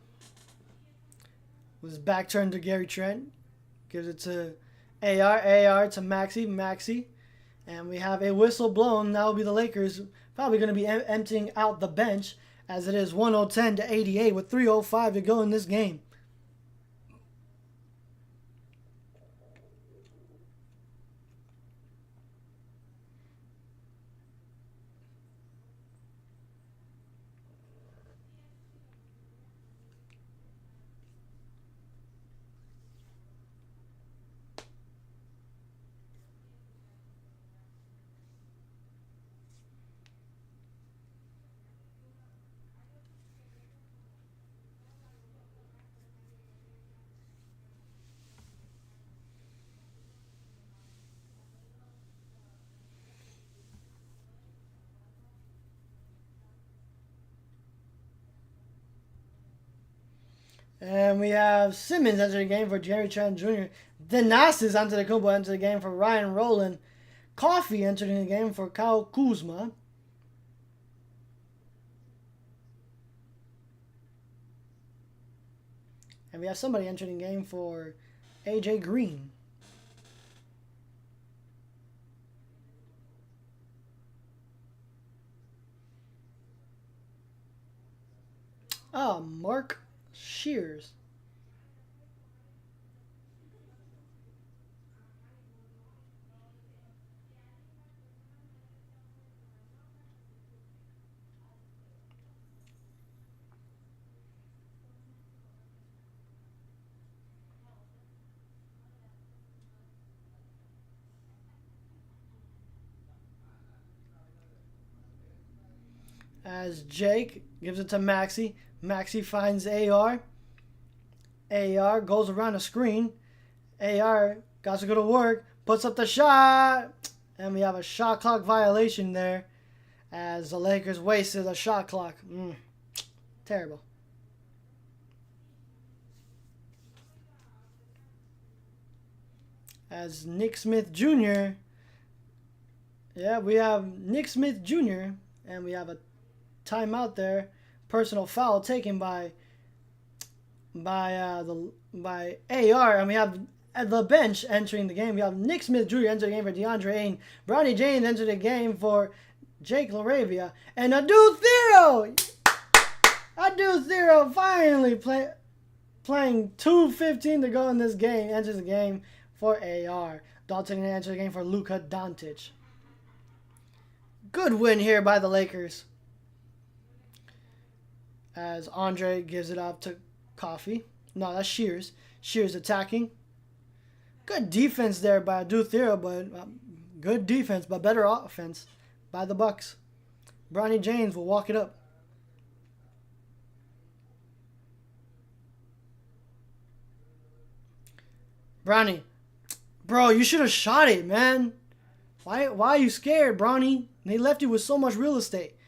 with his back turned to Gary Trent, gives it to AR to Maxi. And we have a whistle blown. That will be the Lakers probably going to be emptying out the bench as it is 110 to 88 with 3:05 to go in this game. And we have Simmons enter the game for Jerry Trent Jr. Thanasis Antetokounmpo enter the game for Ryan Rowland. Coffee entering the game for Kyle Kuzma. And we have somebody entering the game for AJ Green. Mark Shears. As Jake gives it to Maxey. Maxey finds AR. AR goes around the screen. AR got to go to work. Puts up the shot. And we have a shot clock violation there. As the Lakers wasted a shot clock. Terrible. As Nick Smith Jr. Yeah, we have Nick Smith Jr. And we have a timeout there. Personal foul taken by AR, and we have at the bench entering the game. We have Nick Smith Jr. enter the game for DeAndre Ayton. Bronny James enter the game for Jake LaRavia, and Adu Thero finally playing 2:15 to go in this game enters the game for AR. Dalton enters the game for Luka Doncic. Good win here by the Lakers. As Andre gives it off to Coffee. No, that's Shears. Shears attacking. Good defense there by Adu Thero, but good defense, but better offense by the Bucks. Bronny James will walk it up. Bronny, bro, you should have shot it, man. Why are you scared, Bronny? They left you with so much real estate.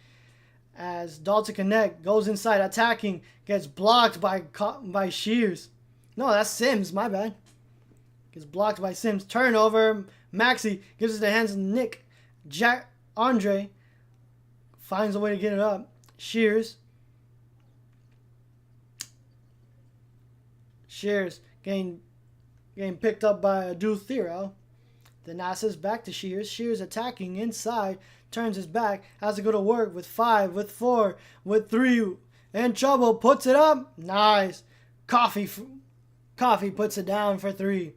As Dalton Connect goes inside attacking, gets blocked by Shears. No, that's Sims, my bad. Gets blocked by Sims. Turnover. Maxey gives it to the hands of Nick. Andre finds a way to get it up. Shears getting picked up by Adu Thero. The Nasus back to Shears. Shears attacking inside. Turns his back. Has to go to work with 5, with 4, with 3. In trouble. Puts it up. Nice. Coffee puts it down for 3.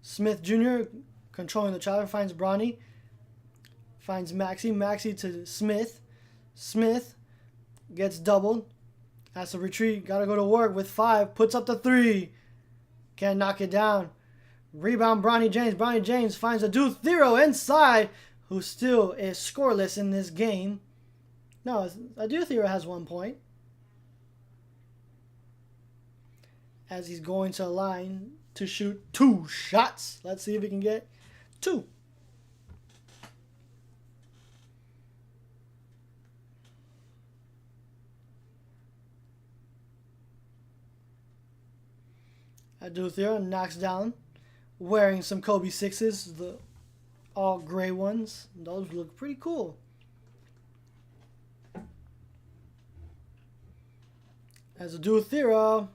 Smith Jr. controlling the traveler. Finds Bronny. Finds Maxey. Maxey to Smith. Smith gets doubled. Has to retreat. Got to go to work with 5. Puts up the 3. Can't knock it down. Rebound Bronny James. Bronny James finds Adu Thero inside, who still is scoreless in this game. No, Adu Thero has 1 point. As he's going to the line to shoot 2 shots. Let's see if he can get 2. Adu Thero knocks down, wearing some Kobe 6s, the all gray ones. Those look pretty cool. As Adu Thero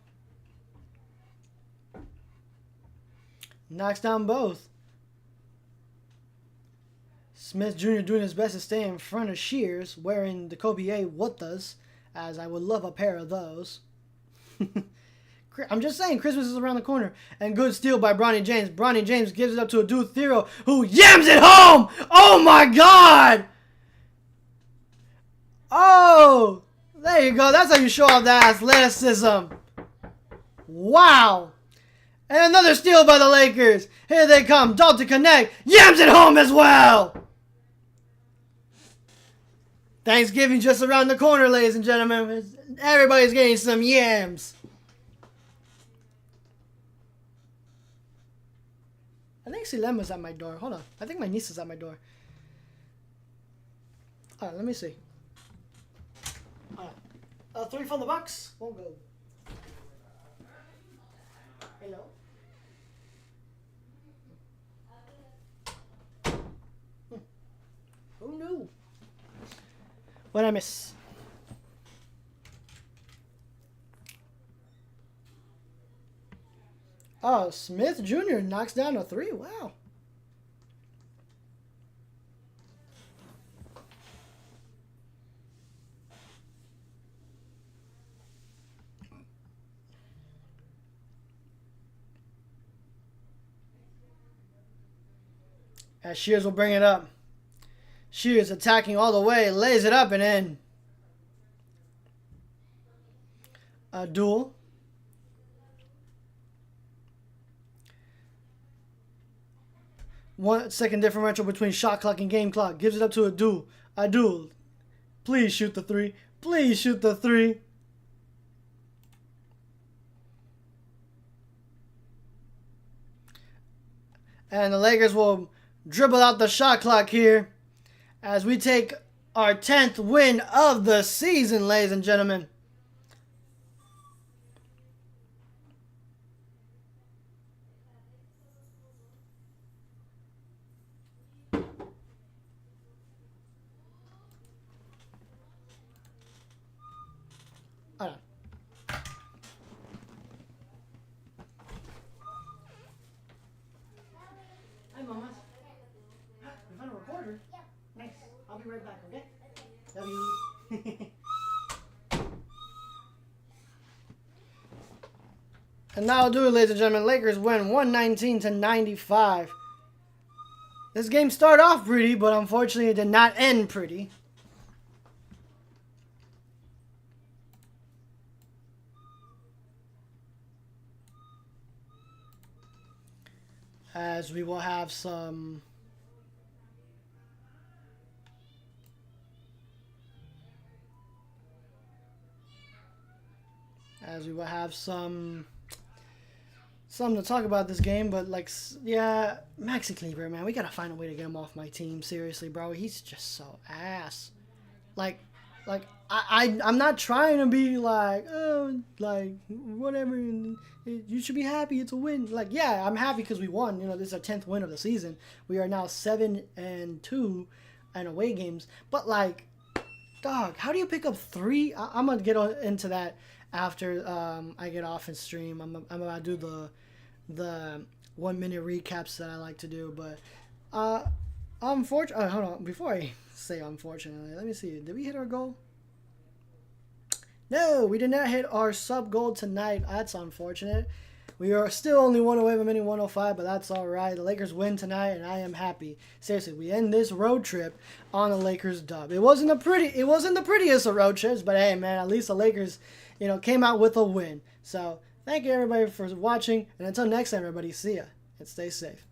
knocks down both. Smith Jr. doing his best to stay in front of Shears, wearing the Kobe A Wuttas, as I would love a pair of those. I'm just saying, Christmas is around the corner. And good steal by Bronny James. Bronny James gives it up to Adu Thero, who yams it home! Oh my God! Oh! There you go. That's how you show off that athleticism. Wow! And another steal by the Lakers. Here they come. Dalton Connect yams it home as well! Thanksgiving just around the corner, ladies and gentlemen. Everybody's getting some yams. I think Silema's at my door. Hold on. I think my niece is at my door. All right, let me see. All right. 3 from the Bucks. Won't go. Hello. Who knew? What'd I miss? Oh, Smith Jr. knocks down a 3. Wow. As Shears will bring it up. Shears attacking all the way, lays it up and in. A duel. One second differential between shot clock and game clock. Gives it up to a duel. A duel. Please shoot the 3. Please shoot the 3. And the Lakers will dribble out the shot clock here as we take our 10th win of the season, ladies and gentlemen. Hold on. Hi, Mama. You found a recorder? Yep. Nice. I'll be right back, okay? Love you. And that'll do it, ladies and gentlemen. Lakers win 119-95. This game started off pretty, but unfortunately it did not end pretty. As we will have some something to talk about this game, but like, yeah, Maxi Kleber, man, we gotta find a way to get him off my team. Seriously, bro, he's just so ass. Like I'm not trying to be like, oh, like whatever. You should be happy. It's a win. Like, yeah, I'm happy because we won. You know, this is our 10th win of the season. We are now 7-2 in away games. But like, dog, how do you pick up 3? I'm gonna get into that after I get off and stream. I'm about to do the 1 minute recaps that I like to do. But unfortunately, hold on. Before I say unfortunately, let me see. Did we hit our goal? No, we did not hit our sub goal tonight. That's unfortunate. We are still only one away from hitting 105, but that's all right. The Lakers win tonight, and I am happy. Seriously, we end this road trip on a Lakers dub. It wasn't the prettiest of road trips, but hey, man, at least the Lakers, came out with a win. So thank you everybody for watching, and until next time, everybody, see ya and stay safe.